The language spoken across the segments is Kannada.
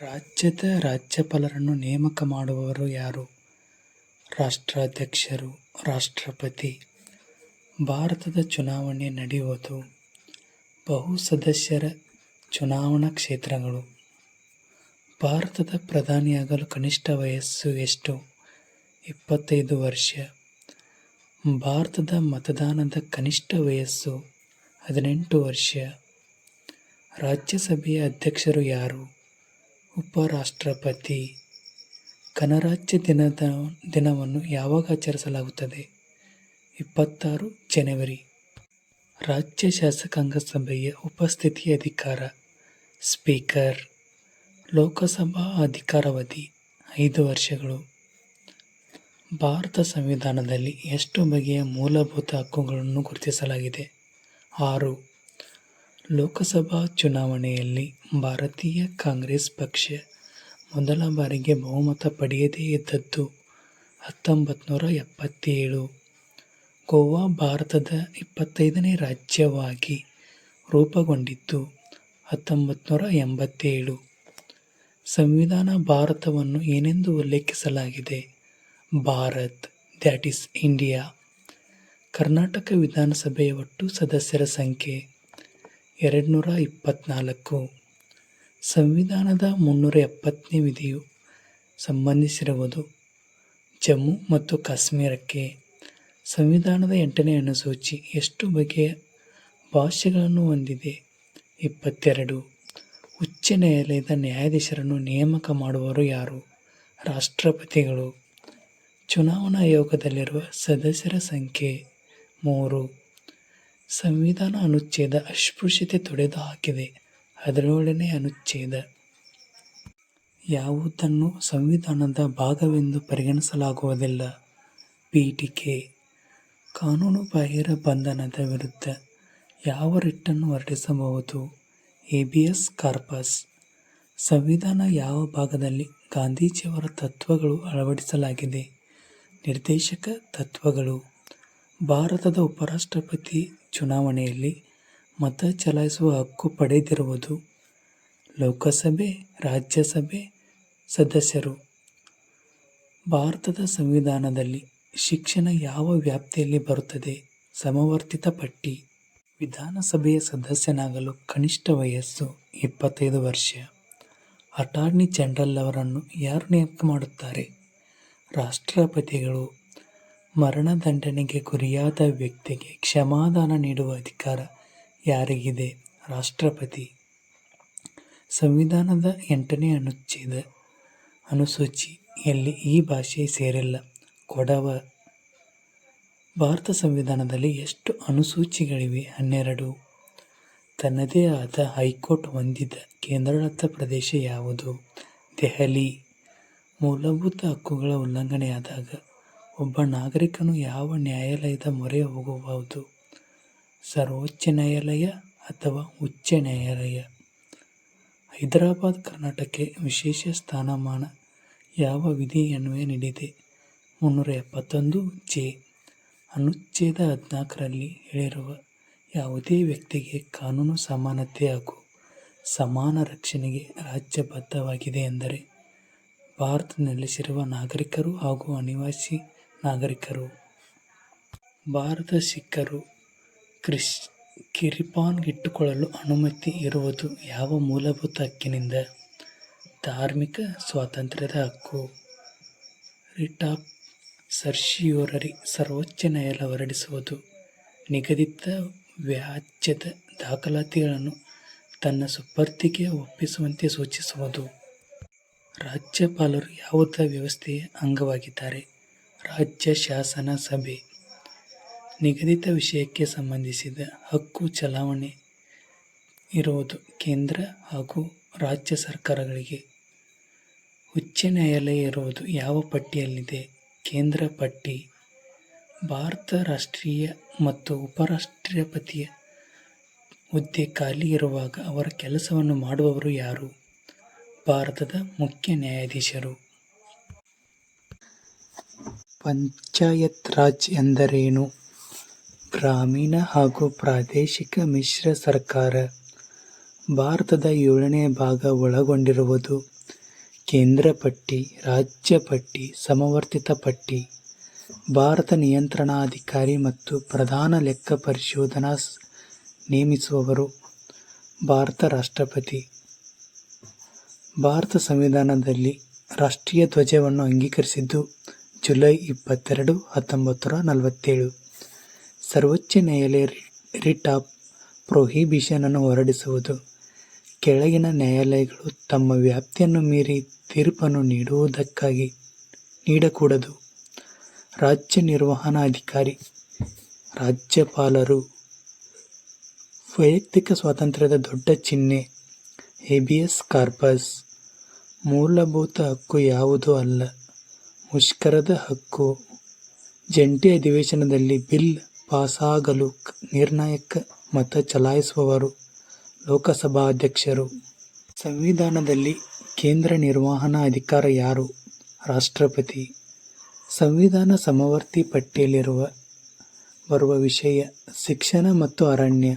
ರಾಜ್ಯದ ರಾಜ್ಯಪಾಲರನ್ನು ನೇಮಕ ಮಾಡುವವರು ಯಾರು? ರಾಷ್ಟ್ರಾಧ್ಯಕ್ಷರು, ರಾಷ್ಟ್ರಪತಿ. ಭಾರತದ ಚುನಾವಣೆ ನಡೆಯುವುದು ಬಹುಸದಸ್ಯರ ಚುನಾವಣಾ ಕ್ಷೇತ್ರಗಳು. ಭಾರತದ ಪ್ರಧಾನಿಯಾಗಲು ಕನಿಷ್ಠ ವಯಸ್ಸು ಎಷ್ಟು? 25 ವರ್ಷ. ಭಾರತದ ಮತದಾನದ ಕನಿಷ್ಠ ವಯಸ್ಸು 18 ವರ್ಷ. ರಾಜ್ಯಸಭೆಯ ಅಧ್ಯಕ್ಷರು ಯಾರು? ಉಪರಾಷ್ಟ್ರಪತಿ. ಗಣರಾಜ್ಯ ದಿನವನ್ನು ಯಾವಾಗ ಆಚರಿಸಲಾಗುತ್ತದೆ? 26 ಜನವರಿ. ರಾಜ್ಯ ಶಾಸಕಾಂಗ ಸಭೆಯ ಉಪಸ್ಥಿತಿಯ ಅಧಿಕಾರ ಸ್ಪೀಕರ್. ಲೋಕಸಭಾ ಅಧಿಕಾರಾವಧಿ 5 ವರ್ಷಗಳು. ಭಾರತ ಸಂವಿಧಾನದಲ್ಲಿ ಎಷ್ಟು ಬಗೆಯ ಮೂಲಭೂತ ಹಕ್ಕುಗಳನ್ನು ಗುರುತಿಸಲಾಗಿದೆ? 6. ಲೋಕಸಭಾ ಚುನಾವಣೆಯಲ್ಲಿ ಭಾರತೀಯ ಕಾಂಗ್ರೆಸ್ ಪಕ್ಷ ಮೊದಲ ಬಾರಿಗೆ ಬಹುಮತ ಪಡೆಯದೇ ಇದ್ದದ್ದು 1977. ಗೋವಾ ಭಾರತದ 25ನೇ ರಾಜ್ಯವಾಗಿ ರೂಪುಗೊಂಡಿದ್ದು 1987. ಸಂವಿಧಾನ ಭಾರತವನ್ನು ಏನೆಂದು ಉಲ್ಲೇಖಿಸಲಾಗಿದೆ? Bharat, that is India. Karnataka ವಿಧಾನಸಭೆಯ ಒಟ್ಟು ಸದಸ್ಯರ ಸಂಖ್ಯೆ 224. ಸಂವಿಧಾನದ 370ನೇ ವಿಧಿಯು ಸಂಬಂಧಿಸಿರುವುದು ಜಮ್ಮು ಮತ್ತು ಕಾಶ್ಮೀರಕ್ಕೆ. ಸಂವಿಧಾನದ 8ನೇ ಅನುಸೂಚಿ ಎಷ್ಟು ಬಗೆಯ ಭಾಷೆಗಳನ್ನು ಹೊಂದಿದೆ? 22. ಉಚ್ಚ ನ್ಯಾಯಾಲಯದ ನ್ಯಾಯಾಧೀಶರನ್ನು ನೇಮಕ ಮಾಡುವವರು ಯಾರು? ರಾಷ್ಟ್ರಪತಿಗಳು. ಚುನಾವಣಾ ಆಯೋಗದಲ್ಲಿರುವ ಸದಸ್ಯರ ಸಂಖ್ಯೆ 3. ಸಂವಿಧಾನ ಅನುಚ್ಛೇದ ಅಸ್ಪೃಶ್ಯತೆ ತೊಡೆದುಹಾಕಿದೆ. 17ನೇ ಅನುಚ್ಛೇದ. ಯಾವುದನ್ನು ಸಂವಿಧಾನದ ಭಾಗವೆಂದು ಪರಿಗಣಿಸಲಾಗುವುದಿಲ್ಲ? ಪೀಠಿಕೆ. ಕಾನೂನುಬಾಹಿರ ಬಂಧನದ ವಿರುದ್ಧ ಯಾವ ರಿಟ್ಟನ್ನು ಹೊರಡಿಸಬಹುದು? Habeas corpus. ಸಂವಿಧಾನ ಯಾವ ಭಾಗದಲ್ಲಿ ಗಾಂಧೀಜಿಯವರ ತತ್ವಗಳು ಅಳವಡಿಸಲಾಗಿದೆ? ನಿರ್ದೇಶಕ ತತ್ವಗಳು. ಭಾರತದ ಉಪರಾಷ್ಟ್ರಪತಿ ಚುನಾವಣೆಯಲ್ಲಿ ಮತ ಚಲಾಯಿಸುವ ಹಕ್ಕು ಪಡೆದಿರುವುದು ಲೋಕಸಭೆ, ರಾಜ್ಯಸಭೆ ಸದಸ್ಯರು. ಭಾರತದ ಸಂವಿಧಾನದಲ್ಲಿ ಶಿಕ್ಷಣ ಯಾವ ವ್ಯಾಪ್ತಿಯಲ್ಲಿ ಬರುತ್ತದೆ? ಸಮವರ್ತಿತ ಪಟ್ಟಿ. ವಿಧಾನಸಭೆಯ ಸದಸ್ಯನಾಗಲು ಕನಿಷ್ಠ ವಯಸ್ಸು 25 ವರ್ಷ. ಅಟಾರ್ನಿ ಜನರಲ್ ಅವರನ್ನು ಯಾರು ನೇಮಕ ಮಾಡುತ್ತಾರೆ? ರಾಷ್ಟ್ರಪತಿಗಳು. ಮರಣದಂಡನೆಗೆ ಗುರಿಯಾದ ವ್ಯಕ್ತಿಗೆ ಕ್ಷಮಾದಾನ ನೀಡುವ ಅಧಿಕಾರ ಯಾರಿಗಿದೆ? ರಾಷ್ಟ್ರಪತಿ. ಸಂವಿಧಾನದ 8ನೇ ಅನುಸೂಚಿಯಲ್ಲಿ ಈ ಭಾಷೆ ಸೇರಿಲ್ಲ. ಕೊಡವ. ಭಾರತ ಸಂವಿಧಾನದಲ್ಲಿ ಎಷ್ಟು ಅನುಸೂಚಿಗಳಿವೆ? 12. ತನ್ನದೇ ಆದ ಹೈಕೋರ್ಟ್ ಹೊಂದಿದ ಕೇಂದ್ರಾಡಳಿತ ಪ್ರದೇಶ ಯಾವುದು? ದೆಹಲಿ. ಮೂಲಭೂತ ಹಕ್ಕುಗಳ ಉಲ್ಲಂಘನೆಯಾದಾಗ ಒಬ್ಬ ನಾಗರಿಕನು ಯಾವ ನ್ಯಾಯಾಲಯದ ಮೊರೆ ಹೋಗಬಹುದು? ಸರ್ವೋಚ್ಚ ನ್ಯಾಯಾಲಯ ಅಥವಾ ಉಚ್ಚ ನ್ಯಾಯಾಲಯ. ಹೈದರಾಬಾದ್ ಕರ್ನಾಟಕಕ್ಕೆ ವಿಶೇಷ ಸ್ಥಾನಮಾನ ಯಾವ ವಿಧಿ ಅನ್ವಯ ನೀಡಿದೆ? 371 ಜೆ. ಅನುಚ್ಛೇದ 14ರಲ್ಲಿ ಹೇಳಿರುವ ಯಾವುದೇ ವ್ಯಕ್ತಿಗೆ ಕಾನೂನು ಸಮಾನತೆ ಹಾಗೂ ಸಮಾನ ರಕ್ಷಣೆಗೆ ರಾಜ್ಯಬದ್ಧವಾಗಿದೆ ಎಂದರೆ ಭಾರತದಲ್ಲಿ ನೆಲೆಸಿರುವ ನಾಗರಿಕರು ಹಾಗೂ ಅನಿವಾಸಿ ನಾಗರಿಕರು. ಭಾರತ ಸಿಖ್ಖರು ಕಿರ್ಪಾನ್ ಇಟ್ಟುಕೊಳ್ಳಲು ಅನುಮತಿ ಇರುವುದು ಯಾವ ಮೂಲಭೂತ ಹಕ್ಕಿನಿಂದ? ಧಾರ್ಮಿಕ ಸ್ವಾತಂತ್ರ್ಯದ ಹಕ್ಕು. ರಿಟ್ ಆಫ್ ಸರ್ಸಿಯೋರರಿ ಸರ್ವೋಚ್ಚ ನ್ಯಾಯಾಲಯ ಹೊರಡಿಸುವುದು ನಿಗದಿತ ವ್ಯಾಜ್ಯದ ದಾಖಲಾತಿಗಳನ್ನು ತನ್ನ ಸುಪರ್ದಿಗೆ ಒಪ್ಪಿಸುವಂತೆ ಸೂಚಿಸುವುದು. ರಾಜ್ಯಪಾಲರು ಯಾವುದೇ ವ್ಯವಸ್ಥೆಯ ಅಂಗವಾಗಿದ್ದಾರೆ? ರಾಜ್ಯ ಶಾಸನ ಸಭೆ. ನಿಗದಿತ ವಿಷಯಕ್ಕೆ ಸಂಬಂಧಿಸಿದ ಹಕ್ಕು ಚಲಾವಣೆ ಇರುವುದು ಕೇಂದ್ರ ಹಾಗೂ ರಾಜ್ಯ ಸರ್ಕಾರಗಳಿಗೆ. ಉಚ್ಚ ನ್ಯಾಯಾಲಯ ಇರುವುದು ಯಾವ ಪಟ್ಟಿಯಲ್ಲಿದೆ? ಕೇಂದ್ರ ಪಟ್ಟಿ. ಭಾರತ ರಾಷ್ಟ್ರೀಯ ಮತ್ತು ಉಪರಾಷ್ಟ್ರಪತಿಯ ಹುದ್ದೆ ಖಾಲಿ ಇರುವಾಗ ಅವರ ಕೆಲಸವನ್ನು ಮಾಡುವವರು ಯಾರು? ಭಾರತದ ಮುಖ್ಯ ನ್ಯಾಯಾಧೀಶರು. ಪಂಚಾಯತ್ ರಾಜ್ ಎಂದರೇನು? ಗ್ರಾಮೀಣ ಹಾಗೂ ಪ್ರಾದೇಶಿಕ ಮಿಶ್ರ ಸರ್ಕಾರ. ಭಾರತದ 7ನೇ ಭಾಗ ಒಳಗೊಂಡಿರುವುದು ಕೇಂದ್ರ ಪಟ್ಟಿ, ರಾಜ್ಯ ಪಟ್ಟಿ, ಸಮವರ್ತಿತ ಪಟ್ಟಿ. ಭಾರತ ನಿಯಂತ್ರಣಾಧಿಕಾರಿ ಮತ್ತು ಪ್ರಧಾನ ಲೆಕ್ಕ ಪರಿಶೋಧನಾ ನೇಮಿಸುವವರು ಭಾರತ ರಾಷ್ಟ್ರಪತಿ. ಭಾರತ ಸಂವಿಧಾನದಲ್ಲಿ ರಾಷ್ಟ್ರೀಯ ಧ್ವಜವನ್ನು ಅಂಗೀಕರಿಸಿದ್ದು ಜುಲೈ 22, 1947. ಸರ್ವೋಚ್ಚ ನ್ಯಾಯಾಲಯ ರಿಟ್ ಆಫ್ ಪ್ರೊಹಿಬಿಷನ್ ಅನ್ನು ಹೊರಡಿಸುವುದು. ಕೆಳಗಿನ ನ್ಯಾಯಾಲಯಗಳು ತಮ್ಮ ವ್ಯಾಪ್ತಿಯನ್ನು ಮೀರಿ ತೀರ್ಪನ್ನು ನೀಡಕೂಡದು. ರಾಜ್ಯ ನಿರ್ವಹಣಾಧಿಕಾರಿ, ರಾಜ್ಯಪಾಲರು. ವೈಯಕ್ತಿಕ ಸ್ವಾತಂತ್ರ್ಯದ ದೊಡ್ಡ ಚಿಹ್ನೆ ಹೇಬಿಯಸ್ ಕಾರ್ಪಸ್. ಮೂಲಭೂತ ಹಕ್ಕು ಯಾವುದೂ ಅಲ್ಲ, ಮುಷ್ಕರದ ಹಕ್ಕು. ಜಂಟಿ ಅಧಿವೇಶನದಲ್ಲಿ ಬಿಲ್ ಪಾಸಾಗಲು ನಿರ್ಣಾಯಕ ಮತ ಚಲಾಯಿಸುವವರು ಲೋಕಸಭಾಧ್ಯಕ್ಷರು. ಸಂವಿಧಾನದಲ್ಲಿ ಕೇಂದ್ರ ನಿರ್ವಹಣಾ ಅಧಿಕಾರ ಯಾರು? ರಾಷ್ಟ್ರಪತಿ. ಸಂವಿಧಾನ ಸಮವರ್ತಿ ಪಟ್ಟಿಯಲ್ಲಿ ಬರುವ ವಿಷಯ ಶಿಕ್ಷಣ ಮತ್ತು ಅರಣ್ಯ.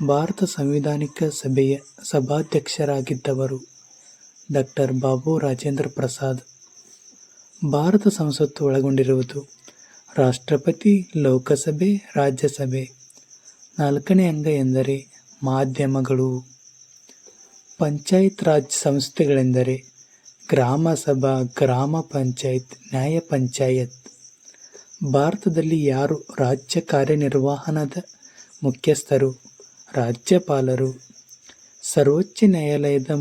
ಭಾರತ ಸಾಂವಿಧಾನಿಕ ಸಭೆಯ ಸಭಾಧ್ಯಕ್ಷರಾಗಿದ್ದವರು ಡಾ. ಬಾಬು ರಾಜೇಂದ್ರ ಪ್ರಸಾದ್. ಭಾರತ ಸಂಸತ್ತು ಒಳಗೊಂಡಿರುವುದು ರಾಷ್ಟ್ರಪತಿ, ಲೋಕಸಭೆ, ರಾಜ್ಯಸಭೆ. 4ನೇ ಅಂಗ ಎಂದರೆ ಮಾಧ್ಯಮಗಳು. ಪಂಚಾಯತ್ ರಾಜ್ ಸಂಸ್ಥೆಗಳೆಂದರೆ ಗ್ರಾಮ ಸಭಾ, ಗ್ರಾಮ ಪಂಚಾಯತ್, ನ್ಯಾಯ ಪಂಚಾಯತ್. ಭಾರತದಲ್ಲಿ ಯಾರು ರಾಜ್ಯ ಕಾರ್ಯನಿರ್ವಹಣದ ಮುಖ್ಯಸ್ಥರು? ರಾಜ್ಯಪಾಲರು. ಸರ್ವೋಚ್ಚ ನ್ಯಾಯಾಲಯದ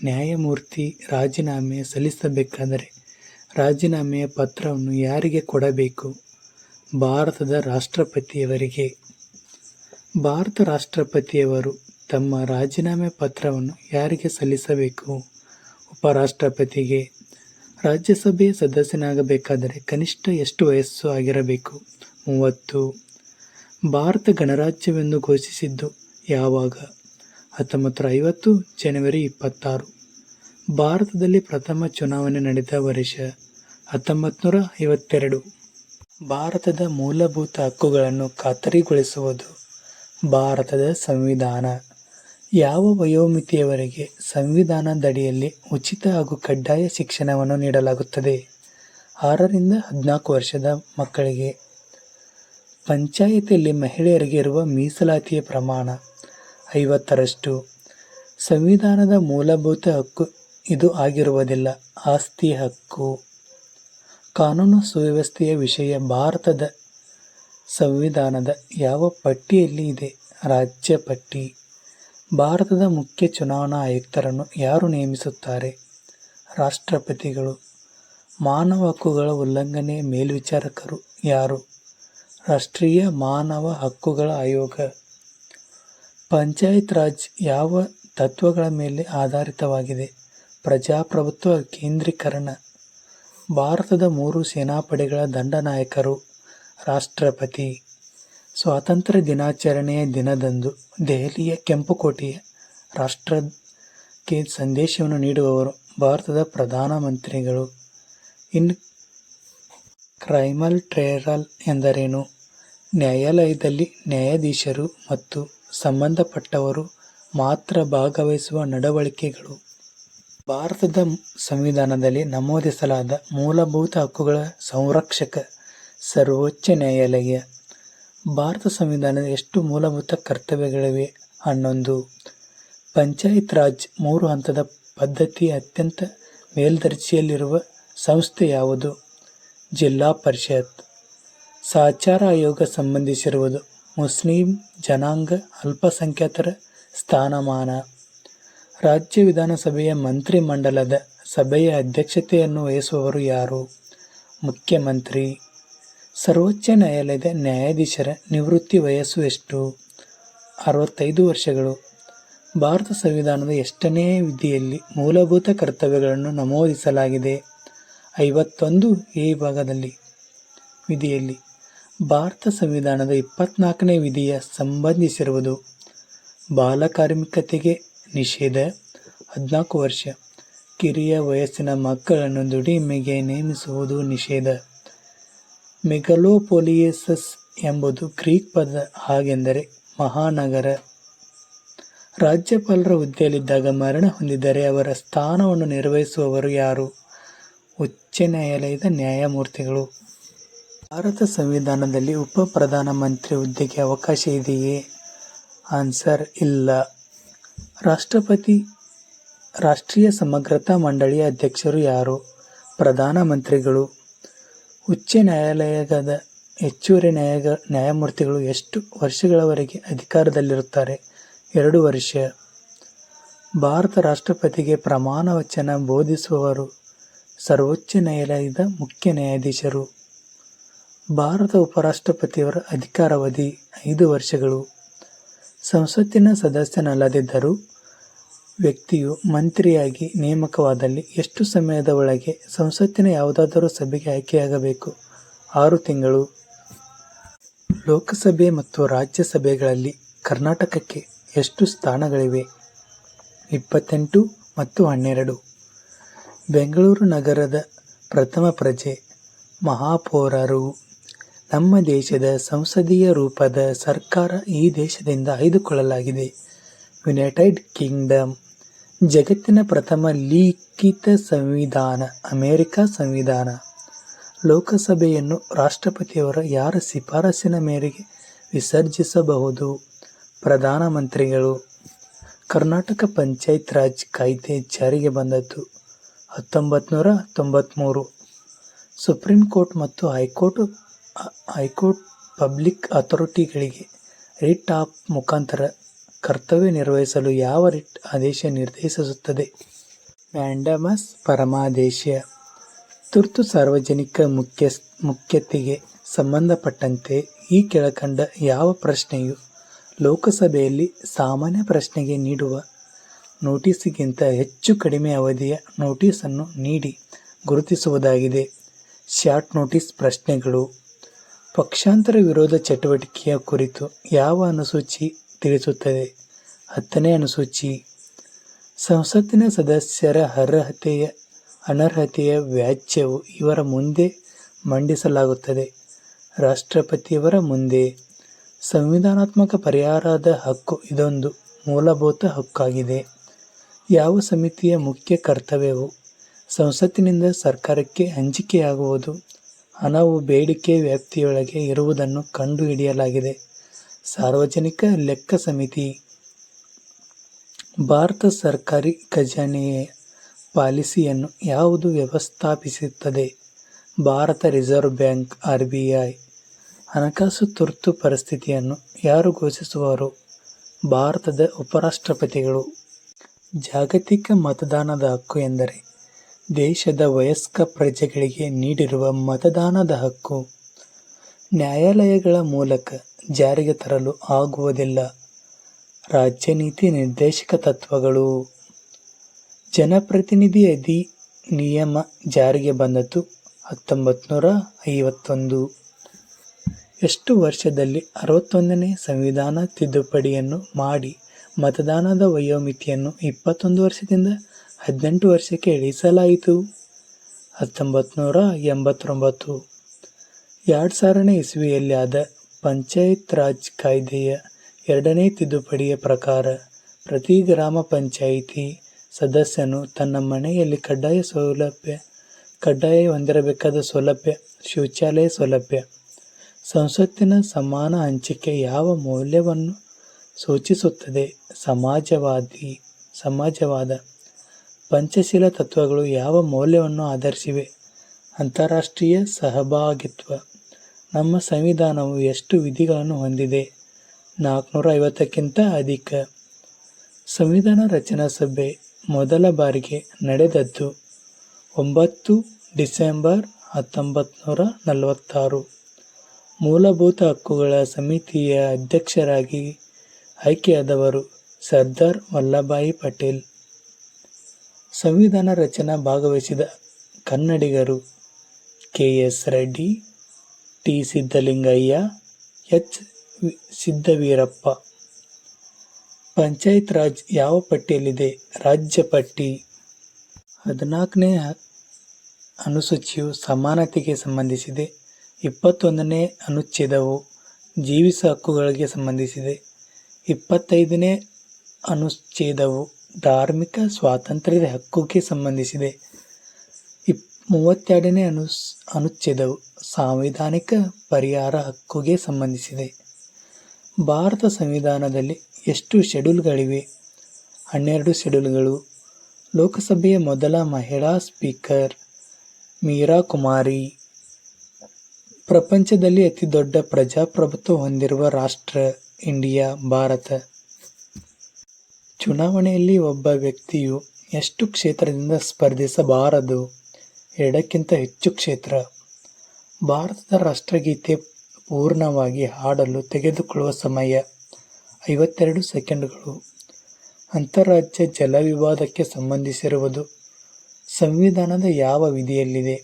ನ್ಯಾಯಮೂರ್ತಿ ರಾಜೀನಾಮೆ ಸಲ್ಲಿಸಬೇಕಾದರೆ ರಾಜೀನಾಮೆಯ ಪತ್ರವನ್ನು ಯಾರಿಗೆ ಕೊಡಬೇಕು? ಭಾರತದ ರಾಷ್ಟ್ರಪತಿಯವರಿಗೆ. ಭಾರತ ರಾಷ್ಟ್ರಪತಿಯವರು ತಮ್ಮ ರಾಜೀನಾಮೆ ಪತ್ರವನ್ನು ಯಾರಿಗೆ ಸಲ್ಲಿಸಬೇಕು? ಉಪರಾಷ್ಟ್ರಪತಿಗೆ. ರಾಜ್ಯಸಭೆಯ ಸದಸ್ಯನಾಗಬೇಕಾದರೆ ಕನಿಷ್ಠ ಎಷ್ಟು ವಯಸ್ಸು ಆಗಿರಬೇಕು? 30. ಭಾರತ ಗಣರಾಜ್ಯವೆಂದು ಘೋಷಿಸಿದ್ದು ಯಾವಾಗ? 1950 ಜನವರಿ 26. ಭಾರತದಲ್ಲಿ ಪ್ರಥಮ ಚುನಾವಣೆ ನಡೆದ ವರ್ಷ 1952. ಭಾರತದ ಮೂಲಭೂತ ಹಕ್ಕುಗಳನ್ನು ಖಾತರಿಗೊಳಿಸುವುದು ಭಾರತದ ಸಂವಿಧಾನ. ಯಾವ ವಯೋಮಿತಿಯವರೆಗೆ ಸಂವಿಧಾನದಡಿಯಲ್ಲಿ ಉಚಿತ ಹಾಗೂ ಕಡ್ಡಾಯ ಶಿಕ್ಷಣವನ್ನು ನೀಡಲಾಗುತ್ತದೆ? 6 ರಿಂದ 14 ವರ್ಷದ ಮಕ್ಕಳಿಗೆ. ಪಂಚಾಯಿತಿಯಲ್ಲಿ ಮಹಿಳೆಯರಿಗೆ ಇರುವ ಮೀಸಲಾತಿಯ ಪ್ರಮಾಣ 50ರಷ್ಟು. ಸಂವಿಧಾನದ ಮೂಲಭೂತ ಹಕ್ಕು ಇದು ಆಗಿರುವುದಿಲ್ಲ. ಆಸ್ತಿ ಹಕ್ಕು. ಕಾನೂನು ಸುವ್ಯವಸ್ಥೆಯ ವಿಷಯ ಭಾರತದ ಸಂವಿಧಾನದ ಯಾವ ಪಟ್ಟಿಯಲ್ಲಿ ಇದೆ? ರಾಜ್ಯ ಪಟ್ಟಿ. ಭಾರತದ ಮುಖ್ಯ ಚುನಾವಣಾ ಆಯುಕ್ತರನ್ನು ಯಾರು ನೇಮಿಸುತ್ತಾರೆ? ರಾಷ್ಟ್ರಪತಿಗಳು. ಮಾನವ ಹಕ್ಕುಗಳ ಉಲ್ಲಂಘನೆ ಮೇಲ್ವಿಚಾರಕರು ಯಾರು? ರಾಷ್ಟ್ರೀಯ ಮಾನವ ಹಕ್ಕುಗಳ ಆಯೋಗ. ಪಂಚಾಯತ್ ರಾಜ್ ಯಾವ ತತ್ವಗಳ ಮೇಲೆ ಆಧಾರಿತವಾಗಿದೆ? ಪ್ರಜಾಪ್ರಭುತ್ವ ಕೇಂದ್ರೀಕರಣ. ಭಾರತದ 3 ಸೇನಾಪಡೆಗಳ ದಂಡನಾಯಕರು? ರಾಷ್ಟ್ರಪತಿ. ಸ್ವಾತಂತ್ರ್ಯ ದಿನಾಚರಣೆಯ ದಿನದಂದು ದೆಹಲಿಯ ಕೆಂಪುಕೋಟೆಯ ರಾಷ್ಟ್ರಕ್ಕೆ ಸಂದೇಶವನ್ನು ನೀಡುವವರು ಭಾರತದ ಪ್ರಧಾನಮಂತ್ರಿಗಳು. ಕ್ರೈಮಲ್ ಟ್ರಯಲ್ ಎಂದರೇನು? ನ್ಯಾಯಾಲಯದಲ್ಲಿ ನ್ಯಾಯಾಧೀಶರು ಮತ್ತು ಸಂಬಂಧಪಟ್ಟವರು ಮಾತ್ರ ಭಾಗವಹಿಸುವ ನಡವಳಿಕೆಗಳು. ಭಾರತದ ಸಂವಿಧಾನದಲ್ಲಿ ನಮೂದಿಸಲಾದ ಮೂಲಭೂತ ಹಕ್ಕುಗಳ ಸಂರಕ್ಷಕ ಸರ್ವೋಚ್ಚ ನ್ಯಾಯಾಲಯ. ಭಾರತ ಸಂವಿಧಾನದ ಎಷ್ಟು ಮೂಲಭೂತ ಕರ್ತವ್ಯಗಳಿವೆ? 11. ಪಂಚಾಯತ್ ರಾಜ್ 3 ಹಂತದ ಪದ್ಧತಿಯ ಅತ್ಯಂತ ಮೇಲ್ದರ್ಜೆಯಲ್ಲಿರುವ ಸಂಸ್ಥೆ ಯಾವುದು? ಜಿಲ್ಲಾ ಪರಿಷತ್. ಸಹಕಾರ ಆಯೋಗ ಸಂಬಂಧಿಸಿರುವುದು ಮುಸ್ಲಿಂ ಜನಾಂಗ ಅಲ್ಪಸಂಖ್ಯಾತರ ಸ್ಥಾನಮಾನ. ರಾಜ್ಯ ವಿಧಾನಸಭೆಯ ಮಂತ್ರಿಮಂಡಲದ ಸಭೆಯ ಅಧ್ಯಕ್ಷತೆಯನ್ನು ವಹಿಸುವವರು ಯಾರು? ಮುಖ್ಯಮಂತ್ರಿ. ಸರ್ವೋಚ್ಚ ನ್ಯಾಯಾಲಯದ ನ್ಯಾಯಾಧೀಶರ ನಿವೃತ್ತಿ ವಯಸ್ಸು ಎಷ್ಟು? 65 ವರ್ಷಗಳು. ಭಾರತ ಸಂವಿಧಾನದ ಎಷ್ಟನೇ ವಿಧಿಯಲ್ಲಿ ಮೂಲಭೂತ ಕರ್ತವ್ಯಗಳನ್ನು ನಮೂದಿಸಲಾಗಿದೆ? 51 ಭಾಗದಲ್ಲಿ ವಿಧಿಯಲ್ಲಿ. ಭಾರತ ಸಂವಿಧಾನದ 24ನೇ ವಿಧಿಯ ಸಂಬಂಧಿಸಿರುವುದು ಬಾಲಕಾರ್ಮಿಕತೆಗೆ ನಿಷೇಧ. 14 ವರ್ಷ. ಕಿರಿಯ ವಯಸ್ಸಿನ ಮಕ್ಕಳನ್ನು ದುಡಿಮೆಗೆ ನೇಮಿಸುವುದು ನಿಷೇಧ. ಮೆಗಲೋಪೊಲಿಯಸಸ್ ಎಂಬುದು ಗ್ರೀಕ್ ಪದ, ಹಾಗೆಂದರೆ ಮಹಾನಗರ. ರಾಜ್ಯಪಾಲರ ಹುದ್ದೆಯಲ್ಲಿದ್ದಾಗ ಮರಣ ಹೊಂದಿದರೆ ಅವರ ಸ್ಥಾನವನ್ನು ನಿರ್ವಹಿಸುವವರು ಯಾರು? ಉಚ್ಚ ನ್ಯಾಯಾಲಯದ ನ್ಯಾಯಮೂರ್ತಿಗಳು. ಭಾರತ ಸಂವಿಧಾನದಲ್ಲಿ ಉಪ ಪ್ರಧಾನಮಂತ್ರಿ ಹುದ್ದೆಗೆ ಅವಕಾಶ ಇದೆಯೇ? ಆನ್ಸರ್ ಇಲ್ಲ. ರಾಷ್ಟ್ರೀಯ ಸಮಗ್ರತಾ ಮಂಡಳಿಯ ಅಧ್ಯಕ್ಷರು ಯಾರು? ಪ್ರಧಾನಮಂತ್ರಿಗಳು. ಉಚ್ಚ ನ್ಯಾಯಾಲಯದ ಹೆಚ್ಚುವರಿ ನ್ಯಾಯಮೂರ್ತಿಗಳು ಎಷ್ಟು ವರ್ಷಗಳವರೆಗೆ ಅಧಿಕಾರದಲ್ಲಿರುತ್ತಾರೆ? 2 ವರ್ಷ. ಭಾರತ ರಾಷ್ಟ್ರಪತಿಗೆ ಪ್ರಮಾಣ ವಚನ ಬೋಧಿಸುವವರು ಸರ್ವೋಚ್ಚ ನ್ಯಾಯಾಲಯದ ಮುಖ್ಯ ನ್ಯಾಯಾಧೀಶರು. ಭಾರತ ಉಪರಾಷ್ಟ್ರಪತಿಯವರ ಅಧಿಕಾರಾವಧಿ 5 ವರ್ಷಗಳು. ಸಂಸತ್ತಿನ ಸದಸ್ಯನಲ್ಲದಿದ್ದರೂ ವ್ಯಕ್ತಿಯು ಮಂತ್ರಿಯಾಗಿ ನೇಮಕವಾದಲ್ಲಿ ಎಷ್ಟು ಸಮಯದ ಒಳಗೆ ಸಂಸತ್ತಿನ ಯಾವುದಾದರೂ ಸಭೆಗೆ ಆಯ್ಕೆಯಾಗಬೇಕು? 6 ತಿಂಗಳು. ಲೋಕಸಭೆ ಮತ್ತು ರಾಜ್ಯಸಭೆಗಳಲ್ಲಿ ಕರ್ನಾಟಕಕ್ಕೆ ಎಷ್ಟು ಸ್ಥಾನಗಳಿವೆ? 28 ಮತ್ತು 12. ಬೆಂಗಳೂರು ನಗರದ ಪ್ರಥಮ ಪ್ರಜೆ ಮಹಾಪೌರರು. ನಮ್ಮ ದೇಶದ ಸಂಸದೀಯ ರೂಪದ ಸರ್ಕಾರ ಈ ದೇಶದಿಂದ ಆಯ್ದುಕೊಳ್ಳಲಾಗಿದೆ. United Kingdom. ಜಗತ್ತಿನ ಪ್ರಥಮ ಲಿಖಿತ ಸಂವಿಧಾನ ಅಮೆರಿಕ ಸಂವಿಧಾನ. ಲೋಕಸಭೆಯನ್ನು ರಾಷ್ಟ್ರಪತಿಯವರ ಯಾರ ಶಿಫಾರಸಿನ ಮೇರೆಗೆ ವಿಸರ್ಜಿಸಬಹುದು? ಪ್ರಧಾನಮಂತ್ರಿಗಳು. ಕರ್ನಾಟಕ ಪಂಚಾಯತ್ ರಾಜ್ ಕಾಯ್ದೆ ಜಾರಿಗೆ ಬಂದದ್ದು 1993. ಸುಪ್ರೀಂ ಕೋರ್ಟ್ ಮತ್ತು ಹೈಕೋರ್ಟ್ ಪಬ್ಲಿಕ್ ಅಥಾರಿಟಿಗಳಿಗೆ ರಿಟ್ ಆಫ್ ಮುಖಾಂತರ ಕರ್ತವ್ಯ ನಿರ್ವಹಿಸಲು ಯಾವ ರಿಟ್ ಆದೇಶ ನಿರ್ದೇಶಿಸುತ್ತದೆ? ಮ್ಯಾಂಡಮಸ್ ಪರಮಾದೇಶ. ತುರ್ತು ಸಾರ್ವಜನಿಕ ಮುಖ್ಯತೆಗೆ ಸಂಬಂಧಪಟ್ಟಂತೆ ಈ ಕೆಳಕಂಡ ಯಾವ ಪ್ರಶ್ನೆಯು ಲೋಕಸಭೆಯಲ್ಲಿ ಸಾಮಾನ್ಯ ಪ್ರಶ್ನೆಗೆ ನೀಡುವ ನೋಟಿಸ್ಗಿಂತ ಹೆಚ್ಚು ಕಡಿಮೆ ಅವಧಿಯ ನೋಟಿಸನ್ನು ನೀಡಿ ಗುರುತಿಸುವುದಾಗಿದೆ? ಶಾರ್ಟ್ ನೋಟಿಸ್ ಪ್ರಶ್ನೆಗಳು. ಪಕ್ಷಾಂತರ ವಿರೋಧ ಚಟುವಟಿಕೆಯ ಕುರಿತು ಯಾವ ಅನುಸೂಚಿ ತಿಳಿಸುತ್ತದೆ? 10ನೇ ಅನುಸೂಚಿ. ಸಂಸತ್ತಿನ ಸದಸ್ಯರ ಅನರ್ಹತೆಯ ವ್ಯಾಜ್ಯವು ಇವರ ಮುಂದೆ ಮಂಡಿಸಲಾಗುತ್ತದೆ? ರಾಷ್ಟ್ರಪತಿಯವರ ಮುಂದೆ. ಸಂವಿಧಾನಾತ್ಮಕ ಪರಿಹಾರದ ಹಕ್ಕು ಇದೊಂದು ಮೂಲಭೂತ ಹಕ್ಕಾಗಿದೆ. ಯಾವ ಸಮಿತಿಯ ಮುಖ್ಯ ಕರ್ತವ್ಯವು ಸಂಸತ್ತಿನಿಂದ ಸರ್ಕಾರಕ್ಕೆ ಹಂಚಿಕೆಯಾಗುವುದು? ಹಣವು ಬೇಡಿಕೆ ವ್ಯಾಪ್ತಿಯೊಳಗೆ ಇರುವುದನ್ನು ಕಂಡುಹಿಡಿಯಲಾಗಿದೆ. ಸಾರ್ವಜನಿಕ ಲೆಕ್ಕ ಸಮಿತಿ. ಭಾರತ ಸರ್ಕಾರಿ ಖಜಾನೆಯ ಪಾಲಿಸಿಯನ್ನು ಯಾವುದು ವ್ಯವಸ್ಥಾಪಿಸುತ್ತದೆ? ಭಾರತ ರಿಸರ್ವ್ ಬ್ಯಾಂಕ್ RBI. ಹಣಕಾಸು ತುರ್ತು ಪರಿಸ್ಥಿತಿಯನ್ನು ಯಾರು ಘೋಷಿಸುವರು? ಭಾರತದ ಉಪರಾಷ್ಟ್ರಪತಿಗಳು. ಜಾಗತಿಕ ಮತದಾನದ ಹಕ್ಕು ಎಂದರೆ ದೇಶದ ವಯಸ್ಕ ಪ್ರಜೆಗಳಿಗೆ ನೀಡಿರುವ ಮತದಾನದ ಹಕ್ಕು. ನ್ಯಾಯಾಲಯಗಳ ಮೂಲಕ ಜಾರಿಗೆ ತರಲು ಆಗುವುದಿಲ್ಲ. ರಾಜ್ಯ ನೀತಿ ನಿರ್ದೇಶಕ ತತ್ವಗಳು. ಜನಪ್ರತಿನಿಧಿ ಅಧಿನಿಯಮ ಜಾರಿಗೆ ಬಂದದ್ದು 1951. ಎಷ್ಟು ವರ್ಷದಲ್ಲಿ 61ನೇ ಸಂವಿಧಾನ ತಿದ್ದುಪಡಿಯನ್ನು ಮಾಡಿ ಮತದಾನದ ವಯೋಮಿತಿಯನ್ನು 21 ವರ್ಷದಿಂದ 18 ವರ್ಷಕ್ಕೆ ಇಳಿಸಲಾಯಿತು? 1989. 2000ನೇ ಇಸವಿಯಲ್ಲಿ ಆದ ಪಂಚಾಯತ್ ರಾಜ್ ಕಾಯ್ದೆಯ 2ನೇ ತಿದ್ದುಪಡಿಯ ಪ್ರಕಾರ ಪ್ರತಿ ಗ್ರಾಮ ಪಂಚಾಯಿತಿ ಸದಸ್ಯನು ತನ್ನ ಮನೆಯಲ್ಲಿ ಕಡ್ಡಾಯ ಹೊಂದಿರಬೇಕಾದ ಸೌಲಭ್ಯ ಶೌಚಾಲಯ ಸೌಲಭ್ಯ. ಸಂಸತ್ತಿನ ಸಮಾನ ಹಂಚಿಕೆ ಯಾವ ಮೌಲ್ಯವನ್ನು ಸೂಚಿಸುತ್ತದೆ? ಸಮಾಜವಾದ. ಪಂಚಶೀಲ ತತ್ವಗಳು ಯಾವ ಮೌಲ್ಯವನ್ನು ಆಧರಿಸಿವೆ? ಅಂತಾರಾಷ್ಟ್ರೀಯ ಸಹಭಾಗಿತ್ವ. ನಮ್ಮ ಸಂವಿಧಾನವು ಎಷ್ಟು ವಿಧಿಗಳನ್ನು ಹೊಂದಿದೆ? 450ಕ್ಕಿಂತ ಅಧಿಕ. ಸಂವಿಧಾನ ರಚನಾ ಸಭೆ ಮೊದಲ ಬಾರಿಗೆ ನಡೆದದ್ದು 9 ಡಿಸೆಂಬರ್ 1946. ಮೂಲಭೂತ ಹಕ್ಕುಗಳ ಸಮಿತಿಯ ಅಧ್ಯಕ್ಷರಾಗಿ ಆಯ್ಕೆಯಾದವರು ಸರ್ದಾರ್ ವಲ್ಲಭಭಾಯಿ ಪಟೇಲ್. ಸಂವಿಧಾನ ರಚನಾ ಭಾಗವಹಿಸಿದ ಕನ್ನಡಿಗರು KS Reddy, T Siddalingaiah, H Siddaveerappa. Panchayat Raj ಯಾವ ಪಟ್ಟಿಯಲ್ಲಿದೆ? ರಾಜ್ಯ ಪಟ್ಟಿ. 14ನೇ ಅನುಸೂಚಿಯು ಸಮಾನತೆಗೆ ಸಂಬಂಧಿಸಿದೆ. 21ನೇ ಅನುಚ್ಛೇದವು ಜೀವಿಸುವ ಹಕ್ಕುಗಳಿಗೆ ಸಂಬಂಧಿಸಿದೆ. 25ನೇ ಅನುಚ್ಛೇದವು ಧಾರ್ಮಿಕ ಸ್ವಾತಂತ್ರ್ಯದ ಹಕ್ಕುಗೆ ಸಂಬಂಧಿಸಿದೆ. 32ನೇ ಅನುಚ್ಛೇದವು ಸಾಂವಿಧಾನಿಕ ಪರಿಹಾರ ಹಕ್ಕುಗೆ ಸಂಬಂಧಿಸಿದೆ. ಭಾರತ ಸಂವಿಧಾನದಲ್ಲಿ ಎಷ್ಟು ಶೆಡ್ಯೂಲ್ಗಳಿವೆ? 12 ಶೆಡ್ಯೂಲ್ಗಳು. ಲೋಕಸಭೆಯ ಮೊದಲ ಮಹಿಳಾ ಸ್ಪೀಕರ್ ಮೀರಾ ಕುಮಾರಿ. ಪ್ರಪಂಚದಲ್ಲಿ ಅತಿ ದೊಡ್ಡ ಪ್ರಜಾಪ್ರಭುತ್ವ ಹೊಂದಿರುವ ರಾಷ್ಟ್ರ ಇಂಡಿಯಾ, ಭಾರತ. ಚುನಾವಣೆಯಲ್ಲಿ ಒಬ್ಬ ವ್ಯಕ್ತಿಯು ಎಷ್ಟು ಕ್ಷೇತ್ರದಿಂದ ಸ್ಪರ್ಧಿಸಬಾರದು? 2ಕ್ಕಿಂತ ಹೆಚ್ಚು ಕ್ಷೇತ್ರ. ಭಾರತದ ರಾಷ್ಟ್ರಗೀತೆ ಪೂರ್ಣವಾಗಿ ಹಾಡಲು ತೆಗೆದುಕೊಳ್ಳುವ ಸಮಯ 52 ಸೆಕೆಂಡುಗಳು. ಅಂತಾರಾಜ್ಯ ಜಲ ವಿವಾದಕ್ಕೆ ಸಂಬಂಧಿಸಿರುವುದು ಸಂವಿಧಾನದ ಯಾವ ವಿಧಿಯಲ್ಲಿದೆ?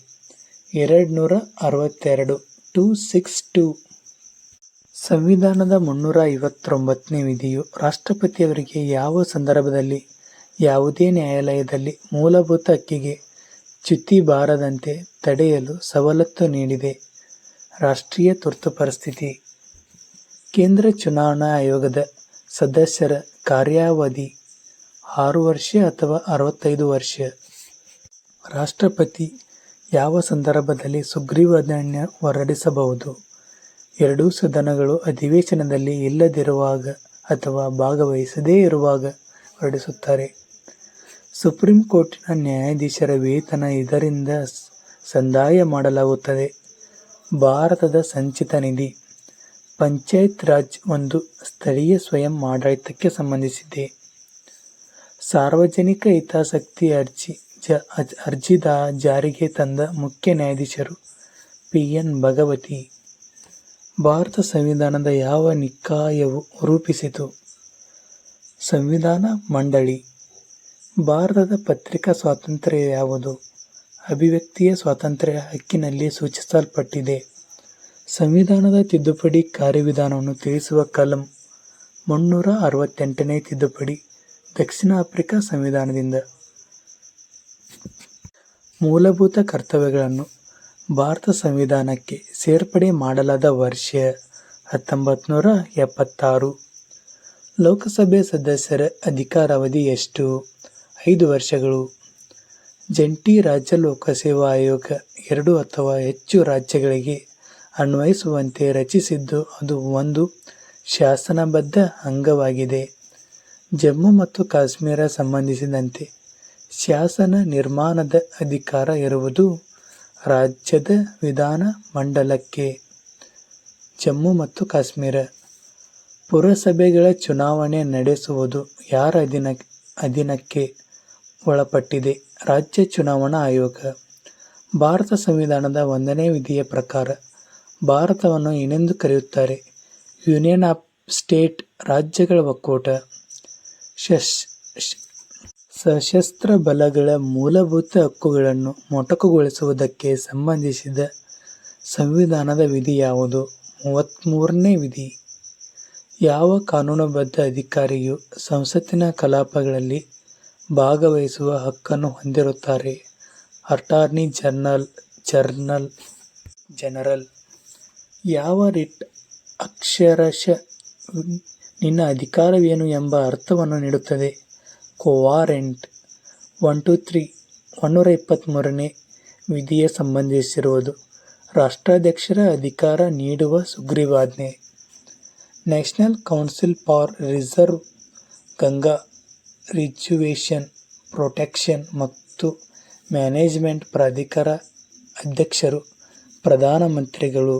262 262. ಸಂವಿಧಾನದ 359ನೇ ವಿಧಿಯು ರಾಷ್ಟ್ರಪತಿಯವರಿಗೆ ಯಾವ ಸಂದರ್ಭದಲ್ಲಿ ಯಾವುದೇ ನ್ಯಾಯಾಲಯದಲ್ಲಿ ಮೂಲಭೂತ ಹಕ್ಕಿಗೆ ಚ್ಯುತಿ ಬಾರದಂತೆ ತಡೆಯಲು ಸವಲತ್ತು ನೀಡಿದೆ? ರಾಷ್ಟ್ರೀಯ ತುರ್ತು ಪರಿಸ್ಥಿತಿ. ಕೇಂದ್ರ ಚುನಾವಣಾ ಆಯೋಗದ ಸದಸ್ಯರ ಕಾರ್ಯಾವಧಿ 6 ವರ್ಷ ಅಥವಾ 65 ವರ್ಷ. ರಾಷ್ಟ್ರಪತಿ ಯಾವ ಸಂದರ್ಭದಲ್ಲಿ ಸುಗ್ರೀವಾಜ್ಞೆ ಹೊರಡಿಸಬಹುದು? ಎರಡೂ ಸದನಗಳು ಅಧಿವೇಶನದಲ್ಲಿ ಇಲ್ಲದಿರುವಾಗ ಅಥವಾ ಭಾಗವಹಿಸದೇ ಇರುವಾಗ ಹೊರಡಿಸುತ್ತಾರೆ. ಸುಪ್ರೀಂ ಕೋರ್ಟಿನ ನ್ಯಾಯಾಧೀಶರ ವೇತನ ಇದರಿಂದ ಸಂದಾಯ ಮಾಡಲಾಗುತ್ತದೆ. ಭಾರತದ ಸಂಚಿತ ನಿಧಿ. ಪಂಚಾಯತ್ ರಾಜ್ ಒಂದು ಸ್ಥಳೀಯ ಸ್ವಯಂ ಆಡಳಿತಕ್ಕೆ ಸಂಬಂಧಿಸಿದೆ. ಸಾರ್ವಜನಿಕ ಹಿತಾಸಕ್ತಿ ಅರ್ಜಿ ಜಾರಿಗೆ ತಂದ ಮುಖ್ಯ ನ್ಯಾಯಾಧೀಶರು ಪಿ.ಎನ್. ಭಗವತಿ. ಭಾರತ ಸಂವಿಧಾನದ ಯಾವ ನಿಕಾಯವು ರೂಪಿಸಿತು? ಸಂವಿಧಾನ ಮಂಡಳಿ. ಭಾರತದ ಪತ್ರಿಕಾ ಸ್ವಾತಂತ್ರ್ಯ ಯಾವುದು? ಅಭಿವ್ಯಕ್ತಿಯ ಸ್ವಾತಂತ್ರ್ಯ ಹಕ್ಕಿನಲ್ಲಿ ಸೂಚಿಸಲ್ಪಟ್ಟಿದೆ. ಸಂವಿಧಾನದ ತಿದ್ದುಪಡಿ ಕಾರ್ಯವಿಧಾನವನ್ನು ತಿಳಿಸುವ ಕಲಂ 368ನೇ ತಿದ್ದುಪಡಿ ದಕ್ಷಿಣ ಆಫ್ರಿಕಾ ಸಂವಿಧಾನದಿಂದ. ಮೂಲಭೂತ ಕರ್ತವ್ಯಗಳನ್ನು ಭಾರತ ಸಂವಿಧಾನಕ್ಕೆ ಸೇರ್ಪಡೆ ಮಾಡಲಾದ ವರ್ಷ 1976. ಲೋಕಸಭೆ ಸದಸ್ಯರ ಅಧಿಕಾರಾವಧಿ ಎಷ್ಟು? 5 ವರ್ಷಗಳು. ಜಂಟಿ ರಾಜ್ಯ ಲೋಕಸೇವಾ ಆಯೋಗ 2 ಅಥವಾ ಹೆಚ್ಚು ರಾಜ್ಯಗಳಿಗೆ ಅನ್ವಯಿಸುವಂತೆ ರಚಿಸಿದ್ದು ಅದು ಒಂದು ಶಾಸನಬದ್ಧ ಅಂಗವಾಗಿದೆ. ಜಮ್ಮು ಮತ್ತು ಕಾಶ್ಮೀರ ಸಂಬಂಧಿಸಿದಂತೆ ಶಾಸನ ನಿರ್ಮಾಣದ ಅಧಿಕಾರ ಇರುವುದು ರಾಜ್ಯದ ವಿಧಾನ ಮಂಡಲಕ್ಕೆ. ಜಮ್ಮು ಮತ್ತು ಕಾಶ್ಮೀರ. ಪುರಸಭೆಗಳ ಚುನಾವಣೆ ನಡೆಸುವುದು ಯಾರ ಅಧೀನಕ್ಕೆ ಒಳಪಟ್ಟಿದೆ? ರಾಜ್ಯ ಚುನಾವಣಾ ಆಯೋಗ. ಭಾರತ ಸಂವಿಧಾನದ 1ನೇ ವಿಧಿಯ ಪ್ರಕಾರ ಭಾರತವನ್ನು ಏನೆಂದು ಕರೆಯುತ್ತಾರೆ? ಯೂನಿಯನ್ ಆಫ್ ಸ್ಟೇಟ್, ರಾಜ್ಯಗಳ ಒಕ್ಕೂಟ. ಸಶಸ್ತ್ರ ಬಲಗಳ ಮೂಲಭೂತ ಹಕ್ಕುಗಳನ್ನು ಮೊಟಕುಗೊಳಿಸುವುದಕ್ಕೆ ಸಂಬಂಧಿಸಿದ ಸಂವಿಧಾನದ ವಿಧಿ ಯಾವುದು? 33ನೇ ವಿಧಿ. ಯಾವ ಕಾನೂನುಬದ್ಧ ಅಧಿಕಾರಿಯು ಸಂಸತ್ತಿನ ಕಲಾಪಗಳಲ್ಲಿ ಭಾಗವಹಿಸುವ ಹಕ್ಕನ್ನು ಹೊಂದಿರುತ್ತಾರೆ? Attorney general. ಯಾವ ರಿಟ್ ಅಕ್ಷರಶಃ ನಿನ್ನ ಅಧಿಕಾರವೇನು ಎಂಬ ಅರ್ಥವನ್ನು ನೀಡುತ್ತದೆ? ಕೋವಾರೆಂಟ್. 123ನೇ ವಿಧಿಯ ಸಂಬಂಧಿಸಿರುವುದು ರಾಷ್ಟ್ರಾಧ್ಯಕ್ಷರ ಅಧಿಕಾರ ನೀಡುವ ಸುಗ್ರೀವಾಜ್ಞೆ. National council for reserve Ganga reservation protection ಮತ್ತು ಮ್ಯಾನೇಜ್ಮೆಂಟ್ ಪ್ರಾಧಿಕಾರ ಅಧ್ಯಕ್ಷರು ಪ್ರಧಾನಮಂತ್ರಿಗಳು.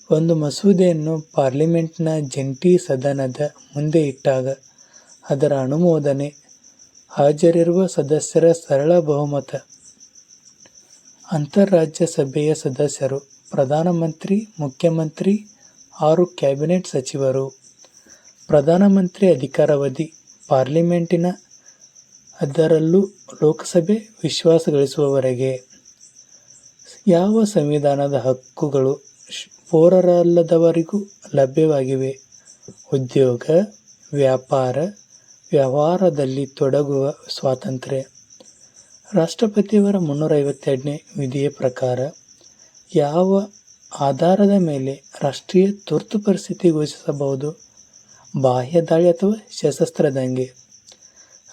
ಒಂದು ಮಸೂದೆಯನ್ನು ಪಾರ್ಲಿಮೆಂಟ್ನ ಜಂಟಿ ಸದನದ ಮುಂದೆ ಇಟ್ಟಾಗ ಅದರ ಅನುಮೋದನೆ ಹಾಜರಿರುವ ಸದಸ್ಯರ ಸರಳ ಬಹುಮತ. ಅಂತರರಾಜ್ಯ ಸಭೆಯ ಸದಸ್ಯರು ಪ್ರಧಾನಮಂತ್ರಿ, ಮುಖ್ಯಮಂತ್ರಿ, 6 ಕ್ಯಾಬಿನೆಟ್ ಸಚಿವರು. ಪ್ರಧಾನಮಂತ್ರಿ ಅಧಿಕಾರಾವಧಿ ಪಾರ್ಲಿಮೆಂಟಿನ ಅದರಲ್ಲೂ ಲೋಕಸಭೆ ವಿಶ್ವಾಸ ಗಳಿಸುವವರೆಗೆ. ಯಾವ ಸಂವಿಧಾನದ ಹಕ್ಕುಗಳು ಪೌರರಲ್ಲದವರಿಗೂ ಲಭ್ಯವಾಗಿವೆ? ಉದ್ಯೋಗ, ವ್ಯಾಪಾರ, ವ್ಯವಹಾರದಲ್ಲಿ ತೊಡಗುವ ಸ್ವಾತಂತ್ರ್ಯ. ರಾಷ್ಟ್ರಪತಿಯವರ 352ನೇ ವಿಧಿಯ ಪ್ರಕಾರ ಯಾವ ಆಧಾರದ ಮೇಲೆ ರಾಷ್ಟ್ರೀಯ ತುರ್ತು ಪರಿಸ್ಥಿತಿ ಘೋಷಿಸಬಹುದು? ಬಾಹ್ಯ ದಾಳಿ ಅಥವಾ ಸಶಸ್ತ್ರ ದಂಗೆ.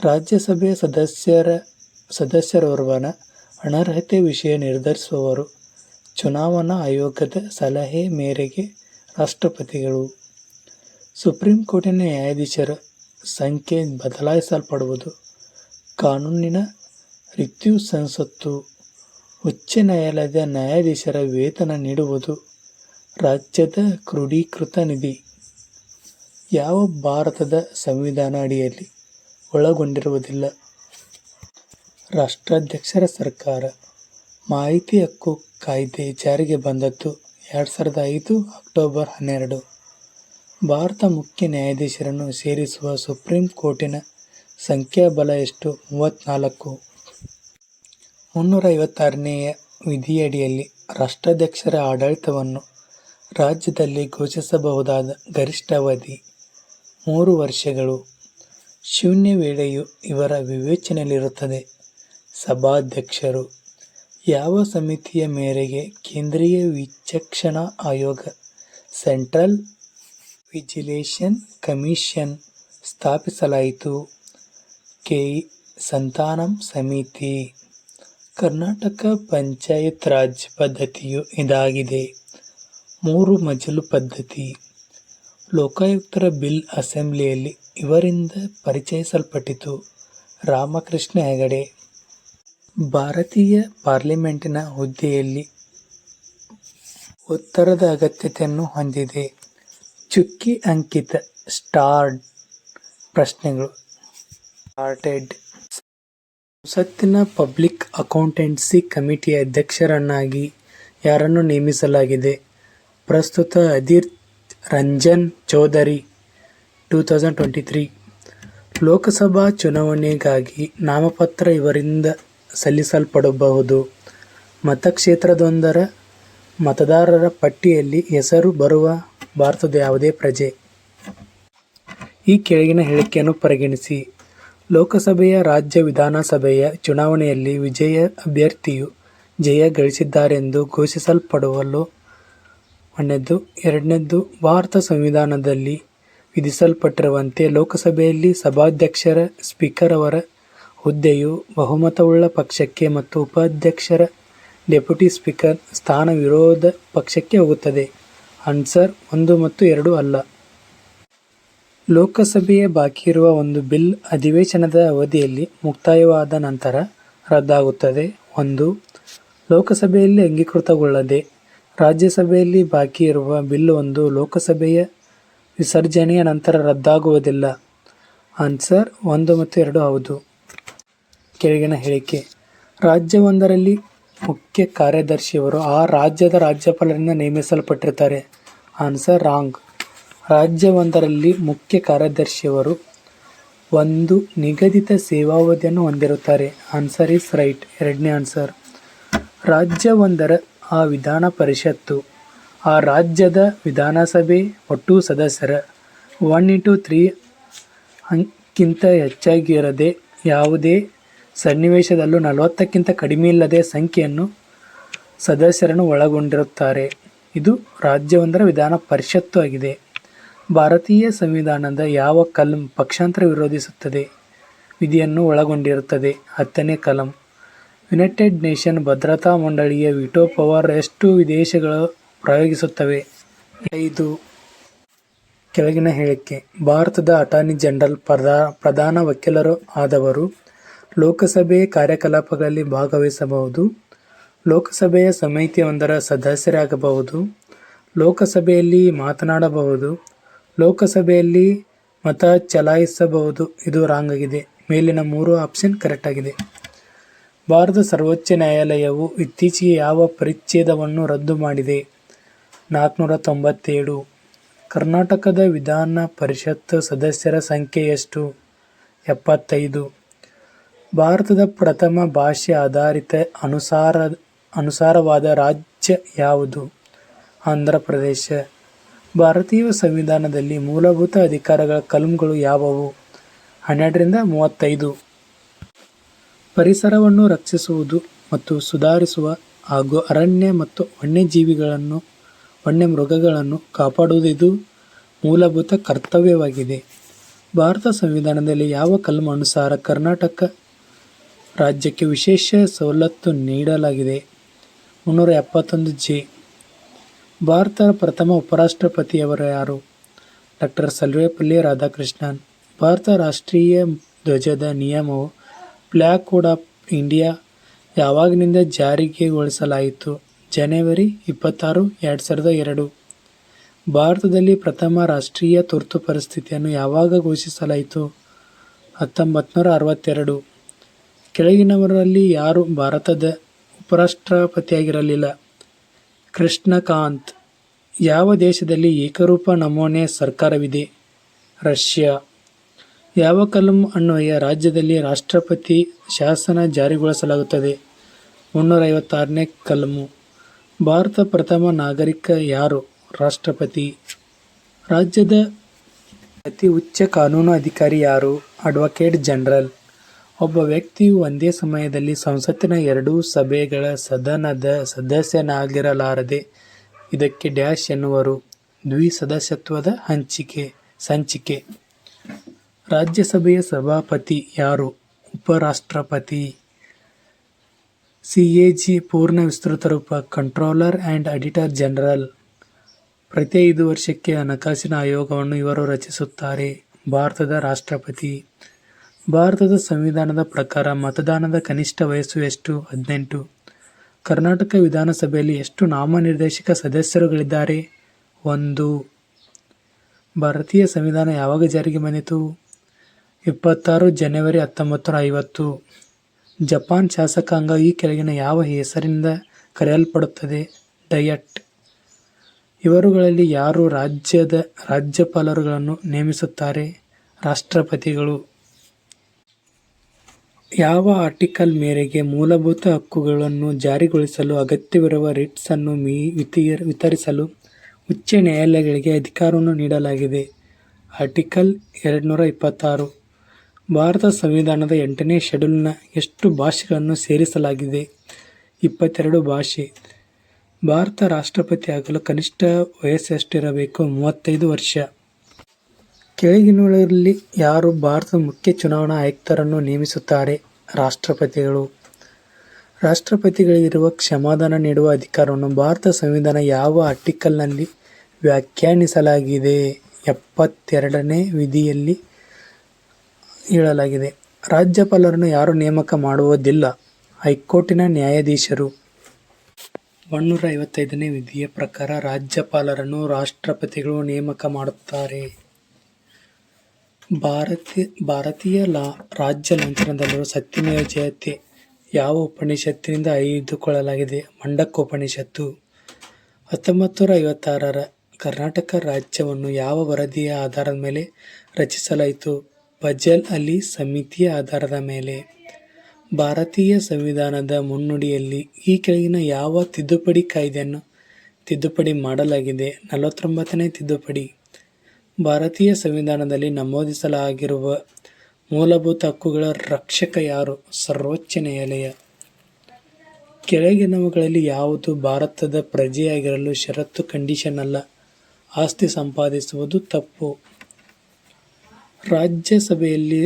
ರಾಜ್ಯಸಭೆಯ ಸದಸ್ಯರೋರ್ವನ ಅನರ್ಹತೆ ವಿಷಯ ನಿರ್ಧರಿಸುವವರು ಚುನಾವಣಾ ಆಯೋಗದ ಸಲಹೆ ಮೇರೆಗೆ ರಾಷ್ಟ್ರಪತಿಗಳು. ಸುಪ್ರೀಂ ಕೋರ್ಟಿನ ನ್ಯಾಯಾಧೀಶರ ಸಂಖ್ಯೆ ಬದಲಾಯಿಸಲ್ಪಡುವುದು. ಕಾನೂನಿನ ರಿವ್ಯೂ ಸಂಸತ್ತು. ಉಚ್ಚ ನ್ಯಾಯಾಲಯದ ನ್ಯಾಯಾಧೀಶರ ವೇತನ ನೀಡುವುದು ರಾಜ್ಯದ ಕ್ರೋಢೀಕೃತ ನಿಧಿ. ಯಾವ ಭಾರತದ ಸಂವಿಧಾನ ಅಡಿಯಲ್ಲಿ ಒಳಗೊಂಡಿರುವುದಿಲ್ಲ. ರಾಷ್ಟ್ರಾಧ್ಯಕ್ಷರ ಸರ್ಕಾರ. ಮಾಹಿತಿ ಹಕ್ಕು ಕಾಯ್ದೆ ಜಾರಿಗೆ ಬಂದದ್ದು 2005 ಅಕ್ಟೋಬರ್ 12. ಭಾರತ ಮುಖ್ಯ ನ್ಯಾಯಾಧೀಶರನ್ನು ಸೇರಿಸುವ ಸುಪ್ರೀಂ ಕೋರ್ಟಿನ ಸಂಖ್ಯಾಬಲ ಎಷ್ಟು? 34. 356ನೇ ವಿಧಿಯಡಿಯಲ್ಲಿ ರಾಷ್ಟ್ರಾಧ್ಯಕ್ಷರ ಆಡಳಿತವನ್ನು ರಾಜ್ಯದಲ್ಲಿ ಘೋಷಿಸಬಹುದಾದ ಗರಿಷ್ಠ ಅವಧಿ 3 ವರ್ಷಗಳು. ಶೂನ್ಯ ವೇಳೆಯೂ ಇವರ ವಿವೇಚನೆಯಲ್ಲಿರುತ್ತದೆ. ಸಭಾಧ್ಯಕ್ಷರು. ಯಾವ ಸಮಿತಿಯ ಮೇರೆಗೆ ಕೇಂದ್ರೀಯ ವಿಚಕ್ಷಣಾ ಆಯೋಗ ಸೆಂಟ್ರಲ್ ವಿಜಿಲೇಷನ್ ಕಮಿಷನ್ ಸ್ಥಾಪಿಸಲಾಯಿತು? ಸಂತಾನಂ ಸಮಿತಿ. ಕರ್ನಾಟಕ ಪಂಚಾಯತ್ ರಾಜ್ ಪದ್ಧತಿಯು ಇದಾಗಿದೆ. 3 ಮಜಲು ಪದ್ಧತಿ. ಲೋಕಾಯುಕ್ತರ ಬಿಲ್ ಅಸೆಂಬ್ಲಿಯಲ್ಲಿ ಇವರಿಂದ ಪರಿಚಯಿಸಲ್ಪಟ್ಟಿತು. ರಾಮಕೃಷ್ಣ ಹೆಗಡೆ. ಭಾರತೀಯ ಪಾರ್ಲಿಮೆಂಟಿನ ಹುದ್ದೆಯಲ್ಲಿ ಉತ್ತರದ ಅಗತ್ಯತೆಯನ್ನು ಹೊಂದಿದೆ. ಚುಕ್ಕಿ ಅಂಕಿತ ಸ್ಟಾರ್ಡ್ ಪ್ರಶ್ನೆಗಳು. ಸ್ಟಾರ್ಟೆಡ್. ಸಂಸತ್ತಿನ ಪಬ್ಲಿಕ್ ಅಕೌಂಟೆನ್ಸಿ ಕಮಿಟಿಯ ಅಧ್ಯಕ್ಷರನ್ನಾಗಿ ಯಾರನ್ನು ನೇಮಿಸಲಾಗಿದೆ? ಪ್ರಸ್ತುತ ಅಧೀರ್ ರಂಜನ್ ಚೌಧರಿ. 2023. ಲೋಕಸಭಾ ಚುನಾವಣೆಗಾಗಿ ನಾಮಪತ್ರ ಇವರಿಂದ ಸಲ್ಲಿಸಲ್ಪಡಬಹುದು. ಮತಕ್ಷೇತ್ರದೊಂದರ ಮತದಾರರ ಪಟ್ಟಿಯಲ್ಲಿ ಹೆಸರು ಬರುವ ಭಾರತದ ಯಾವುದೇ ಪ್ರಜೆ. ಈ ಕೆಳಗಿನ ಹೇಳಿಕೆಯನ್ನು ಪರಿಗಣಿಸಿ. ಲೋಕಸಭೆಯ ರಾಜ್ಯ ವಿಧಾನಸಭೆಯ ಚುನಾವಣೆಯಲ್ಲಿ ವಿಜಯ ಅಭ್ಯರ್ಥಿಯು ಜಯ ಗಳಿಸಿದ್ದಾರೆಂದು ಘೋಷಿಸಲ್ಪಡುವಲು. 1. 2. ಭಾರತ ಸಂವಿಧಾನದಲ್ಲಿ ವಿಧಿಸಲ್ಪಟ್ಟಿರುವಂತೆ ಲೋಕಸಭೆಯಲ್ಲಿ ಸಭಾಧ್ಯಕ್ಷರ ಸ್ಪೀಕರ್ ಅವರ ಹುದ್ದೆಯು ಬಹುಮತವುಳ್ಳ ಪಕ್ಷಕ್ಕೆ ಮತ್ತು ಉಪಾಧ್ಯಕ್ಷರ ಡೆಪ್ಯೂಟಿ ಸ್ಪೀಕರ್ ಸ್ಥಾನ ವಿರೋಧ ಪಕ್ಷಕ್ಕೆ ಹೋಗುತ್ತದೆ. ಆನ್ಸರ್ 1 ಮತ್ತು 2 ಅಲ್ಲ. ಲೋಕಸಭೆಯ ಬಾಕಿ ಇರುವ ಒಂದು ಬಿಲ್ ಅಧಿವೇಶನದ ಅವಧಿಯಲ್ಲಿ ಮುಕ್ತಾಯವಾದ ನಂತರ ರದ್ದಾಗುತ್ತದೆ. 1. ಲೋಕಸಭೆಯಲ್ಲಿ ಅಂಗೀಕೃತಗೊಳ್ಳದೆ ರಾಜ್ಯಸಭೆಯಲ್ಲಿ ಬಾಕಿ ಇರುವ ಬಿಲ್ ಒಂದು ಲೋಕಸಭೆಯ ವಿಸರ್ಜನೆಯ ನಂತರ ರದ್ದಾಗುವುದಿಲ್ಲ. ಆನ್ಸರ್ 1 ಮತ್ತು 2 ಹೌದು. ಕೆಳಗಿನ ಹೇಳಿಕೆ. ರಾಜ್ಯವೊಂದರಲ್ಲಿ ಮುಖ್ಯ ಕಾರ್ಯದರ್ಶಿಯವರು ಆ ರಾಜ್ಯದ ರಾಜ್ಯಪಾಲರಿಂದ ನೇಮಿಸಲ್ಪಟ್ಟಿರ್ತಾರೆ. Answer wrong. ರಾಜ್ಯವೊಂದರಲ್ಲಿ ಮುಖ್ಯ ಕಾರ್ಯದರ್ಶಿಯವರು ಒಂದು ನಿಗದಿತ ಸೇವಾವಧಿಯನ್ನು ಹೊಂದಿರುತ್ತಾರೆ. Answer is right. 2ನೇ ಆನ್ಸರ್. ರಾಜ್ಯವೊಂದರ ಆ ವಿಧಾನ ಪರಿಷತ್ತು ಆ ರಾಜ್ಯದ ವಿಧಾನಸಭೆ ಒಟ್ಟು ಸದಸ್ಯರ 1:3 ಕ್ಕಿಂತ ಹೆಚ್ಚಾಗಿರದೆ ಯಾವುದೇ ಸನ್ನಿವೇಶದಲ್ಲೂ 40ಕ್ಕಿಂತ ಕಡಿಮೆಯಿಲ್ಲದೆ ಸಂಖ್ಯೆಯನ್ನು ಸದಸ್ಯರನ್ನು ಒಳಗೊಂಡಿರುತ್ತಾರೆ. ಇದು ರಾಜ್ಯವೊಂದರ ವಿಧಾನ ಪರಿಷತ್ತು ಆಗಿದೆ. ಭಾರತೀಯ ಸಂವಿಧಾನದ ಯಾವ ಕಲಂ ಪಕ್ಷಾಂತರ ವಿರೋಧಿಸುತ್ತದೆ ವಿಧಿಯನ್ನು ಒಳಗೊಂಡಿರುತ್ತದೆ? 10ನೇ ಕಲಂ. ಯುನೈಟೆಡ್ ನೇಷನ್ ಭದ್ರತಾ ಮಂಡಳಿಯ ವಿಟೋ ಪವರ್ ಎಷ್ಟು ದೇಶಗಳು ಪ್ರಯೋಗಿಸುತ್ತವೆ? 5. ಕೆಳಗಿನ ಹೇಳಿಕೆ. ಭಾರತದ ಅಟಾರ್ನಿ ಜನರಲ್ ಪ್ರಧಾನ ವಕೀಲರು ಆದವರು ಲೋಕಸಭೆಯ ಕಾರ್ಯಕಲಾಪಗಳಲ್ಲಿ ಭಾಗವಹಿಸಬಹುದು. ಲೋಕಸಭೆಯ ಸಮಿತಿಯೊಂದರ ಸದಸ್ಯರಾಗಬಹುದು. ಲೋಕಸಭೆಯಲ್ಲಿ ಮಾತನಾಡಬಹುದು. ಲೋಕಸಭೆಯಲ್ಲಿ ಮತ ಚಲಾಯಿಸಬಹುದು. ಇದು ರಾಂಗ್ ಆಗಿದೆ. ಮೇಲಿನ 3 ಆಪ್ಷನ್ ಕರೆಕ್ಟ್ ಆಗಿದೆ. ಭಾರತ ಸರ್ವೋಚ್ಚ ನ್ಯಾಯಾಲಯವು ಇತ್ತೀಚೆಗೆ ಯಾವ ಪರಿಚ್ಛೇದವನ್ನು ರದ್ದು ಮಾಡಿದೆ? 497. ಕರ್ನಾಟಕದ ವಿಧಾನ ಪರಿಷತ್ ಸದಸ್ಯರ ಸಂಖ್ಯೆ ಎಷ್ಟು? 75. ಭಾರತದ ಪ್ರಥಮ ಭಾಷೆ ಆಧಾರಿತ ಅನುಸಾರವಾದ ರಾಜ್ಯ ಯಾವುದು? ಆಂಧ್ರ ಪ್ರದೇಶ. ಭಾರತೀಯ ಸಂವಿಧಾನದಲ್ಲಿ ಮೂಲಭೂತ ಅಧಿಕಾರಗಳ ಕಲಂಗಳು ಯಾವುವು? 12ರಿಂದ 35. ಪರಿಸರವನ್ನು ರಕ್ಷಿಸುವುದು ಮತ್ತು ಸುಧಾರಿಸುವ ಹಾಗೂ ಅರಣ್ಯ ಮತ್ತು ವನ್ಯಮೃಗಗಳನ್ನು ಕಾಪಾಡುವುದು ಇದು ಮೂಲಭೂತ ಕರ್ತವ್ಯವಾಗಿದೆ. ಭಾರತ ಸಂವಿಧಾನದಲ್ಲಿ ಯಾವ ಕಲಂ ಅನುಸಾರ ಕರ್ನಾಟಕ ರಾಜ್ಯಕ್ಕೆ ವಿಶೇಷ ಸವಲತ್ತು ನೀಡಲಾಗಿದೆ? 371 ಜೆ. ಭಾರತದ ಪ್ರಥಮ ಉಪರಾಷ್ಟ್ರಪತಿಯವರು ಯಾರು? ಡಾಕ್ಟರ್ ಸರ್ವಪಲ್ಲಿ ರಾಧಾಕೃಷ್ಣನ್. ಭಾರತ ರಾಷ್ಟ್ರೀಯ ಧ್ವಜದ ನಿಯಮವು ಫ್ಲಾಗ್ ಕೋಡ್ ಆಫ್ ಇಂಡಿಯಾ ಯಾವಾಗಿನಿಂದ ಜಾರಿಗೆಗೊಳಿಸಲಾಯಿತು? ಜನವರಿ 26, 2002. ಭಾರತದಲ್ಲಿ ಪ್ರಥಮ ರಾಷ್ಟ್ರೀಯ ತುರ್ತು ಪರಿಸ್ಥಿತಿಯನ್ನು ಯಾವಾಗ ಘೋಷಿಸಲಾಯಿತು? 1962. ಕೆಳಗಿನವರಲ್ಲಿ ಯಾರು ಭಾರತದ ಉಪರಾಷ್ಟ್ರಪತಿಯಾಗಿರಲಿಲ್ಲ? ಕೃಷ್ಣಕಾಂತ್. ಯಾವ ದೇಶದಲ್ಲಿ ಏಕರೂಪ ನಮೂನೆ ಸರ್ಕಾರವಿದೆ? ರಷ್ಯಾ. ಯಾವ ಕಲಂ ಅನ್ವಯ ರಾಜ್ಯದಲ್ಲಿ ರಾಷ್ಟ್ರಪತಿ ಶಾಸನ ಜಾರಿಗೊಳಿಸಲಾಗುತ್ತದೆ? 356ನೇ ಕಲಮು. ಭಾರತ ಪ್ರಥಮ ನಾಗರಿಕ ಯಾರು? ರಾಷ್ಟ್ರಪತಿ. ರಾಜ್ಯದ ಅತಿ ಉಚ್ಚ ಕಾನೂನು ಅಧಿಕಾರಿ ಯಾರು? Advocate general. ಒಬ್ಬ ವ್ಯಕ್ತಿಯು ಒಂದೇ ಸಮಯದಲ್ಲಿ ಸಂಸತ್ತಿನ ಎರಡೂ ಸಭೆಗಳ ಸದನದ ಸದಸ್ಯನಾಗಿರಲಾರದೆ. ಇದಕ್ಕೆ ಡ್ಯಾಶ್ ಎನ್ನುವರು? ದ್ವಿಸದಸ್ಯತ್ವದ ಸಂಚಿಕೆ. ರಾಜ್ಯಸಭೆಯ ಸಭಾಪತಿ ಯಾರು? ಉಪರಾಷ್ಟ್ರಪತಿ. ಸಿಎಜಿ ಪೂರ್ಣ ವಿಸ್ತೃತ ರೂಪ ಕಂಟ್ರೋಲರ್ ಆ್ಯಂಡ್ ಆಡಿಟರ್ ಜನರಲ್. ಪ್ರತಿ 5 ವರ್ಷಕ್ಕೆ ಹಣಕಾಸಿನ ಆಯೋಗವನ್ನು ಇವರು ರಚಿಸುತ್ತಾರೆ. ಭಾರತದ ರಾಷ್ಟ್ರಪತಿ. ಭಾರತದ ಸಂವಿಧಾನದ ಪ್ರಕಾರ ಮತದಾನದ ಕನಿಷ್ಠ ವಯಸ್ಸು ಎಷ್ಟು? 18. ಕರ್ನಾಟಕ ವಿಧಾನಸಭೆಯಲ್ಲಿ ಎಷ್ಟು ನಾಮನಿರ್ದೇಶಿತ ಸದಸ್ಯರುಗಳಿದ್ದಾರೆ? 1. ಭಾರತೀಯ ಸಂವಿಧಾನ ಯಾವಾಗ ಜಾರಿಗೆ ಬಂದಿತು? 26 ಜನವರಿ 1950. ಜಪಾನ್ ಶಾಸಕಾಂಗ ಈ ಕೆಳಗಿನ ಯಾವ ಹೆಸರಿನಿಂದ ಕರೆಯಲ್ಪಡುತ್ತದೆ? ಡಯಟ್. ಇವರುಗಳಲ್ಲಿ ಯಾರು ರಾಜ್ಯದ ರಾಜ್ಯಪಾಲರುಗಳನ್ನು ನೇಮಿಸುತ್ತಾರೆ? ರಾಷ್ಟ್ರಪತಿಗಳು. ಯಾವ ಆರ್ಟಿಕಲ್ ಮೇರೆಗೆ ಮೂಲಭೂತ ಹಕ್ಕುಗಳನ್ನು ಜಾರಿಗೊಳಿಸಲು ಅಗತ್ಯವಿರುವ ರಿಟ್ಸ್ ಅನ್ನು ವಿತರಿಸಲು ಉಚ್ಚ ನ್ಯಾಯಾಲಯಗಳಿಗೆ ಅಧಿಕಾರವನ್ನು ನೀಡಲಾಗಿದೆ? ಆರ್ಟಿಕಲ್ 226. ಭಾರತ ಸಂವಿಧಾನದ 8ನೇ ಶೆಡ್ಯೂಲ್ನ ಎಷ್ಟು ಭಾಷೆಗಳನ್ನು ಸೇರಿಸಲಾಗಿದೆ? 22 ಭಾಷೆ. ಭಾರತ ರಾಷ್ಟ್ರಪತಿ ಆಗಲು ಕನಿಷ್ಠ ವಯಸ್ಸೆಷ್ಟಿರಬೇಕು? 35 ವರ್ಷ. ಕೆಳಗಿನವರಲ್ಲಿ ಯಾರು ಭಾರತದ ಮುಖ್ಯ ಚುನಾವಣಾ ಆಯುಕ್ತರನ್ನು ನೇಮಿಸುತ್ತಾರೆ? ರಾಷ್ಟ್ರಪತಿಗಳು. ರಾಷ್ಟ್ರಪತಿಗಳಿಗಿರುವ ಕ್ಷಮಾದಾನ ನೀಡುವ ಅಧಿಕಾರವನ್ನು ಭಾರತ ಸಂವಿಧಾನ ಯಾವ ಆರ್ಟಿಕಲ್ನಲ್ಲಿ ವ್ಯಾಖ್ಯಾನಿಸಲಾಗಿದೆ? 72ನೇ ವಿಧಿಯಲ್ಲಿ ಹೇಳಲಾಗಿದೆ. ರಾಜ್ಯಪಾಲರನ್ನು ಯಾರು ನೇಮಕ ಮಾಡುವುದಿಲ್ಲ? ಹೈಕೋರ್ಟಿನ ನ್ಯಾಯಾಧೀಶರು. 155ನೇ ವಿಧಿಯ ಪ್ರಕಾರ ರಾಜ್ಯಪಾಲರನ್ನು ರಾಷ್ಟ್ರಪತಿಗಳು ನೇಮಕ ಮಾಡುತ್ತಾರೆ. ಭಾರತೀಯ ರಾಜ್ಯ ಲಾಂಛನದಲ್ಲಿರುವ ಸತ್ಯಮೇವ ಜಯತೆ ಯಾವ ಉಪನಿಷತ್ತಿನಿಂದ ಆಯ್ದುಕೊಳ್ಳಲಾಗಿದೆ? ಮಂಡಕೋಪನಿಷತ್ತು. 1956ರ ಕರ್ನಾಟಕ ರಾಜ್ಯವನ್ನು ಯಾವ ವರದಿಯ ಆಧಾರದ ಮೇಲೆ ರಚಿಸಲಾಯಿತು? ಫಜಲ್ ಅಲಿ ಸಮಿತಿಯ ಆಧಾರದ ಮೇಲೆ. ಭಾರತೀಯ ಸಂವಿಧಾನದ ಮುನ್ನುಡಿಯಲ್ಲಿ ಈ ಕೆಳಗಿನ ಯಾವ ತಿದ್ದುಪಡಿ ಕಾಯ್ದೆಯನ್ನು ತಿದ್ದುಪಡಿ ಮಾಡಲಾಗಿದೆ? 49ನೇ ತಿದ್ದುಪಡಿ. ಭಾರತೀಯ ಸಂವಿಧಾನದಲ್ಲಿ ನಮೂದಿಸಲಾಗಿರುವ ಮೂಲಭೂತ ಹಕ್ಕುಗಳ ರಕ್ಷಕ ಯಾರು? ಸರ್ವೋಚ್ಚ ನ್ಯಾಯಾಲಯ. ಕೆಳಗಿನವುಗಳಲ್ಲಿ ಯಾವುದು ಭಾರತದ ಪ್ರಜೆಯಾಗಿರಲು ಷರತ್ತು ಕಂಡೀಷನ್ ಅಲ್ಲ? ಆಸ್ತಿ ಸಂಪಾದಿಸುವುದು ತಪ್ಪು. ರಾಜ್ಯಸಭೆಯಲ್ಲಿ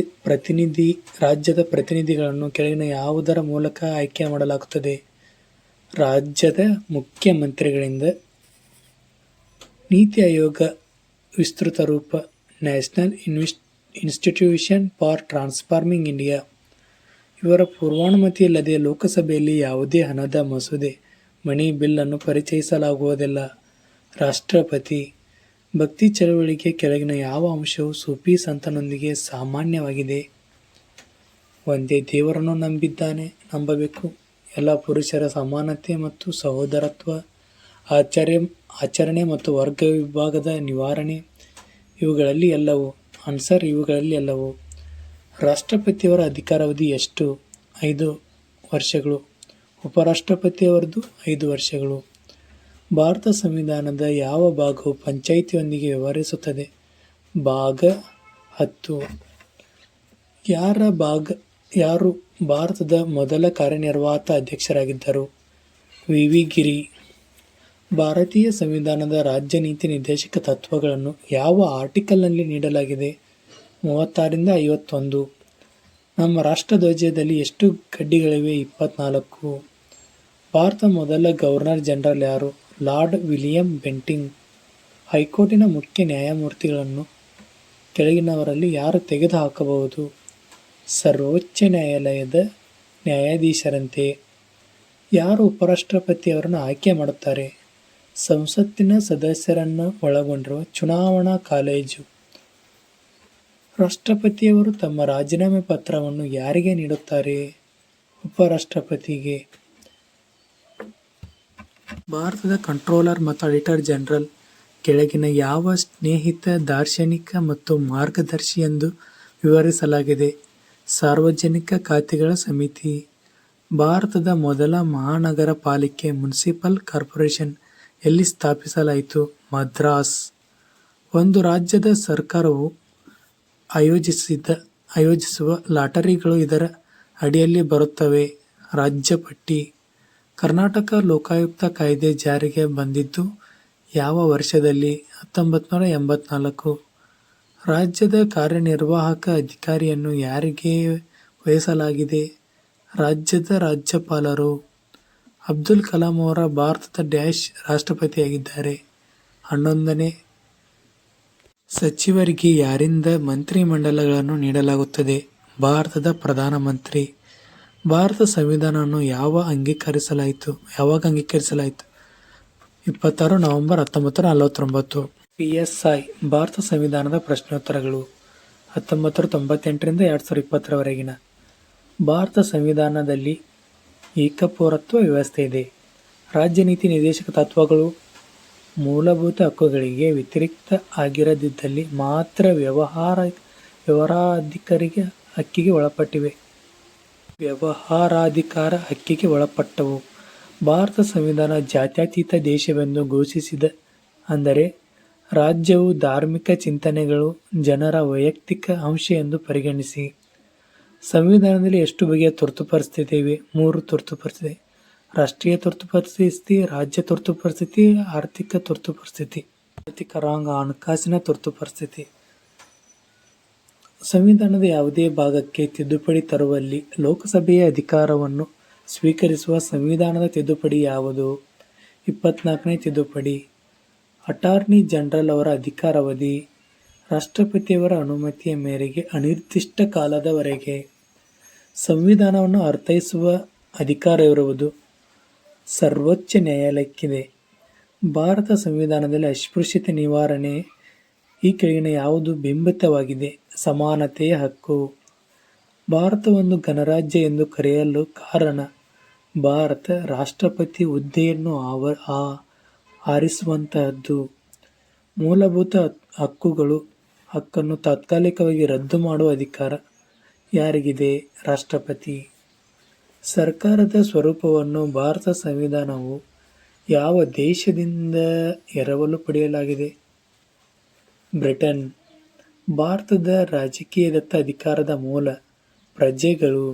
ರಾಜ್ಯದ ಪ್ರತಿನಿಧಿಗಳನ್ನು ಕೆಳಗಿನ ಯಾವುದರ ಮೂಲಕ ಆಯ್ಕೆ ಮಾಡಲಾಗುತ್ತದೆ? ರಾಜ್ಯದ ಮುಖ್ಯಮಂತ್ರಿಗಳಿಂದ. ನೀತಿ ಆಯೋಗ ವಿಸ್ತೃತ ರೂಪ national institution for transforming India. ಇವರ ಪೂರ್ವಾನುಮತಿಯಿಲ್ಲದೆ ಲೋಕಸಭೆಯಲ್ಲಿ ಯಾವುದೇ ಹಣದ ಮಸೂದೆ ಮನಿ ಬಿಲ್ ಅನ್ನು ಪರಿಚಯಿಸಲಾಗುವುದಿಲ್ಲ. ರಾಷ್ಟ್ರಪತಿ. ಭಕ್ತಿ ಚಳವಳಿಗೆ ಕೆಳಗಿನ ಯಾವ ಅಂಶವು ಸೂಫಿ ಸಂತನೊಂದಿಗೆ ಸಾಮಾನ್ಯವಾಗಿದೆ? ಒಂದೇ ದೇವರನ್ನು ನಂಬಬೇಕು. ಎಲ್ಲ ಪುರುಷರ ಸಮಾನತೆ ಮತ್ತು ಸಹೋದರತ್ವ. ಆಚರಣೆ ಮತ್ತು ವರ್ಗ ವಿಭಾಗದ ನಿವಾರಣೆ. ಇವುಗಳಲ್ಲಿ ಎಲ್ಲವೂ. ಆನ್ಸರ್ ಇವುಗಳಲ್ಲಿ ಎಲ್ಲವೂ. ರಾಷ್ಟ್ರಪತಿಯವರ ಅಧಿಕಾರಾವಧಿ ಎಷ್ಟು? 5 ವರ್ಷಗಳು. ಉಪರಾಷ್ಟ್ರಪತಿಯವರದು 5 ವರ್ಷಗಳು. ಭಾರತ ಸಂವಿಧಾನದ ಯಾವ ಭಾಗವು ಪಂಚಾಯಿತಿಯೊಂದಿಗೆ ವ್ಯವಹರಿಸುತ್ತದೆ? ಭಾಗ 10. ಯಾರು ಭಾರತದ ಮೊದಲ ಕಾರ್ಯನಿರ್ವಾಹಕ ಅಧ್ಯಕ್ಷರಾಗಿದ್ದರು? ವಿ. ವಿ. ಗಿರಿ. ಭಾರತೀಯ ಸಂವಿಧಾನದ ರಾಜ್ಯ ನೀತಿ ನಿರ್ದೇಶಕ ತತ್ವಗಳನ್ನು ಯಾವ ಆರ್ಟಿಕಲ್ನಲ್ಲಿ ನೀಡಲಾಗಿದೆ? 36ರಿಂದ 51. ನಮ್ಮ ರಾಷ್ಟ್ರಧ್ವಜದಲ್ಲಿ ಎಷ್ಟು ಗಡ್ಡಿಗಳಿವೆ? 24. ಭಾರತ ಮೊದಲ ಗವರ್ನರ್ ಜನರಲ್ ಯಾರು? Lord William Bentinck. ಹೈಕೋರ್ಟಿನ ಮುಖ್ಯ ನ್ಯಾಯಮೂರ್ತಿಗಳನ್ನು ಕೆಳಗಿನವರಲ್ಲಿ ಯಾರು ತೆಗೆದುಹಾಕಬಹುದು? ಸರ್ವೋಚ್ಚ ನ್ಯಾಯಾಲಯದ ನ್ಯಾಯಾಧೀಶರಂತೆ. ಯಾರು ಉಪರಾಷ್ಟ್ರಪತಿಯವರನ್ನು ಆಯ್ಕೆ ಮಾಡುತ್ತಾರೆ? ಸಂಸತ್ತಿನ ಸದಸ್ಯರನ್ನು ಒಳಗೊಂಡಿರುವ ಚುನಾವಣಾ ಕಾಲೇಜು. ರಾಷ್ಟ್ರಪತಿಯವರು ತಮ್ಮ ರಾಜೀನಾಮೆ ಪತ್ರವನ್ನು ಯಾರಿಗೆ ನೀಡುತ್ತಾರೆ? ಉಪರಾಷ್ಟ್ರಪತಿಗೆ. ಭಾರತದ ಕಂಟ್ರೋಲರ್ ಮತ್ತು ಆಡಿಟರ್ ಜನರಲ್ ಕೆಳಗಿನ ಯಾವ ಸ್ನೇಹಿತ ದಾರ್ಶನಿಕ ಮತ್ತು ಮಾರ್ಗದರ್ಶಿ ಎಂದು ವಿವರಿಸಲಾಗಿದೆ? ಸಾರ್ವಜನಿಕ ಖಾತೆಗಳ ಸಮಿತಿ. ಭಾರತದ ಮೊದಲ ಮಹಾನಗರ ಪಾಲಿಕೆ ಮುನ್ಸಿಪಲ್ ಕಾರ್ಪೊರೇಷನ್ ಎಲ್ಲಿ ಸ್ಥಾಪಿಸಲಾಯಿತು? ಮದ್ರಾಸ್. ಒಂದು ರಾಜ್ಯದ ಸರ್ಕಾರವು ಆಯೋಜಿಸುವ ಲಾಟರಿಗಳು ಇದರ ಅಡಿಯಲ್ಲಿ ಬರುತ್ತವೆ. ರಾಜ್ಯ ಪಟ್ಟಿ. ಕರ್ನಾಟಕ ಲೋಕಾಯುಕ್ತ ಕಾಯ್ದೆ ಜಾರಿಗೆ ಬಂದಿದ್ದು ಯಾವ ವರ್ಷದಲ್ಲಿ? 1984. ರಾಜ್ಯದ ಕಾರ್ಯನಿರ್ವಾಹಕ ಅಧಿಕಾರಿಯನ್ನು ಯಾರಿಗೆ ವಹಿಸಲಾಗಿದೆ? ರಾಜ್ಯದ ರಾಜ್ಯಪಾಲರು. ಅಬ್ದುಲ್ ಕಲಾಂ ಅವರ ಭಾರತದ ಡ್ಯಾಶ್ ರಾಷ್ಟ್ರಪತಿಯಾಗಿದ್ದಾರೆ? 11ನೇ. ಸಚಿವರಿಗೆ ಯಾರಿಂದ ಮಂತ್ರಿಮಂಡಲಗಳನ್ನು ನೀಡಲಾಗುತ್ತದೆ? ಭಾರತದ ಪ್ರಧಾನಮಂತ್ರಿ. ಭಾರತ ಸಂವಿಧಾನವನ್ನು ಯಾವಾಗ ಅಂಗೀಕರಿಸಲಾಯಿತು? 26 ನವೆಂಬರ್ 1949. PSI ಭಾರತ ಸಂವಿಧಾನದ ಪ್ರಶ್ನೋತ್ತರಗಳು 1998ರಿಂದ 2020ರವರೆಗಿನ. ಭಾರತ ಸಂವಿಧಾನದಲ್ಲಿ ಏಕಪೌರತ್ವ ವ್ಯವಸ್ಥೆ ಇದೆ. ರಾಜ್ಯ ನೀತಿ ನಿರ್ದೇಶಕ ತತ್ವಗಳು ಮೂಲಭೂತ ಹಕ್ಕುಗಳಿಗೆ ವ್ಯತಿರಿಕ್ತ ಆಗಿರದಿದ್ದಲ್ಲಿ ಮಾತ್ರ ವ್ಯವಹಾರಾಧಿಕಾರ ಹಕ್ಕಿಗೆ ಒಳಪಟ್ಟವು. ಭಾರತ ಸಂವಿಧಾನ ಜಾತ್ಯತೀತ ದೇಶವೆಂದು ಘೋಷಿಸಿದ. ಅಂದರೆ ರಾಜ್ಯವು ಧಾರ್ಮಿಕ ಚಿಂತನೆಗಳು ಜನರ ವೈಯಕ್ತಿಕ ಅಂಶ ಎಂದು ಪರಿಗಣಿಸಿ. ಸಂವಿಧಾನದಲ್ಲಿ ಎಷ್ಟು ಬಗೆಯ ತುರ್ತು ಪರಿಸ್ಥಿತಿ ಇವೆ? 3 ತುರ್ತು ಪರಿಸ್ಥಿತಿ: ರಾಷ್ಟ್ರೀಯ ತುರ್ತು ಪರಿಸ್ಥಿತಿ, ರಾಜ್ಯ ತುರ್ತು ಪರಿಸ್ಥಿತಿ, ಆರ್ಥಿಕ ತುರ್ತು ಪರಿಸ್ಥಿತಿ. ಹಣಕಾಸಿನ ತುರ್ತು ಪರಿಸ್ಥಿತಿ. ಸಂವಿಧಾನದ ಯಾವುದೇ ಭಾಗಕ್ಕೆ ತಿದ್ದುಪಡಿ ತರುವಲ್ಲಿ ಲೋಕಸಭೆಯ ಅಧಿಕಾರವನ್ನು ಸ್ವೀಕರಿಸುವ ಸಂವಿಧಾನದ ತಿದ್ದುಪಡಿ ಯಾವುದು? 24ನೇ ತಿದ್ದುಪಡಿ. ಅಟಾರ್ನಿ ಜನರಲ್ ಅವರ ಅಧಿಕಾರಾವಧಿ ರಾಷ್ಟ್ರಪತಿಯವರ ಅನುಮತಿಯ ಮೇರೆಗೆ ಅನಿರ್ದಿಷ್ಟ ಕಾಲದವರೆಗೆ. ಸಂವಿಧಾನವನ್ನು ಅರ್ಥೈಸುವ ಅಧಿಕಾರವಿರುವುದು ಸರ್ವೋಚ್ಚ ನ್ಯಾಯಾಲಯಕ್ಕಿದೆ. ಭಾರತ ಸಂವಿಧಾನದಲ್ಲಿ ಅಸ್ಪೃಶ್ಯತೆ ನಿವಾರಣೆ ಈ ಕೆಳಗಿನ ಯಾವುದು ಬಿಂಬಿತವಾಗಿದೆ? ಸಮಾನತೆಯ ಹಕ್ಕು. ಭಾರತ ಒಂದು ಗಣರಾಜ್ಯ ಎಂದು ಕರೆಯಲು ಕಾರಣ ಭಾರತ ರಾಷ್ಟ್ರಪತಿ ಹುದ್ದೆಯನ್ನು ಆರಿಸುವಂತಹದ್ದು. ಮೂಲಭೂತ ಹಕ್ಕನ್ನು ತಾತ್ಕಾಲಿಕವಾಗಿ ರದ್ದು ಮಾಡುವ ಅಧಿಕಾರ ಯಾರಿಗಿದೆ? ರಾಷ್ಟ್ರಪತಿ. ಸರ್ಕಾರದ ಸ್ವರೂಪವನ್ನು ಭಾರತ ಸಂವಿಧಾನವು ಯಾವ ದೇಶದಿಂದ ಎರವಲು ಪಡೆಯಲಾಗಿದೆ? ಬ್ರಿಟನ್. ಭಾರತದ ರಾಜಕೀಯದತ್ತ ಅಧಿಕಾರದ ಮೂಲ ಪ್ರಜೆಗಳು.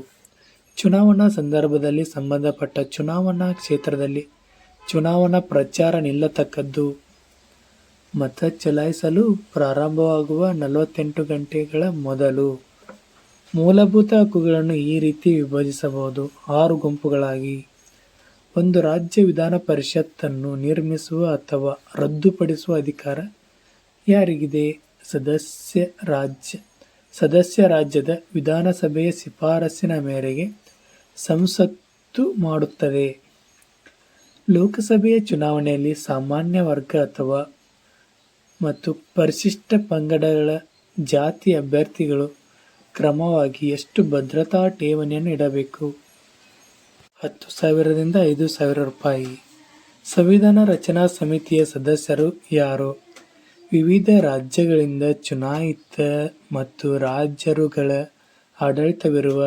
ಚುನಾವಣಾ ಸಂದರ್ಭದಲ್ಲಿ ಸಂಬಂಧಪಟ್ಟ ಚುನಾವಣಾ ಕ್ಷೇತ್ರದಲ್ಲಿ ಚುನಾವಣಾ ಪ್ರಚಾರ ನಿಲ್ಲತಕ್ಕದ್ದು. ಮತ ಚಲಾಯಿಸಲು ಪ್ರಾರಂಭವಾಗುವ 48 ಗಂಟೆಗಳ ಮೊದಲು. ಮೂಲಭೂತ ಹಕ್ಕುಗಳನ್ನು ಈ ರೀತಿ ವಿಭಜಿಸಬಹುದು 6 ಗುಂಪುಗಳಾಗಿ. ಒಂದು ರಾಜ್ಯ ವಿಧಾನ ಪರಿಷತ್ತನ್ನು ನಿರ್ಮಿಸುವ ಅಥವಾ ರದ್ದುಪಡಿಸುವ ಅಧಿಕಾರ ಯಾರಿಗಿದೆ? ಸದಸ್ಯ ರಾಜ್ಯದ ವಿಧಾನಸಭೆಯ ಶಿಫಾರಸಿನ ಮೇರೆಗೆ ಸಂಸತ್ತು ಮಾಡುತ್ತದೆ. ಲೋಕಸಭೆಯ ಚುನಾವಣೆಯಲ್ಲಿ ಸಾಮಾನ್ಯ ವರ್ಗ ಅಥವಾ ಮತ್ತು ಪರಿಶಿಷ್ಟ ಪಂಗಡಗಳ ಜಾತಿ ಅಭ್ಯರ್ಥಿಗಳು ಕ್ರಮವಾಗಿ ಎಷ್ಟು ಭದ್ರತಾ ಠೇವಣಿಯನ್ನು ಇಡಬೇಕು? 10,000 ರಿಂದ 5,000 ರೂಪಾಯಿ. ಸಂವಿಧಾನ ರಚನಾ ಸಮಿತಿಯ ಸದಸ್ಯರು ಯಾರು? ವಿವಿಧ ರಾಜ್ಯಗಳಿಂದ ಚುನಾಯಿತ ಮತ್ತು ರಾಜರುಗಳ ಆಡಳಿತವಿರುವ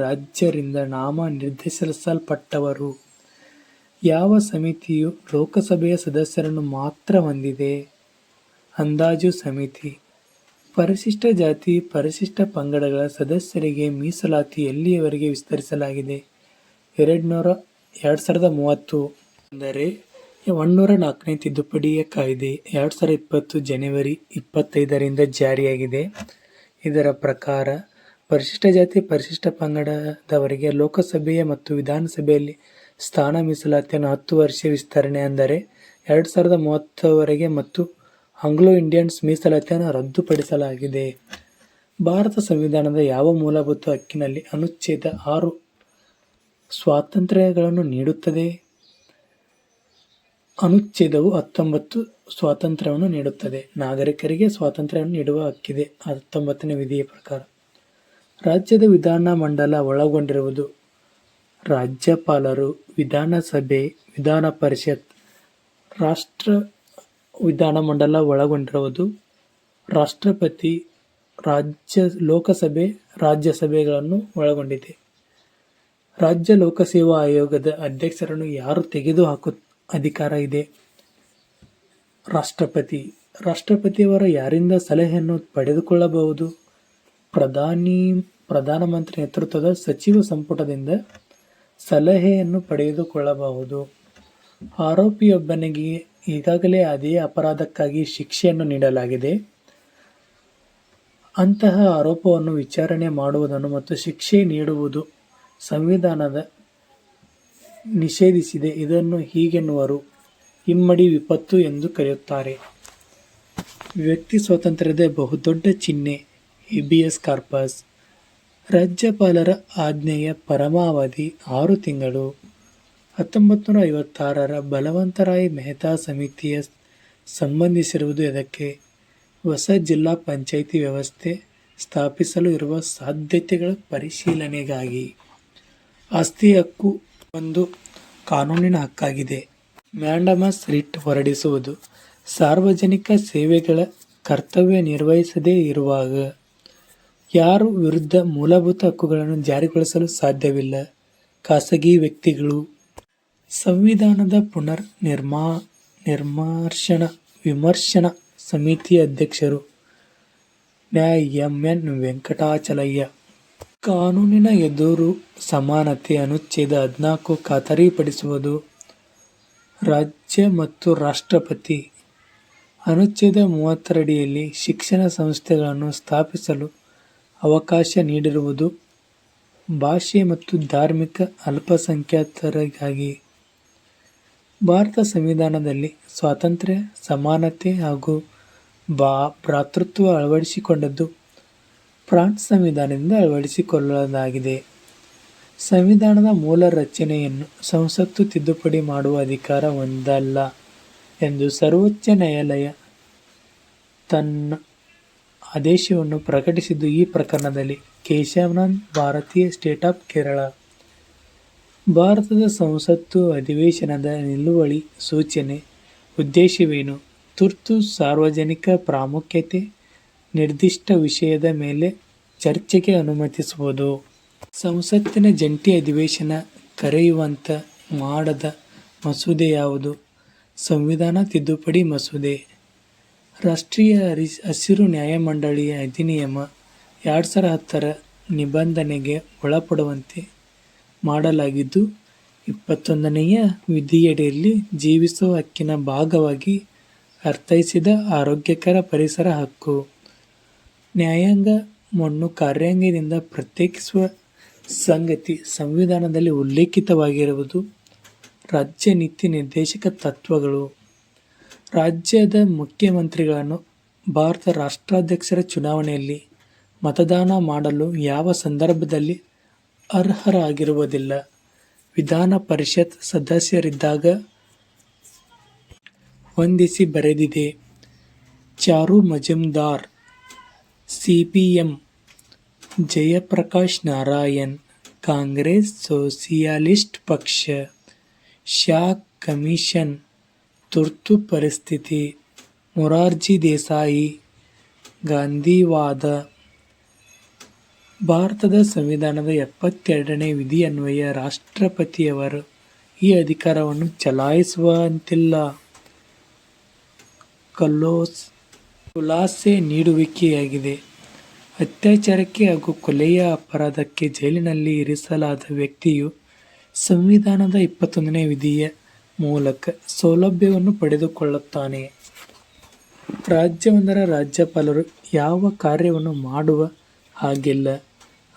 ರಾಜ್ಯರಿಂದ ನಾಮ ನಿರ್ದೇಶಿಸಲ್ಪಟ್ಟವರು. ಯಾವ ಸಮಿತಿಯು ಲೋಕಸಭೆಯ ಸದಸ್ಯರನ್ನು ಮಾತ್ರ ಹೊಂದಿದೆ? ಅಂದಾಜು ಸಮಿತಿ. ಪರಿಶಿಷ್ಟ ಜಾತಿ ಪರಿಶಿಷ್ಟ ಪಂಗಡಗಳ ಸದಸ್ಯರಿಗೆ ಮೀಸಲಾತಿ ಎಲ್ಲಿಯವರೆಗೆ ವಿಸ್ತರಿಸಲಾಗಿದೆ? 2030. ಅಂದರೆ 104ನೇ ತಿದ್ದುಪಡಿಯ ಕಾಯ್ದೆ 2020 ಜನವರಿ 25ರಿಂದ ಜಾರಿಯಾಗಿದೆ. ಇದರ ಪ್ರಕಾರ ಪರಿಶಿಷ್ಟ ಜಾತಿ ಪರಿಶಿಷ್ಟ ಪಂಗಡದವರಿಗೆ ಲೋಕಸಭೆಯ ಮತ್ತು ವಿಧಾನಸಭೆಯಲ್ಲಿ ಸ್ಥಾನ ಮೀಸಲಾತಿಯನ್ನು 10 ವರ್ಷ ವಿಸ್ತರಣೆ ಅಂದರೆ 2030ವರೆಗೆ ಮತ್ತು ಆಂಗ್ಲೋ ಇಂಡಿಯನ್ಸ್ ಮೀಸಲಾತಿಯನ್ನು ರದ್ದುಪಡಿಸಲಾಗಿದೆ. ಭಾರತ ಸಂವಿಧಾನದ ಯಾವ ಮೂಲಭೂತ ಹಕ್ಕಿನಲ್ಲಿ ಅನುಚ್ಛೇದ 6 ಸ್ವಾತಂತ್ರ್ಯಗಳನ್ನು ನೀಡುತ್ತದೆ? ಅನುಚ್ಛೇದವು 19 ಸ್ವಾತಂತ್ರ್ಯವನ್ನು ನೀಡುತ್ತದೆ. ನಾಗರಿಕರಿಗೆ ಸ್ವಾತಂತ್ರ್ಯವನ್ನು ನೀಡುವ ಹಕ್ಕಿದೆ. 19ನೇ ವಿಧಿಯ ಪ್ರಕಾರ ರಾಜ್ಯದ ವಿಧಾನಮಂಡಲ ಒಳಗೊಂಡಿರುವುದು ರಾಜ್ಯಪಾಲರು, ವಿಧಾನಸಭೆ, ವಿಧಾನ ಪರಿಷತ್. ರಾಷ್ಟ್ರ ವಿಧಾನಮಂಡಲ ಒಳಗೊಂಡಿರುವುದು ರಾಷ್ಟ್ರಪತಿ, ಲೋಕಸಭೆ, ರಾಜ್ಯಸಭೆಗಳನ್ನು ಒಳಗೊಂಡಿದೆ. ರಾಜ್ಯ ಲೋಕಸೇವಾ ಆಯೋಗದ ಅಧ್ಯಕ್ಷರನ್ನು ಯಾರು ತೆಗೆದುಹಾಕುವ ಅಧಿಕಾರ ಇದೆ? ರಾಷ್ಟ್ರಪತಿ. ರಾಷ್ಟ್ರಪತಿಯವರು ಯಾರಿಂದ ಸಲಹೆಯನ್ನು ಪಡೆದುಕೊಳ್ಳಬಹುದು? ಪ್ರಧಾನಮಂತ್ರಿ ನೇತೃತ್ವದ ಸಚಿವ ಸಂಪುಟದಿಂದ ಸಲಹೆಯನ್ನು ಪಡೆದುಕೊಳ್ಳಬಹುದು. ಆರೋಪಿಯೊಬ್ಬನಿಗೆ ಈಗಾಗಲೇ ಅದೇ ಅಪರಾಧಕ್ಕಾಗಿ ಶಿಕ್ಷೆಯನ್ನು ನೀಡಲಾಗಿದೆ. ಅಂತಹ ಆರೋಪವನ್ನು ವಿಚಾರಣೆ ಮಾಡುವುದನ್ನು ಮತ್ತು ಶಿಕ್ಷೆ ನೀಡುವುದು ಸಂವಿಧಾನದ ನಿಷೇಧಿಸಿದೆ. ಇದನ್ನು ಹೀಗೆನ್ನುವರು ಇಮ್ಮಡಿ ವಿಪತ್ತು ಎಂದು ಕರೆಯುತ್ತಾರೆ. ವ್ಯಕ್ತಿ ಸ್ವಾತಂತ್ರ್ಯದ ಬಹುದೊಡ್ಡ ಚಿಹ್ನೆ ಹೇಬಿಯಸ್ ಕಾರ್ಪಸ್. ರಾಜ್ಯಪಾಲರ ಆಜ್ಞೆಯ ಪರಮಾವಧಿ 6 ತಿಂಗಳು. 1956ರ ಬಲವಂತರಾಯ್ ಮೆಹ್ತಾ ಸಮಿತಿಯ ಸಂಬಂಧಿಸಿರುವುದು ಇದಕ್ಕೆ. ಹೊಸ ಜಿಲ್ಲಾ ಪಂಚಾಯಿತಿ ವ್ಯವಸ್ಥೆ ಸ್ಥಾಪಿಸಲು ಇರುವ ಸಾಧ್ಯತೆಗಳ ಪರಿಶೀಲನೆಗಾಗಿ. ಆಸ್ತಿ ಹಕ್ಕು ಒಂದು ಕಾನೂನಿನ ಹಕ್ಕಾಗಿದೆ. ಮ್ಯಾಂಡಮಸ್ ರಿಟ್ ಹೊರಡಿಸುವುದು ಸಾರ್ವಜನಿಕ ಸೇವೆಗಳ ಕರ್ತವ್ಯ ನಿರ್ವಹಿಸದೇ ಇರುವಾಗ ಯಾರ ವಿರುದ್ಧ ಮೂಲಭೂತ ಹಕ್ಕುಗಳನ್ನು ಜಾರಿಗೊಳಿಸಲು ಸಾಧ್ಯವಿಲ್ಲ? ಖಾಸಗಿ ವ್ಯಕ್ತಿಗಳು. ಸಂವಿಧಾನದ ಪುನರ್ ವಿಮರ್ಶನ ಸಮಿತಿಯ ಅಧ್ಯಕ್ಷರು ನ್ಯಾ ಎಂ.ಎನ್. ವೆಂಕಟಾಚಲಯ್ಯ. ಕಾನೂನಿನ ಎದುರು ಸಮಾನತೆ ಅನುಚ್ಛೇದ 14 ಖಾತರಿಪಡಿಸುವುದು ರಾಜ್ಯ ಮತ್ತು ರಾಷ್ಟ್ರಪತಿ. ಅನುಚ್ಛೇದ 30ರಡಿಯಲ್ಲಿ ಶಿಕ್ಷಣ ಸಂಸ್ಥೆಗಳನ್ನು ಸ್ಥಾಪಿಸಲು ಅವಕಾಶ ನೀಡಿರುವುದು ಭಾಷೆ ಮತ್ತು ಧಾರ್ಮಿಕ ಅಲ್ಪಸಂಖ್ಯಾತರಿಗಾಗಿ. ಭಾರತ ಸಂವಿಧಾನದಲ್ಲಿ ಸ್ವಾತಂತ್ರ್ಯ, ಸಮಾನತೆ ಹಾಗೂ ಭ್ರಾತೃತ್ವ ಅಳವಡಿಸಿಕೊಂಡದ್ದು ಫ್ರಾನ್ಸ್ ಸಂವಿಧಾನದಿಂದ ಅಳವಡಿಸಿಕೊಳ್ಳಲಾಗಿದೆ. ಸಂವಿಧಾನದ ಮೂಲ ರಚನೆಯನ್ನು ಸಂಸತ್ತು ತಿದ್ದುಪಡಿ ಮಾಡುವ ಅಧಿಕಾರ ಹೊಂದಲ್ಲ ಎಂದು ಸರ್ವೋಚ್ಚ ನ್ಯಾಯಾಲಯ ತನ್ನ ಆದೇಶವನ್ನು ಪ್ರಕಟಿಸಿದ್ದು ಈ ಪ್ರಕರಣದಲ್ಲಿ. ಕೇಶವಾನಂದ್, ಭಾರತೀಯ ಸ್ಟೇಟ್ ಆಫ್ ಕೇರಳ. ಭಾರತದ ಸಂಸತ್ತು ಅಧಿವೇಶನದ ನಿಲುವಳಿ ಸೂಚನೆ ಉದ್ದೇಶವೇನು? ತುರ್ತು ಸಾರ್ವಜನಿಕ ಪ್ರಾಮುಖ್ಯತೆ ನಿರ್ದಿಷ್ಟ ವಿಷಯದ ಮೇಲೆ ಚರ್ಚೆಗೆ ಅನುಮತಿಸುವುದು. ಸಂಸತ್ತಿನ ಜಂಟಿ ಅಧಿವೇಶನ ಕರೆಯುವಂತೆ ಮಾಡದ ಮಸೂದೆ ಯಾವುದು? ಸಂವಿಧಾನ ತಿದ್ದುಪಡಿ ಮಸೂದೆ. ರಾಷ್ಟ್ರೀಯ ಹಸಿರು ನ್ಯಾಯಮಂಡಳಿಯ ಅಧಿನಿಯಮ 2010ರ ನಿಬಂಧನೆಗೆ ಒಳಪಡುವಂತೆ ಮಾಡಲಾಗಿದ್ದು 21ನೇಯ ವಿಧಿಯಡಿಯಲ್ಲಿ ಜೀವಿಸುವ ಹಕ್ಕಿನ ಭಾಗವಾಗಿ ಅರ್ಥೈಸಿದ ಆರೋಗ್ಯಕರ ಪರಿಸರ ಹಕ್ಕು. ನ್ಯಾಯಾಂಗವನ್ನು ಕಾರ್ಯಾಂಗದಿಂದ ಪ್ರತ್ಯೇಕಿಸುವ ಸಂಗತಿ ಸಂವಿಧಾನದಲ್ಲಿ ಉಲ್ಲೇಖಿತವಾಗಿರುವುದು ರಾಜ್ಯ ನೀತಿ ನಿರ್ದೇಶಕ ತತ್ವಗಳು. ರಾಜ್ಯದ ಮುಖ್ಯಮಂತ್ರಿಗಳನ್ನು ಭಾರತ ರಾಷ್ಟ್ರಾಧ್ಯಕ್ಷರ ಚುನಾವಣೆಯಲ್ಲಿ ಮತದಾನ ಮಾಡಲು ಯಾವ ಸಂದರ್ಭದಲ್ಲಿ ಅರ್ಹರಾಗಿರುವುದಿಲ್ಲ? ವಿಧಾನ ಪರಿಷತ್ ಸದಸ್ಯರಿದ್ದಾಗ. ಹೊಂದಿಸಿ ಬರೆದಿದೆ. ಚಾರು ಮಜುಮ್ದಾರ್, ಸಿಪಿಎಂ. ಜಯಪ್ರಕಾಶ್ ನಾರಾಯಣ್, ಕಾಂಗ್ರೆಸ್ ಸೋಷಿಯಲಿಸ್ಟ್ ಪಕ್ಷ. ಶಾ ಕಮಿಷನ್, ತುರ್ತು ಪರಿಸ್ಥಿತಿ. ಮೊರಾರ್ಜಿ ದೇಸಾಯಿ, ಗಾಂಧಿವಾದ. ಭಾರತದ ಸಂವಿಧಾನದ 72ನೇ ವಿಧಿಯನ್ವಯ ರಾಷ್ಟ್ರಪತಿಯವರು ಈ ಅಧಿಕಾರವನ್ನು ಚಲಾಯಿಸುವಂತಿಲ್ಲ. ಖುಲಾಸೆ ನೀಡುವಿಕೆಯಾಗಿದೆ. ಅತ್ಯಾಚಾರಕ್ಕೆ ಹಾಗೂ ಕೊಲೆಯ ಅಪರಾಧಕ್ಕೆ ಜೈಲಿನಲ್ಲಿ ಇರಿಸಲಾದ ವ್ಯಕ್ತಿಯು ಸಂವಿಧಾನದ 21ನೇ ವಿಧಿಯ ಮೂಲಕ ಸೌಲಭ್ಯವನ್ನು ಪಡೆದುಕೊಳ್ಳುತ್ತಾನೆ. ರಾಜ್ಯವೊಂದರ ರಾಜ್ಯಪಾಲರು ಯಾವ ಕಾರ್ಯವನ್ನು ಮಾಡುವ ಹಾಗಿಲ್ಲ.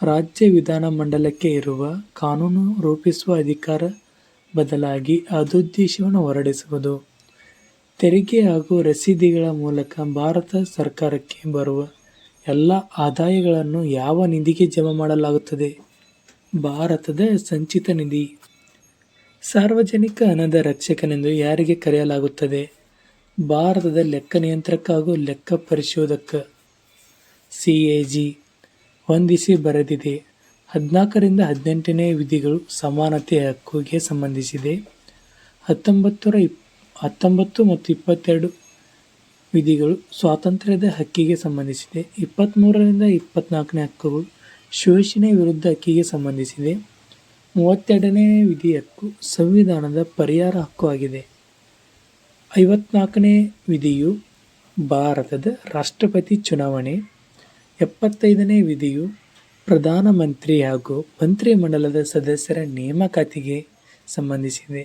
ರಾಜ್ಯ ವಿಧಾನಮಂಡಲಕ್ಕೆ ಇರುವ ಕಾನೂನು ರೂಪಿಸುವ ಅಧಿಕಾರ ಬದಲಾಗಿ ಅಧ್ಯಾದೇಶವನ್ನು ಹೊರಡಿಸುವುದು. ತೆರಿಗೆ ಹಾಗೂ ರಸೀದಿಗಳ ಮೂಲಕ ಭಾರತ ಸರ್ಕಾರಕ್ಕೆ ಬರುವ ಎಲ್ಲ ಆದಾಯಗಳನ್ನು ಯಾವ ನಿಧಿಗೆ ಜಮಾ ಮಾಡಲಾಗುತ್ತದೆ? ಭಾರತದ ಸಂಚಿತ ನಿಧಿ. ಸಾರ್ವಜನಿಕ ಹಣದ ರಕ್ಷಕನೆಂದು ಯಾರಿಗೆ ಕರೆಯಲಾಗುತ್ತದೆ? ಭಾರತದ ಲೆಕ್ಕ ನಿಯಂತ್ರಕ ಹಾಗೂ ಲೆಕ್ಕ ಪರಿಶೋಧಕ CAG ಹೊಂದಿಸಿ ಬರೆದಿದೆ. 14ರಿಂದ 18ನೇ ವಿಧಿಗಳು ಸಮಾನತೆ ಹಕ್ಕುಗೆ ಸಂಬಂಧಿಸಿದೆ. 19 ಮತ್ತು 22 ವಿಧಿಗಳು ಸ್ವಾತಂತ್ರ್ಯದ ಹಕ್ಕಿಗೆ ಸಂಬಂಧಿಸಿದೆ. 23ರಿಂದ 24ನೇ ಹಕ್ಕುಗಳು ಶೋಷಣೆ ವಿರುದ್ಧ ಹಕ್ಕಿಗೆ ಸಂಬಂಧಿಸಿದೆ. 32ನೇ ವಿಧಿ ಹಕ್ಕು ಸಂವಿಧಾನದ ಪರಿಹಾರ ಹಕ್ಕು ಆಗಿದೆ. 54ನೇ ವಿಧಿಯು ಭಾರತದ ರಾಷ್ಟ್ರಪತಿ ಚುನಾವಣೆ. 75ನೇ ವಿಧಿಯು ಪ್ರಧಾನಮಂತ್ರಿ ಹಾಗೂ ಮಂತ್ರಿಮಂಡಲದ ಸದಸ್ಯರ ನೇಮಕಾತಿಗೆ ಸಂಬಂಧಿಸಿದೆ.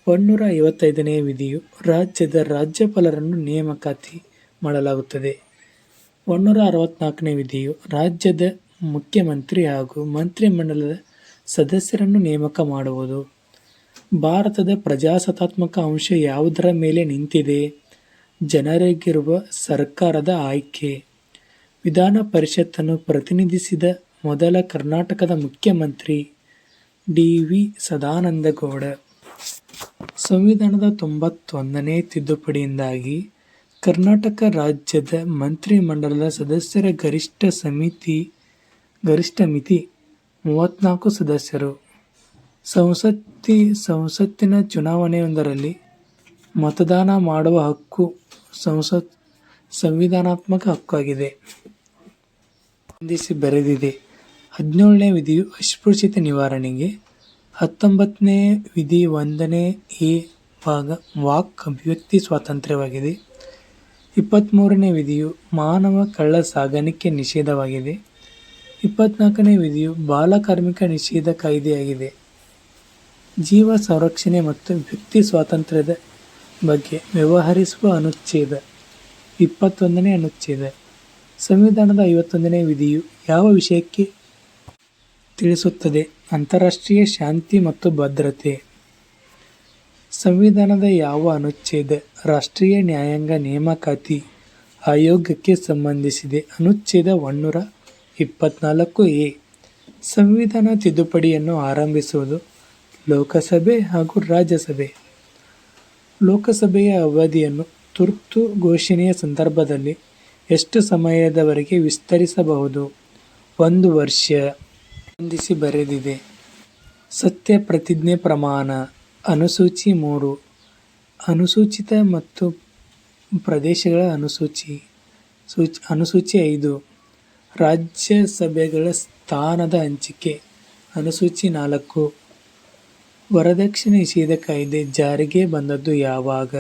155ನೇ ವಿಧಿಯು ರಾಜ್ಯದ ರಾಜ್ಯಪಾಲರನ್ನು ನೇಮಕಾತಿ ಮಾಡಲಾಗುತ್ತದೆ. 164ನೇ ವಿಧಿಯು ರಾಜ್ಯದ ಮುಖ್ಯಮಂತ್ರಿ ಹಾಗೂ ಮಂತ್ರಿಮಂಡಲದ ಸದಸ್ಯರನ್ನು ನೇಮಕ ಮಾಡುವುದು. ಭಾರತದ ಪ್ರಜಾಸತ್ತಾತ್ಮಕ ಅಂಶ ಯಾವುದರ ಮೇಲೆ ನಿಂತಿದೆ? ಜನರಿಗಿರುವ ಸರ್ಕಾರದ ಆಯ್ಕೆ. ವಿಧಾನ ಪರಿಷತ್ತನ್ನು ಪ್ರತಿನಿಧಿಸಿದ ಮೊದಲ ಕರ್ನಾಟಕದ ಮುಖ್ಯಮಂತ್ರಿ D.V. ಸದಾನಂದಗೌಡ. ಸಂವಿಧಾನದ 91ನೇ ತಿದ್ದುಪಡಿಯಿಂದಾಗಿ ಕರ್ನಾಟಕ ರಾಜ್ಯದ ಮಂತ್ರಿಮಂಡಲದ ಸದಸ್ಯರ ಗರಿಷ್ಠ ಮಿತಿ 34 ಸದಸ್ಯರು. ಸಂಸತ್ತಿನ ಚುನಾವಣೆಯೊಂದರಲ್ಲಿ ಮತದಾನ ಮಾಡುವ ಹಕ್ಕು ಸಂವಿಧಾನಾತ್ಮಕ ಹಕ್ಕಾಗಿದೆ. ಹೊಂದಿಸಿ ಬರೆದಿದೆ. 17ನೇ ವಿಧಿಯು ಅಸ್ಪೃಶ್ಯತೆ ನಿವಾರಣೆಗೆ. 19ನೇ ವಿಧಿ 1ನೇ ಎ ಭಾಗ ವಾಕ್ ಅಭಿವ್ಯಕ್ತಿ ಸ್ವಾತಂತ್ರ್ಯವಾಗಿದೆ. 23ನೇ ವಿಧಿಯು ಮಾನವ ಕಳ್ಳ ಸಾಗಾಣಿಕೆ ನಿಷೇಧವಾಗಿದೆ. 24ನೇ ವಿಧಿಯು ಬಾಲಕಾರ್ಮಿಕ ನಿಷೇಧ ಕಾಯ್ದೆಯಾಗಿದೆ. ಜೀವ ಸಂರಕ್ಷಣೆ ಮತ್ತು ವ್ಯಕ್ತಿ ಸ್ವಾತಂತ್ರ್ಯದ ಬಗ್ಗೆ ವ್ಯವಹರಿಸುವ ಅನುಚ್ಛೇದ 21ನೇ ಅನುಚ್ಛೇದ. ಸಂವಿಧಾನದ 51ನೇ ವಿಧಿಯು ಯಾವ ವಿಷಯಕ್ಕೆ ತಿಳಿಸುತ್ತದೆ? ಅಂತಾರಾಷ್ಟ್ರೀಯ ಶಾಂತಿ ಮತ್ತು ಭದ್ರತೆ. ಸಂವಿಧಾನದ ಯಾವ ಅನುಚ್ಛೇದ ರಾಷ್ಟ್ರೀಯ ನ್ಯಾಯಾಂಗ ನೇಮಕಾತಿ ಆಯೋಗಕ್ಕೆ ಸಂಬಂಧಿಸಿದೆ? ಅನುಚ್ಛೇದ 124A. ಸಂವಿಧಾನ ತಿದ್ದುಪಡಿಯನ್ನು ಆರಂಭಿಸುವುದು ಲೋಕಸಭೆ ಹಾಗೂ ರಾಜ್ಯಸಭೆ. ಲೋಕಸಭೆಯ ಅವಧಿಯನ್ನು ತುರ್ತು ಘೋಷಣೆಯ ಸಂದರ್ಭದಲ್ಲಿ ಎಷ್ಟು ಸಮಯದವರೆಗೆ ವಿಸ್ತರಿಸಬಹುದು? 1 ವರ್ಷ. ಹೊಂದಿಸಿ ಬರೆದಿದೆ. ಸತ್ಯ ಪ್ರತಿಜ್ಞೆ ಪ್ರಮಾಣ. ಅನುಸೂಚಿ 3 ಅನುಸೂಚಿತ ಮತ್ತು ಪ್ರದೇಶಗಳ ಅನುಸೂಚಿ 5 ರಾಜ್ಯಸಭೆಗಳ ಸ್ಥಾನದ ಹಂಚಿಕೆ. ಅನುಸೂಚಿ 4 ವರದಕ್ಷಿಣೆ ನಿಷೇಧ ಕಾಯ್ದೆ ಜಾರಿಗೆ ಬಂದದ್ದು ಯಾವಾಗ?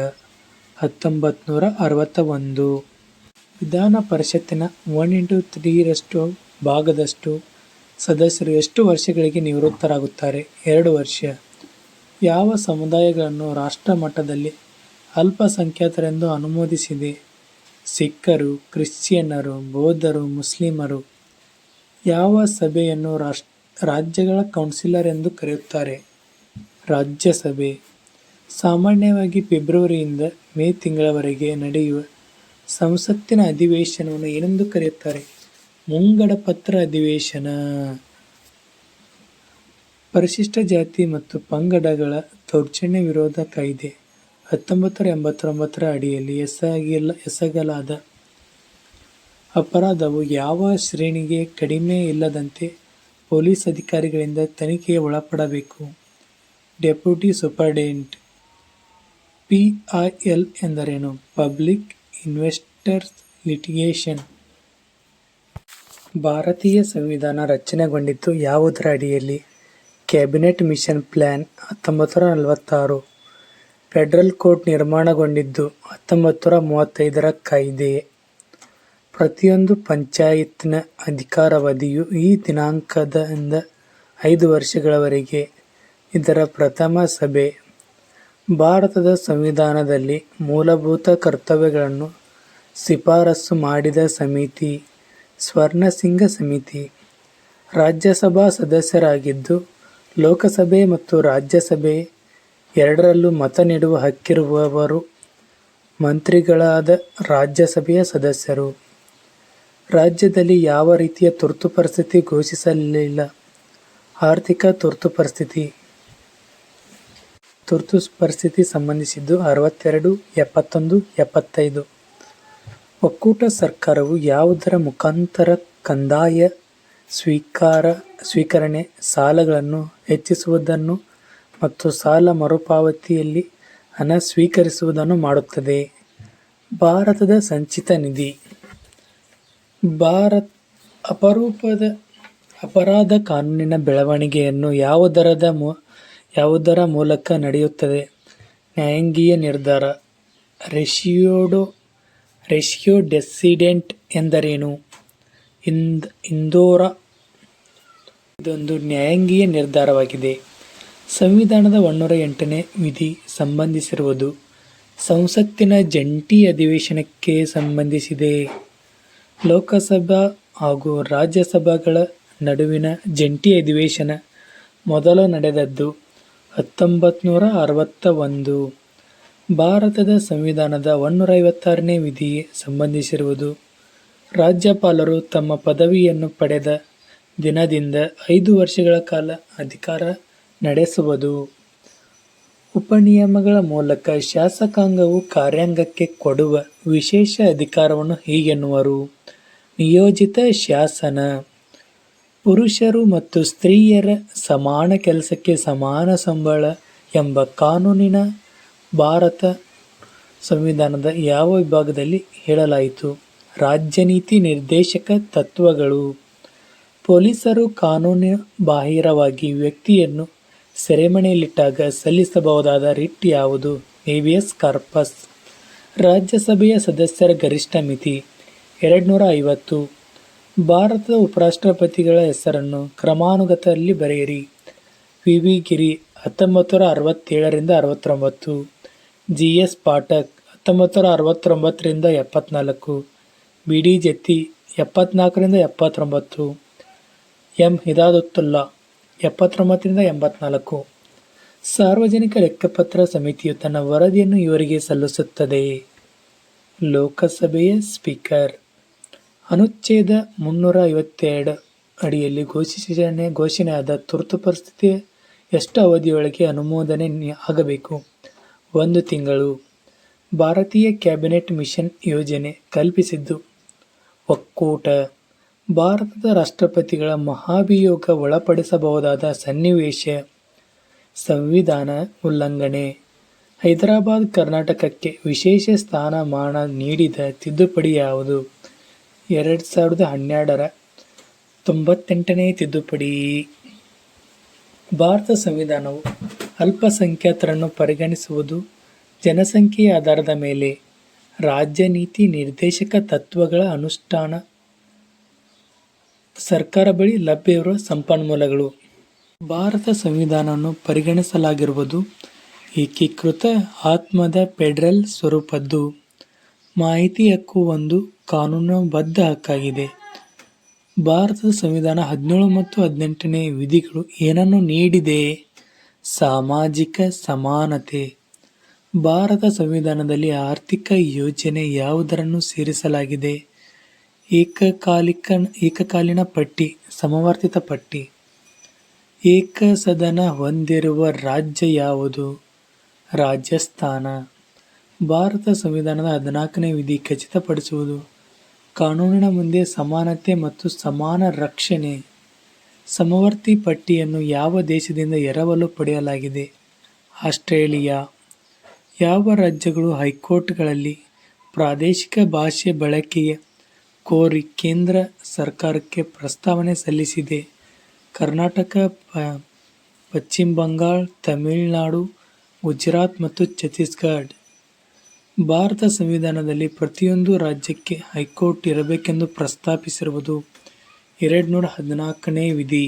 1961. ವಿಧಾನ ಪರಿಷತ್ತಿನ 1/3 ಭಾಗದಷ್ಟು ಸದಸ್ಯರು ಎಷ್ಟು ವರ್ಷಗಳಿಗೆ ನಿವೃತ್ತರಾಗುತ್ತಾರೆ? 2 ವರ್ಷ. ಯಾವ ಸಮುದಾಯಗಳನ್ನು ರಾಷ್ಟ್ರ ಮಟ್ಟದಲ್ಲಿ ಅಲ್ಪಸಂಖ್ಯಾತರೆಂದು ಅನುಮೋದಿಸಿದೆ? ಸಿಖ್ಖರು, ಕ್ರಿಶ್ಚಿಯನ್ನರು, ಬೌದ್ಧರು, ಮುಸ್ಲಿಮರು. ಯಾವ ಸಭೆಯನ್ನು ರಾಜ್ಯಗಳ ಕೌನ್ಸಿಲರ್ ಎಂದು ಕರೆಯುತ್ತಾರೆ? ರಾಜ್ಯಸಭೆ. ಸಾಮಾನ್ಯವಾಗಿ ಫೆಬ್ರವರಿಯಿಂದ ಮೇ ತಿಂಗಳವರೆಗೆ ನಡೆಯುವ ಸಂಸತ್ತಿನ ಅಧಿವೇಶನವನ್ನು ಏನೆಂದು ಕರೆಯುತ್ತಾರೆ? ಮುಂಗಡಪತ್ರ ಅಧಿವೇಶನ. ಪರಿಶಿಷ್ಟ ಜಾತಿ ಮತ್ತು ಪಂಗಡಗಳ ದೌರ್ಜನ್ಯ ವಿರೋಧ ಕಾಯ್ದೆ 1989ರ ಅಡಿಯಲ್ಲಿ ಎಸಗಲಾದ ಅಪರಾಧವು ಯಾವ ಶ್ರೇಣಿಗೆ ಕಡಿಮೆ ಇಲ್ಲದಂತೆ ಪೊಲೀಸ್ ಅಧಿಕಾರಿಗಳಿಂದ ತನಿಖೆಗೆ ಒಳಪಡಬೇಕು? Deputy superintendent. PIL ಎಂದರೇನು? Public investigation litigation. ಭಾರತೀಯ ಸಂವಿಧಾನ ರಚನೆಗೊಂಡಿದ್ದು ಯಾವುದರ ಅಡಿಯಲ್ಲಿ? Cabinet mission plan 1946. Federal court ನಿರ್ಮಾಣಗೊಂಡಿದ್ದು 1935ರ ಕಾಯ್ದೆ. ಪ್ರತಿಯೊಂದು ಪಂಚಾಯತ್ನ ಅಧಿಕಾರಾವಧಿಯು ಈ ದಿನಾಂಕದಿಂದ 5 ವರ್ಷಗಳವರೆಗೆ. ಇದರ ಪ್ರಥಮ ಸಭೆ ಭಾರತದ ಸಂವಿಧಾನದಲ್ಲಿ ಮೂಲಭೂತ ಕರ್ತವ್ಯಗಳನ್ನು ಶಿಫಾರಸು ಮಾಡಿದ ಸಮಿತಿ ಸ್ವರ್ಣಸಿಂಗ ಸಮಿತಿ. ರಾಜ್ಯಸಭಾ ಸದಸ್ಯರಾಗಿದ್ದು ಲೋಕಸಭೆ ಮತ್ತು ರಾಜ್ಯಸಭೆ ಎರಡರಲ್ಲೂ ಮತ ನೀಡುವ ಹಕ್ಕಿರುವವರು ಮಂತ್ರಿಗಳಾದ ರಾಜ್ಯಸಭೆಯ ಸದಸ್ಯರು. ರಾಜ್ಯದಲ್ಲಿ ಯಾವ ರೀತಿಯ ತುರ್ತು ಪರಿಸ್ಥಿತಿ ಘೋಷಿಸಲಿಲ್ಲ. ಆರ್ಥಿಕ ತುರ್ತು ಪರಿಸ್ಥಿತಿ ಸಂಬಂಧಿಸಿದ್ದು 62, 71, 75. ಒಕ್ಕೂಟ ಸರ್ಕಾರವು ಯಾವುದರ ಮುಖಾಂತರ ಕಂದಾಯ ಸ್ವೀಕರಣೆ, ಸಾಲಗಳನ್ನು ಹೆಚ್ಚಿಸುವುದನ್ನು ಮತ್ತು ಸಾಲ ಮರುಪಾವತಿಯಲ್ಲಿ ಹಣ ಸ್ವೀಕರಿಸುವುದನ್ನು ಮಾಡುತ್ತದೆ. ಭಾರತದ ಸಂಚಿತ ನಿಧಿ. ಅಪರಾಧ ಕಾನೂನಿನ ಬೆಳವಣಿಗೆಯನ್ನು ಯಾವುದರ ಮೂಲಕ ನಡೆಯುತ್ತದೆ? ನ್ಯಾಯಾಂಗೀಯ ನಿರ್ಧಾರ. ರೇಷಿಯೋ ಡೆಸಿಡೆಂಟ್ ಎಂದರೇನು? ಇದೊಂದು ನ್ಯಾಯಾಂಗೀಯ ನಿರ್ಧಾರವಾಗಿದೆ. ಸಂವಿಧಾನದ 108ನೇ ವಿಧಿ ಸಂಬಂಧಿಸಿರುವುದು ಸಂಸತ್ತಿನ ಜಂಟಿ ಅಧಿವೇಶನಕ್ಕೆ ಸಂಬಂಧಿಸಿದೆ. ಲೋಕಸಭಾ ಹಾಗೂ ರಾಜ್ಯಸಭೆಗಳ ನಡುವಿನ ಜಂಟಿ ಅಧಿವೇಶನ ಮೊದಲು ನಡೆದದ್ದು 1961. ಭಾರತದ ಸಂವಿಧಾನದ 156ನೇ ವಿಧಿಗೆ ಸಂಬಂಧಿಸಿರುವುದು ರಾಜ್ಯಪಾಲರು ತಮ್ಮ ಪದವಿಯನ್ನು ಪಡೆದ ದಿನದಿಂದ 5 ವರ್ಷಗಳ ಕಾಲ ಅಧಿಕಾರ ನಡೆಸುವುದು. ಉಪನಿಯಮಗಳ ಮೂಲಕ ಶಾಸಕಾಂಗವು ಕಾರ್ಯಾಂಗಕ್ಕೆ ಕೊಡುವ ವಿಶೇಷ ಅಧಿಕಾರವನ್ನು ಹೀಗೆನ್ನುವರು: ನಿಯೋಜಿತ ಶಾಸನ. ಪುರುಷರು ಮತ್ತು ಸ್ತ್ರೀಯರ ಸಮಾನ ಕೆಲಸಕ್ಕೆ ಸಮಾನ ಸಂಬಳ ಎಂಬ ಕಾನೂನಿನ ಭಾರತ ಸಂವಿಧಾನದ ಯಾವ ವಿಭಾಗದಲ್ಲಿ ಹೇಳಲಾಯಿತು? ರಾಜ್ಯನೀತಿ ನಿರ್ದೇಶಕ ತತ್ವಗಳು. ಪೊಲೀಸರು ಕಾನೂನು ಬಾಹಿರವಾಗಿ ವ್ಯಕ್ತಿಯನ್ನು ಸೆರೆಮನೆಯಲ್ಲಿಟ್ಟಾಗ ಸಲ್ಲಿಸಬಹುದಾದ ರಿಟ್ ಯಾವುದು? Habeas corpus. ರಾಜ್ಯಸಭೆಯ ಸದಸ್ಯರ ಗರಿಷ್ಠ ಮಿತಿ 250. ಭಾರತದ ಉಪರಾಷ್ಟ್ರಪತಿಗಳ ಹೆಸರನ್ನು ಕ್ರಮಾನುಗತದಲ್ಲಿ ಬರೆಯಿರಿ. V. V. Giri 1967 - 69, G. S. Pathak 1969 - 74, B. D. Jatti 74 - 79, M. Hidayatullah 79 - 84. ಸಾರ್ವಜನಿಕ ಲೆಕ್ಕಪತ್ರ ಸಮಿತಿಯು ತನ್ನ ವರದಿಯನ್ನು ಇವರಿಗೆ ಸಲ್ಲಿಸುತ್ತದೆ: ಲೋಕಸಭೆಯ ಸ್ಪೀಕರ್. ಅನುಚ್ಛೇದ 352 ಅಡಿಯಲ್ಲಿ ಘೋಷಣೆಯಾದ ತುರ್ತು ಪರಿಸ್ಥಿತಿ ಎಷ್ಟು ಅವಧಿಯೊಳಗೆ ಅನುಮೋದನೆ ಆಗಬೇಕು? 1 ತಿಂಗಳು. ಭಾರತೀಯ ಕ್ಯಾಬಿನೆಟ್ ಮಿಷನ್ ಯೋಜನೆ ಕಲ್ಪಿಸಿದ್ದು ಒಕ್ಕೂಟ. ಭಾರತದ ರಾಷ್ಟ್ರಪತಿಗಳ ಮಹಾಭಿಯೋಗ ಒಳಪಡಿಸಬಹುದಾದ ಸನ್ನಿವೇಶ. ಸಂವಿಧಾನ ಉಲ್ಲಂಘನೆ. ಹೈದರಾಬಾದ್ ಕರ್ನಾಟಕಕ್ಕೆ ವಿಶೇಷ ಸ್ಥಾನಮಾನ ನೀಡಿದ ತಿದ್ದುಪಡಿ ಯಾವುದು? 2012ರ 98ನೇ ತಿದ್ದುಪಡಿ. ಭಾರತ ಸಂವಿಧಾನವು ಅಲ್ಪಸಂಖ್ಯಾತರನ್ನು ಪರಿಗಣಿಸುವುದು ಜನಸಂಖ್ಯೆಯ ಆಧಾರದ ಮೇಲೆ. ರಾಜ್ಯ ನೀತಿ ನಿರ್ದೇಶಕ ತತ್ವಗಳ ಅನುಷ್ಠಾನ. ಸರ್ಕಾರ ಬಳಿ ಲಭ್ಯವಿರುವ ಸಂಪನ್ಮೂಲಗಳು. ಭಾರತ ಸಂವಿಧಾನವನ್ನು ಪರಿಗಣಿಸಲಾಗಿರುವುದು ಏಕೀಕೃತ ಆತ್ಮದ ಫೆಡರಲ್ ಸ್ವರೂಪದ್ದು. ಮಾಹಿತಿ ಹಕ್ಕು ಒಂದು ಕಾನೂನುಬದ್ಧ ಹಕ್ಕಾಗಿದೆ. ಭಾರತದ ಸಂವಿಧಾನ 17 ಮತ್ತು 18ನೇ ವಿಧಿಗಳು ಏನನ್ನು ನೀಡಿದೆ? ಸಾಮಾಜಿಕ ಸಮಾನತೆ. ಭಾರತ ಸಂವಿಧಾನದಲ್ಲಿ ಆರ್ಥಿಕ ಯೋಜನೆ ಯಾವುದನ್ನು ಸೇರಿಸಲಾಗಿದೆ? ಏಕಕಾಲೀನ ಪಟ್ಟಿ, ಸಮವರ್ತಿತ ಪಟ್ಟಿ. ಏಕಸದನ ಹೊಂದಿರುವ ರಾಜ್ಯ ಯಾವುದು? ರಾಜಸ್ಥಾನ. ಭಾರತ ಸಂವಿಧಾನದ 14ನೇ ವಿಧಿ ಖಚಿತಪಡಿಸುವುದು ಕಾನೂನಿನ ಮುಂದೆ ಸಮಾನತೆ ಮತ್ತು ಸಮಾನ ರಕ್ಷಣೆ. ಸಮವರ್ತಿ ಪಟ್ಟಿಯನ್ನು ಯಾವ ದೇಶದಿಂದ ಎರವಲು ಪಡೆಯಲಾಗಿದೆ? ಆಸ್ಟ್ರೇಲಿಯಾ. ಯಾವ ರಾಜ್ಯಗಳು ಹೈಕೋರ್ಟ್ಗಳಲ್ಲಿ ಪ್ರಾದೇಶಿಕ ಭಾಷೆ ಬಳಕೆಯ ಕೋರಿ ಕೇಂದ್ರ ಸರ್ಕಾರಕ್ಕೆ ಪ್ರಸ್ತಾವನೆ ಸಲ್ಲಿಸಿದೆ? ಕರ್ನಾಟಕ, ಪಶ್ಚಿಮ ಬಂಗಾಳ, ತಮಿಳುನಾಡು, ಗುಜರಾತ್ ಮತ್ತು ಛತ್ತೀಸ್ಗಢ. ಭಾರತ ಸಂವಿಧಾನದಲ್ಲಿ ಪ್ರತಿಯೊಂದು ರಾಜ್ಯಕ್ಕೆ ಹೈಕೋರ್ಟ್ ಇರಬೇಕೆಂದು ಪ್ರಸ್ತಾಪಿಸಿರುವುದು 214ನೇ ವಿಧಿ.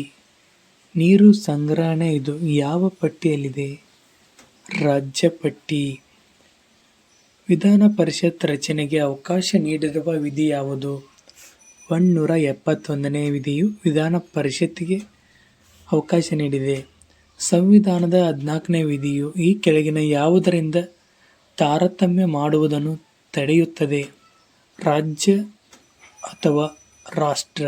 ನೀರು ಸಂಗ್ರಹಣೆ ಇದು ಯಾವ ಪಟ್ಟಿಯಲ್ಲಿದೆ? ರಾಜ್ಯ ಪಟ್ಟಿ. ವಿಧಾನ ಪರಿಷತ್ ರಚನೆಗೆ ಅವಕಾಶ ನೀಡಿರುವ ವಿಧಿ ಯಾವುದು? 171ನೇ ವಿಧಿಯು ವಿಧಾನ ಪರಿಷತ್ತಿಗೆ ಅವಕಾಶ ನೀಡಿದೆ. ಸಂವಿಧಾನದ 14ನೇ ವಿಧಿಯು ಈ ಕೆಳಗಿನ ಯಾವುದರಿಂದ ತಾರತಮ್ಯ ಮಾಡುವುದನ್ನು ತಡೆಯುತ್ತದೆ? ರಾಜ್ಯ ಅಥವಾ ರಾಷ್ಟ್ರ.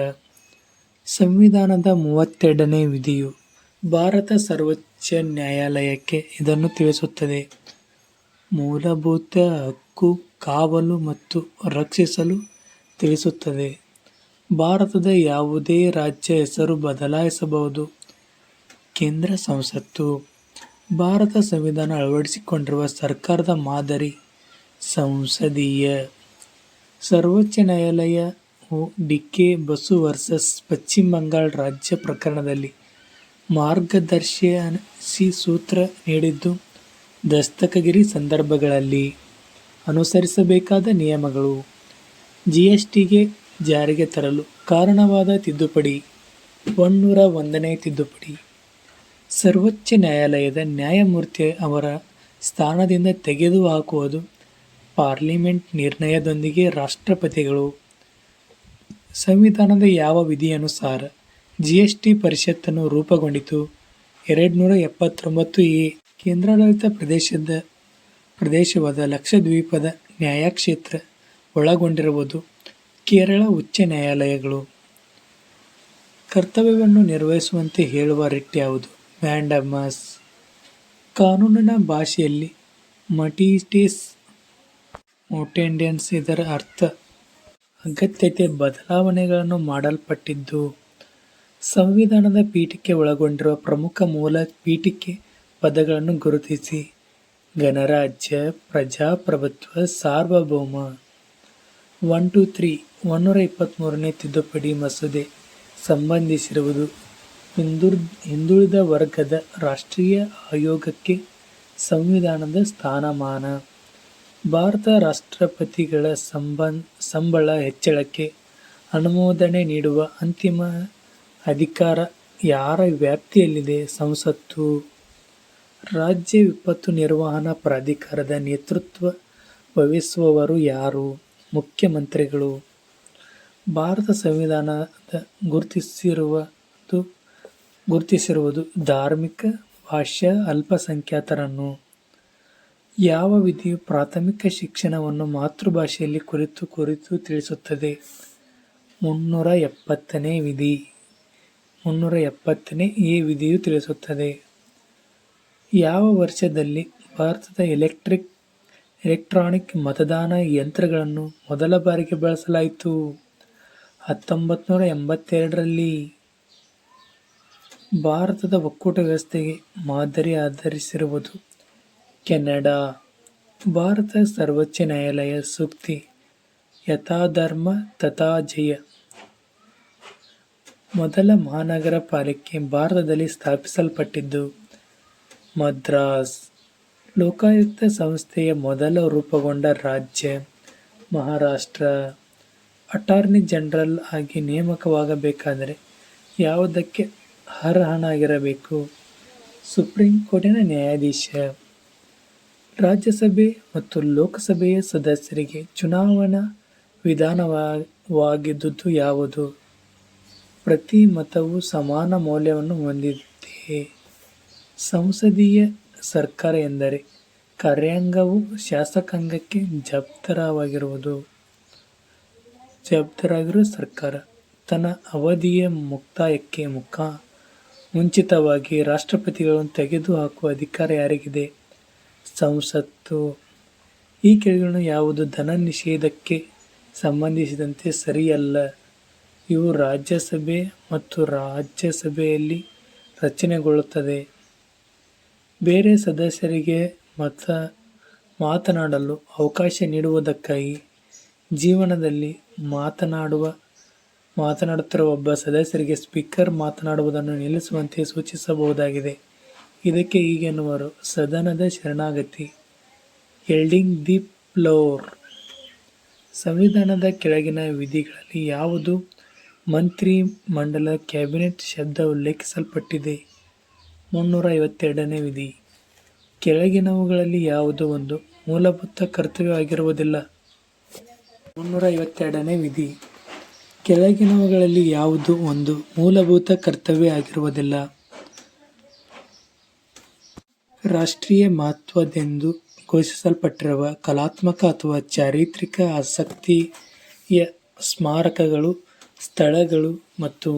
ಸಂವಿಧಾನದ 32ನೇ ವಿಧಿಯು ಭಾರತ ಸರ್ವೋಚ್ಚ ನ್ಯಾಯಾಲಯಕ್ಕೆ ಇದನ್ನು ತಿಳಿಸುತ್ತದೆ: ಮೂಲಭೂತ ಹಕ್ಕು ಕಾವಲು ಮತ್ತು ರಕ್ಷಿಸಲು ತಿಳಿಸುತ್ತದೆ. ಭಾರತದ ಯಾವುದೇ ರಾಜ್ಯ ಹೆಸರು ಬದಲಾಯಿಸಬಹುದು. ಕೇಂದ್ರ ಸಂಸತ್ತು. ಭಾರತ ಸಂವಿಧಾನ ಅಳವಡಿಸಿಕೊಂಡಿರುವ ಸರ್ಕಾರದ ಮಾದರಿ ಸಂಸದೀಯ. ಸರ್ವೋಚ್ಚ ನ್ಯಾಯಾಲಯವು ಡಿ.ಕೆ. ಬಸು ವರ್ಸಸ್ ಪಶ್ಚಿಮ ಬಂಗಾಳ ರಾಜ್ಯ ಪ್ರಕರಣದಲ್ಲಿ ಮಾರ್ಗದರ್ಶಿ ಸೂತ್ರ ನೀಡಿದ್ದು, ದಸ್ತಗಿರಿ ಸಂದರ್ಭಗಳಲ್ಲಿ ಅನುಸರಿಸಬೇಕಾದ ನಿಯಮಗಳು. ಜಿಎಸ್ಟಿಗೆ ಜಾರಿಗೆ ತರಲು ಕಾರಣವಾದ ತಿದ್ದುಪಡಿ 101ನೇ ತಿದ್ದುಪಡಿ. ಸರ್ವೋಚ್ಚ ನ್ಯಾಯಾಲಯದ ನ್ಯಾಯಮೂರ್ತಿ ಅವರ ಸ್ಥಾನದಿಂದ ತೆಗೆದುಹಾಕುವುದು ಪಾರ್ಲಿಮೆಂಟ್ ನಿರ್ಣಯದೊಂದಿಗೆ ರಾಷ್ಟ್ರಪತಿಗಳು. ಸಂವಿಧಾನದ ಯಾವ ವಿಧಿಯನುಸಾರ ಜಿಎಸ್ಟಿ ಪರಿಷತ್ತನ್ನು ರೂಪುಗೊಂಡಿತು? 279 ಎ. ಕೇಂದ್ರಾಡಳಿತ ಪ್ರದೇಶವಾದ ಲಕ್ಷದ್ವೀಪದ ನ್ಯಾಯಕ್ಷೇತ್ರ ಒಳಗೊಂಡಿರುವುದು ಕೇರಳ ಉಚ್ಚ ನ್ಯಾಯಾಲಯಗಳು. ಕರ್ತವ್ಯವನ್ನು ನಿರ್ವಹಿಸುವಂತೆ ಹೇಳುವ ರಿಟ್ ಯಾವುದು? ಮ್ಯಾಂಡಮಸ್. ಕಾನೂನಿನ ಭಾಷೆಯಲ್ಲಿ ಮಟಿಟೇಸ್ ಮೊಟೆಂಡೆನ್ಸ್ ಇದರ ಅರ್ಥ ಅಗತ್ಯತೆ ಬದಲಾವಣೆಗಳನ್ನು ಮಾಡಲ್ಪಟ್ಟಿದ್ದು. ಸಂವಿಧಾನದ ಪೀಠಿಕೆ ಒಳಗೊಂಡಿರುವ ಪ್ರಮುಖ ಮೂಲ ಪೀಠಿಕೆ ಪದಗಳನ್ನು ಗುರುತಿಸಿ. ಗಣರಾಜ್ಯ, ಪ್ರಜಾಪ್ರಭುತ್ವ, ಸಾರ್ವಭೌಮ. 123ನೇ ತಿದ್ದುಪಡಿ ಮಸೂದೆ ಸಂಬಂಧಿಸಿರುವುದು ಹಿಂದುಳಿದ ವರ್ಗದ ರಾಷ್ಟ್ರೀಯ ಆಯೋಗಕ್ಕೆ ಸಂವಿಧಾನದ ಸ್ಥಾನಮಾನ. ಭಾರತ ರಾಷ್ಟ್ರಪತಿಗಳ ಸಂಬಳ ಹೆಚ್ಚಳಕ್ಕೆ ಅನುಮೋದನೆ ನೀಡುವ ಅಂತಿಮ ಅಧಿಕಾರ ಯಾರ ವ್ಯಾಪ್ತಿಯಲ್ಲಿದೆ? ಸಂಸತ್ತು. ರಾಜ್ಯ ವಿಪತ್ತು ನಿರ್ವಹಣಾ ಪ್ರಾಧಿಕಾರದ ನೇತೃತ್ವ ವಹಿಸುವವರು ಯಾರು? ಮುಖ್ಯಮಂತ್ರಿಗಳು. ಭಾರತ ಸಂವಿಧಾನದ ಗುರುತಿಸಿರುವುದು ಧಾರ್ಮಿಕ, ಭಾಷಾ ಅಲ್ಪಸಂಖ್ಯಾತರನ್ನು. ಯಾವ ವಿಧಿಯು ಪ್ರಾಥಮಿಕ ಶಿಕ್ಷಣವನ್ನು ಮಾತೃಭಾಷೆಯಲ್ಲಿ ಕುರಿತು ತಿಳಿಸುತ್ತದೆ? 370ನೇ ವಿಧಿ. 370ನೇ ಎ ವಿಧಿಯು ತಿಳಿಸುತ್ತದೆ. ಯಾವ ವರ್ಷದಲ್ಲಿ ಭಾರತದ ಎಲೆಕ್ಟ್ರಾನಿಕ್ ಮತದಾನ ಯಂತ್ರಗಳನ್ನು ಮೊದಲ ಬಾರಿಗೆ ಬಳಸಲಾಯಿತು? 1982ರಲ್ಲಿ. ಭಾರತದ ಒಕ್ಕೂಟ ವ್ಯವಸ್ಥೆಗೆ ಮಾದರಿ ಆಧರಿಸಿರುವುದು ಕೆನಡಾ. ಭಾರತ ಸರ್ವೋಚ್ಚ ನ್ಯಾಯಾಲಯ ಸೂಕ್ತಿ ಯಥಾಧರ್ಮ ತಥಾ ಜಯ. ಮೊದಲ ಮಹಾನಗರ ಪಾಲಿಕೆ ಭಾರತದಲ್ಲಿ ಸ್ಥಾಪಿಸಲ್ಪಟ್ಟಿದ್ದು ಮದ್ರಾಸ್. ಲೋಕಾಯುಕ್ತ ಸಂಸ್ಥೆಯ ಮೊದಲ ರೂಪುಗೊಂಡ ರಾಜ್ಯ ಮಹಾರಾಷ್ಟ್ರ. ಅಟಾರ್ನಿ ಜನರಲ್ ಆಗಿ ನೇಮಕವಾಗಬೇಕಾದರೆ ಯಾವುದಕ್ಕೆ ಅರ್ಹನಾಗಿರಬೇಕು? ಸುಪ್ರೀಂ ಕೋರ್ಟಿನ ನ್ಯಾಯಾಧೀಶ. ರಾಜ್ಯಸಭೆ ಮತ್ತು ಲೋಕಸಭೆಯ ಸದಸ್ಯರಿಗೆ ಚುನಾವಣಾ ವಿಧಾನವಾಗಿದ್ದುದು ಯಾವುದು? ಪ್ರತಿ ಮತವು ಸಮಾನ ಮೌಲ್ಯವನ್ನು ಹೊಂದಿದೆ. ಸಂಸದೀಯ ಸರ್ಕಾರ ಎಂದರೆ ಕಾರ್ಯಾಂಗವು ಶಾಸಕಾಂಗಕ್ಕೆ ಜವಾಬ್ದಾರವಾಗಿರುವ ಸರ್ಕಾರ. ತನ್ನ ಅವಧಿಯ ಮುಕ್ತಾಯಕ್ಕೆ ಮುಂಚಿತವಾಗಿ ರಾಷ್ಟ್ರಪತಿಗಳನ್ನು ತೆಗೆದುಹಾಕುವ ಅಧಿಕಾರ ಯಾರಿಗಿದೆ? ಸಂಸತ್ತು. ಈ ಕೆಳಗಿನ ಯಾವುದು ಧನ ನಿಷೇಧಕ್ಕೆ ಸಂಬಂಧಿಸಿದಂತೆ ಸರಿಯಲ್ಲ? ಇವು ರಾಜ್ಯಸಭೆ ಮತ್ತು ರಾಜ್ಯಸಭೆಯಲ್ಲಿ ರಚನೆಗೊಳ್ಳುತ್ತದೆ. ಬೇರೆ ಸದಸ್ಯರಿಗೆ ಮಾತನಾಡಲು ಅವಕಾಶ ನೀಡುವುದಕ್ಕಾಗಿ ಜೀವನದಲ್ಲಿ ಮಾತನಾಡುತ್ತಿರುವ ಒಬ್ಬ ಸದಸ್ಯರಿಗೆ ಸ್ಪೀಕರ್ ಮಾತನಾಡುವುದನ್ನು ನಿಲ್ಲಿಸುವಂತೆ ಸೂಚಿಸಬಹುದಾಗಿದೆ. ಇದಕ್ಕೆ ಹೀಗೆನ್ನುವರು: ಸದನದ ಶರಣಾಗತಿ, ಯೀಲ್ಡಿಂಗ್ ದಿ ಫ್ಲೋರ್. ಸಂವಿಧಾನದ ಕೆಳಗಿನ ವಿಧಿಗಳಲ್ಲಿ ಯಾವುದು ಮಂತ್ರಿ ಮಂಡಲ ಕ್ಯಾಬಿನೆಟ್ ಶಬ್ದ ಉಲ್ಲೇಖಿಸಲ್ಪಟ್ಟಿದೆ? 352ನೇ ವಿಧಿ. ಕೆಳಗಿನವುಗಳಲ್ಲಿ ಯಾವುದು ಒಂದು ಮೂಲಭೂತ ಕರ್ತವ್ಯವಾಗಿರುವುದಿಲ್ಲ. 352ನೇ ವಿಧಿ. ಕೆಳಗಿನವುಗಳಲ್ಲಿ ಯಾವುದು ಒಂದು ಮೂಲಭೂತ ಕರ್ತವ್ಯ ಆಗಿರುವುದಿಲ್ಲ. ರಾಷ್ಟ್ರೀಯ ಮಹತ್ವದೆಂದು ಘೋಷಿಸಲ್ಪಟ್ಟಿರುವ ಕಲಾತ್ಮಕ ಅಥವಾ ಚಾರಿತ್ರಿಕ ಆಸಕ್ತಿಯ ಸ್ಮಾರಕಗಳು, ಸ್ಥಳಗಳು ಮತ್ತು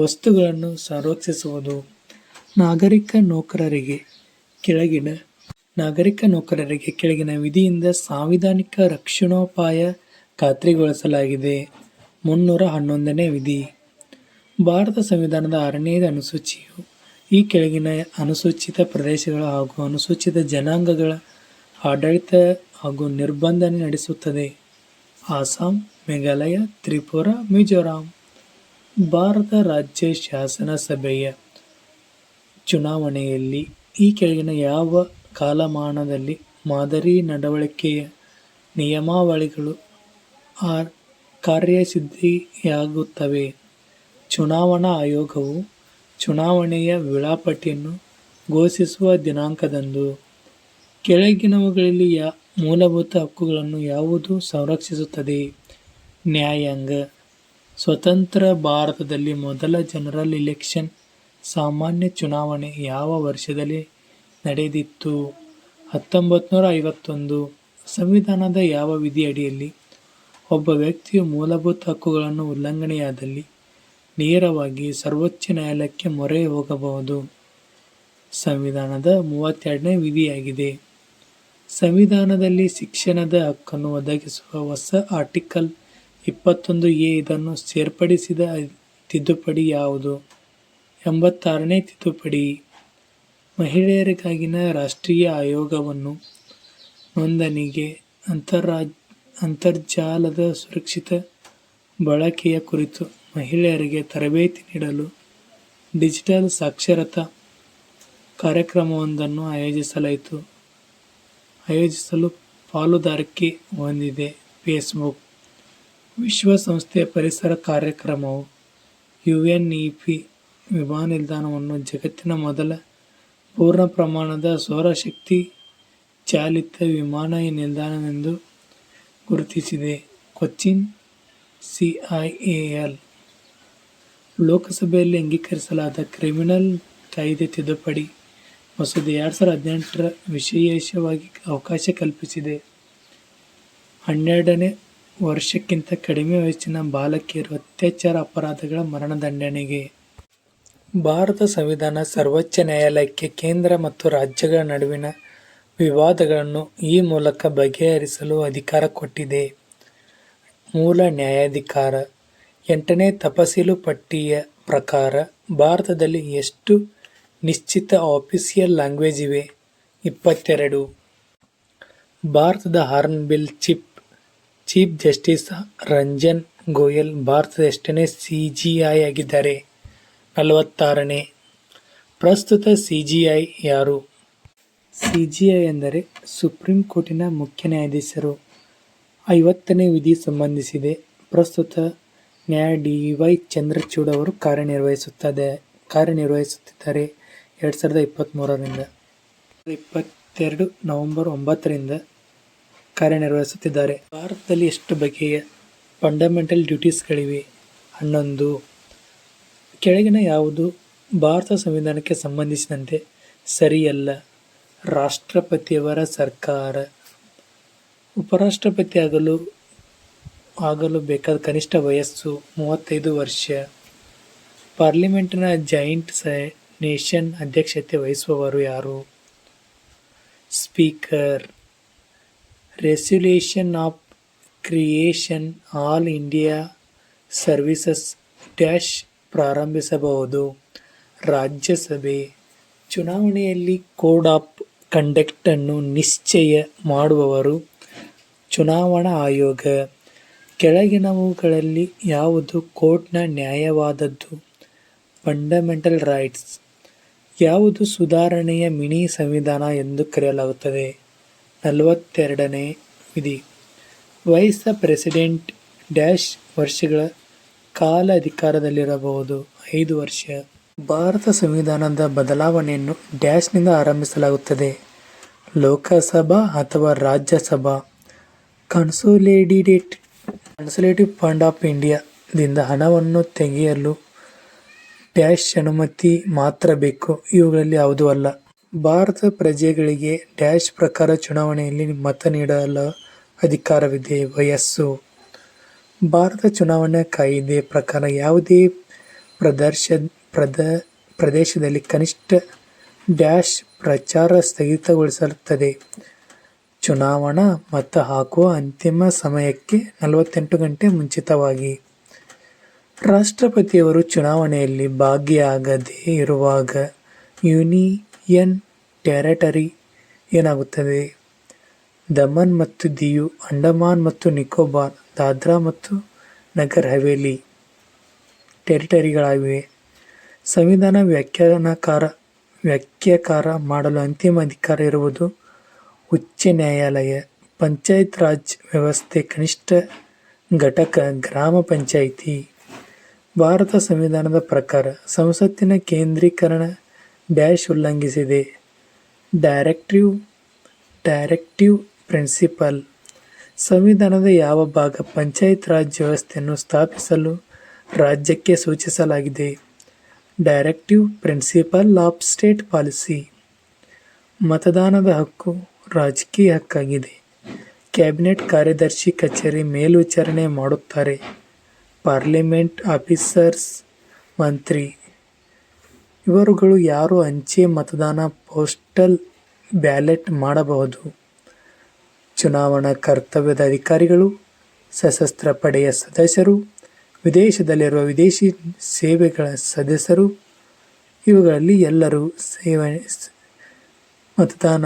ವಸ್ತುಗಳನ್ನು ಸಂರಕ್ಷಿಸುವುದು. ನಾಗರಿಕ ನೌಕರರಿಗೆ ಕೆಳಗಿನ ವಿಧಿಯಿಂದ ಸಾಂವಿಧಾನಿಕ ರಕ್ಷಣೋಪಾಯ ಖಾತ್ರಿಗೊಳಿಸಲಾಗಿದೆ. 311ನೇ ವಿಧಿ. ಭಾರತ ಸಂವಿಧಾನದ 6ನೇ ಅನುಸೂಚಿಯು ಈ ಕೆಳಗಿನ ಅನುಸೂಚಿತ ಪ್ರದೇಶಗಳ ಹಾಗೂ ಅನುಸೂಚಿತ ಜನಾಂಗಗಳ ಆಡಳಿತ ಹಾಗೂ ನಿರ್ಬಂಧನೆ ನಡೆಸುತ್ತದೆ. ಅಸ್ಸಾಂ, ಮೇಘಾಲಯ, ತ್ರಿಪುರಾ, ಮಿಜೋರಾಂ. ಭಾರತ ರಾಜ್ಯ ಶಾಸನಸಭೆಯ ಚುನಾವಣೆಯಲ್ಲಿ ಈ ಕೆಳಗಿನ ಯಾವ ಕಾಲಮಾನದಲ್ಲಿ ಮಾದರಿ ನಡವಳಿಕೆಯ ನಿಯಮಾವಳಿಗಳು ಕಾರ್ಯಸಿದ್ಧಿಯಾಗುತ್ತವೆ? ಚುನಾವಣಾ ಆಯೋಗವು ಚುನಾವಣೆಯ ವೇಳಾಪಟ್ಟಿಯನ್ನು ಘೋಷಿಸುವ ದಿನಾಂಕದಂದು. ಕೆಳಗಿನವುಗಳಲ್ಲಿ ಮೂಲಭೂತ ಹಕ್ಕುಗಳನ್ನು ಯಾವುದು ಸಂರಕ್ಷಿಸುತ್ತದೆ? ನ್ಯಾಯಾಂಗ. ಸ್ವತಂತ್ರ ಭಾರತದಲ್ಲಿ ಮೊದಲ ಜನರಲ್ ಇಲೆಕ್ಷನ್ ಸಾಮಾನ್ಯ ಚುನಾವಣೆ ಯಾವ ವರ್ಷದಲ್ಲಿ ನಡೆದಿತ್ತು? 1951. ಸಂವಿಧಾನದ ಯಾವ ವಿಧಿಯಡಿಯಲ್ಲಿ ಒಬ್ಬ ವ್ಯಕ್ತಿಯು ಮೂಲಭೂತ ಹಕ್ಕುಗಳನ್ನು ಉಲ್ಲಂಘನೆಯಾದಲ್ಲಿ ನೇರವಾಗಿ ಸರ್ವೋಚ್ಚ ನ್ಯಾಯಾಲಯಕ್ಕೆ ಮೊರೆ ಹೋಗಬಹುದು? ಸಂವಿಧಾನದ 32ನೇ ವಿಧಿಯಾಗಿದೆ. ಸಂವಿಧಾನದಲ್ಲಿ ಶಿಕ್ಷಣದ ಹಕ್ಕನ್ನು ಒದಗಿಸುವ ಹೊಸ ಆರ್ಟಿಕಲ್ 21A. ಇದನ್ನು ಸೇರ್ಪಡಿಸಿದ ತಿದ್ದುಪಡಿ ಯಾವುದು? 86ನೇ ತಿದ್ದುಪಡಿ. ಮಹಿಳೆಯರಿಗಾಗಿನ ರಾಷ್ಟ್ರೀಯ ಆಯೋಗವನ್ನು ನೋಂದಣಿಗೆ, ಅಂತರ್ಜಾಲದ ಸುರಕ್ಷಿತ ಬಳಕೆಯ ಕುರಿತು ಮಹಿಳೆಯರಿಗೆ ತರಬೇತಿ ನೀಡಲು ಡಿಜಿಟಲ್ ಸಾಕ್ಷರತಾ ಕಾರ್ಯಕ್ರಮವೊಂದನ್ನು ಆಯೋಜಿಸಲು ಪಾಲುದಾರಿಕೆ ಹೊಂದಿದೆ ಫೇಸ್ಬುಕ್. ವಿಶ್ವಸಂಸ್ಥೆಯ ಪರಿಸರ ಕಾರ್ಯಕ್ರಮವು UNEP ವಿಮಾನ ನಿಲ್ದಾಣವನ್ನು ಜಗತ್ತಿನ ಮೊದಲ ಪೂರ್ಣ ಪ್ರಮಾಣದ ಸೌರಶಕ್ತಿ ಚಾಲಿತ ವಿಮಾನ ನಿಲ್ದಾಣವೆಂದು ಗುರುತಿಸಿದೆ. ಕೊಚ್ಚಿನ್ CIAL. ಲೋಕಸಭೆಯಲ್ಲಿ ಅಂಗೀಕರಿಸಲಾದ ಕ್ರಿಮಿನಲ್ ಕಾಯ್ದೆ ತಿದ್ದುಪಡಿ ಮಸೂದೆ 2018 ವಿಶೇಷವಾಗಿ ಅವಕಾಶ ಕಲ್ಪಿಸಿದೆ. 12ನೇ ವರ್ಷಕ್ಕಿಂತ ಕಡಿಮೆ ವಯಸ್ಸಿನ ಬಾಲಕಿಯರು ಅತ್ಯಾಚಾರ ಅಪರಾಧಗಳ ಮರಣದಂಡನೆಗೆ. ಭಾರತ ಸಂವಿಧಾನ ಸರ್ವೋಚ್ಚ ನ್ಯಾಯಾಲಯಕ್ಕೆ ಕೇಂದ್ರ ಮತ್ತು ರಾಜ್ಯಗಳ ನಡುವಿನ ವಿವಾದಗಳನ್ನು ಈ ಮೂಲಕ ಬಗೆಹರಿಸಲು ಅಧಿಕಾರ ಕೊಟ್ಟಿದೆ. ಮೂಲ ನ್ಯಾಯಾಧಿಕಾರ. 8ನೇ ತಪಸೀಲು ಪಟ್ಟಿಯ ಪ್ರಕಾರ ಭಾರತದಲ್ಲಿ ಎಷ್ಟು ನಿಶ್ಚಿತ ಆಫೀಸಿಯಲ್ ಲ್ಯಾಂಗ್ವೇಜ್ ಇವೆ? 22. ಭಾರತದ Hornbill chief justice Ranjan Goyal ಭಾರತದ ಎಷ್ಟನೇ CJI ಆಗಿದ್ದಾರೆ? 46ನೇ. ಪ್ರಸ್ತುತ CJI ಯಾರು? CJI ಎಂದರೆ ಸುಪ್ರೀಂ ಕೋರ್ಟಿನ ಮುಖ್ಯ ನ್ಯಾಯಾಧೀಶರು. 50ನೇ ವಿಧಿ ಸಂಬಂಧಿಸಿದೆ. ಪ್ರಸ್ತುತ ನ್ಯಾಯ DY ಚಂದ್ರಚೂಡ್ ಅವರು ಕಾರ್ಯನಿರ್ವಹಿಸುತ್ತಿದ್ದಾರೆ 2023ರಿಂದ 22 ನವೆಂಬರ್ 9ರಿಂದ ಕಾರ್ಯನಿರ್ವಹಿಸುತ್ತಿದ್ದಾರೆ. ಭಾರತದಲ್ಲಿ ಎಷ್ಟು ಬಗೆಯ ಫಂಡಮೆಂಟಲ್ ಡ್ಯೂಟೀಸ್ಗಳಿವೆ? 11. ಕೆಳಗಿನ ಯಾವುದು ಭಾರತ ಸಂವಿಧಾನಕ್ಕೆ ಸಂಬಂಧಿಸಿದಂತೆ ಸರಿಯಲ್ಲ? ರಾಷ್ಟ್ರಪತಿಯವರ ಸರ್ಕಾರ. ಉಪರಾಷ್ಟ್ರಪತಿ ಆಗಲು ಬೇಕಾದ ಕನಿಷ್ಠ ವಯಸ್ಸು 35 ವರ್ಷ. ಪಾರ್ಲಿಮೆಂಟಿನ ಜಾಯಿಂಟ್ ಸೆಷನ್ ಅಧ್ಯಕ್ಷತೆ ವಹಿಸುವವರು ಯಾರು? Speaker. Resolution of creation all India services dash ಪ್ರಾರಂಭಿಸಬಹುದು? ರಾಜ್ಯಸಭೆ. ಚುನಾವಣೆಯಲ್ಲಿ ಕೋಡ್ ಆಫ್ ಕಂಡಕ್ಟ್ ಅನ್ನು ನಿಶ್ಚಯ ಮಾಡುವವರು ಚುನಾವಣಾ ಆಯೋಗ. ಕೆಳಗಿನವುಗಳಲ್ಲಿ ಯಾವುದು ಕೋರ್ಟ್ನ ನ್ಯಾಯವಾದದ್ದು? Fundamental rights. ಯಾವುದು ಸುಧಾರಣೆಯ ಮಿನಿ ಸಂವಿಧಾನ ಎಂದು ಕರೆಯಲಾಗುತ್ತದೆ? 42ನೇ ವಿಧಿ. ವೈಸ್ ಪ್ರೆಸಿಡೆಂಟ್ ಡ್ಯಾಶ್ ವರ್ಷಗಳ ಕಾಲ ಅಧಿಕಾರದಲ್ಲಿರಬಹುದು? 5 ವರ್ಷ. ಭಾರತ ಸಂವಿಧಾನದ ಬದಲಾವಣೆಯನ್ನು ಡ್ಯಾಶ್ನಿಂದ ಆರಂಭಿಸಲಾಗುತ್ತದೆ? ಲೋಕಸಭಾ ಅಥವಾ ರಾಜ್ಯಸಭಾ. ಕನ್ಸಾಲಿಡೇಟಿವ್ ಫಂಡ್ ಆಫ್ ಇಂಡಿಯಾದಿಂದ ಹಣವನ್ನು ತೆಗೆಯಲು ಡ್ಯಾಶ್ ಅನುಮತಿ ಮಾತ್ರ ಬೇಕು. ಇವುಗಳಲ್ಲಿ ಯಾವುದೂ ಅಲ್ಲ. ಭಾರತ ಪ್ರಜೆಗಳಿಗೆ ಡ್ಯಾಶ್ ಪ್ರಕಾರ ಚುನಾವಣೆಯಲ್ಲಿ ಮತ ನೀಡಲು ಅಧಿಕಾರವಿದೆ. ವಯಸ್ಸು. ಭಾರತ ಚುನಾವಣಾ ಕಾಯಿದೆ ಪ್ರಕಾರ ಯಾವುದೇ ಪ್ರದೇಶದಲ್ಲಿ ಕನಿಷ್ಠ ಡ್ಯಾಶ್ ಪ್ರಚಾರ ಸ್ಥಗಿತಗೊಳಿಸುತ್ತದೆ. ಚುನಾವಣಾ ಮತ ಹಾಕುವ ಅಂತಿಮ ಸಮಯಕ್ಕೆ 48 ಗಂಟೆ ಮುಂಚಿತವಾಗಿ. ರಾಷ್ಟ್ರಪತಿಯವರು ಚುನಾವಣೆಯಲ್ಲಿ ಭಾಗಿಯಾಗದೇ ಇರುವಾಗ ಯೂನಿಯನ್ ಟೆರಿಟರಿ ಏನಾಗುತ್ತದೆ? ದಮನ್ ಮತ್ತು ದಿಯು, ಅಂಡಮಾನ್ ಮತ್ತು ನಿಕೋಬಾರ್, ದಾದ್ರಾ ಮತ್ತು ನಗರ್ ಹವೇಲಿ ಟೆರಿಟರಿಗಳಾಗಿವೆ. ಸಂವಿಧಾನ ವ್ಯಾಖ್ಯಾಕಾರ ಮಾಡಲು ಅಂತಿಮ ಅಧಿಕಾರ ಇರುವುದು ಉಚ್ಚ ನ್ಯಾಯಾಲಯ. ಪಂಚಾಯತ್ ರಾಜ್ ವ್ಯವಸ್ಥೆ ಕನಿಷ್ಠ ಘಟಕ ಗ್ರಾಮ ಪಂಚಾಯಿತಿ. ಭಾರತ ಸಂವಿಧಾನದ ಪ್ರಕಾರ ಸಂಸತ್ತಿನ ಕೇಂದ್ರೀಕರಣ ಡ್ಯಾಶ್ ಉಲ್ಲಂಘಿಸಿದೆ. Directive principle. ಸಂವಿಧಾನದ ಯಾವ ಭಾಗ ಪಂಚಾಯತ್ ರಾಜ್ ವ್ಯವಸ್ಥೆಯನ್ನು ಸ್ಥಾಪಿಸಲು ರಾಜ್ಯಕ್ಕೆ ಸೂಚಿಸಲಾಗಿದೆ? Directive principle of state policy. ಮತದಾನದ ಹಕ್ಕು ರಾಜಕೀಯ ಹಕ್ಕಾಗಿದೆ. ಕ್ಯಾಬಿನೆಟ್ ಕಾರ್ಯದರ್ಶಿ ಕಚೇರಿ ಮೇಲ್ವಿಚಾರಣೆ ಮಾಡುತ್ತಾರೆ. ಪಾರ್ಲಿಮೆಂಟ್ ಆಫೀಸರ್ಸ್ ಮಂತ್ರಿ. ಇವರುಗಳು ಯಾರು ಅಂಚೆ ಮತದಾನ ಪೋಸ್ಟಲ್ ಬ್ಯಾಲೆಟ್ ಮಾಡಬಹುದು? ಚುನಾವಣಾ ಕರ್ತವ್ಯದ ಅಧಿಕಾರಿಗಳು, ಸಶಸ್ತ್ರ ಪಡೆಯ ಸದಸ್ಯರು, ವಿದೇಶದಲ್ಲಿರುವ ವಿದೇಶಿ ಸೇವೆಗಳ ಸದಸ್ಯರು. ಇವುಗಳಲ್ಲಿ ಎಲ್ಲರೂ ಮತದಾನ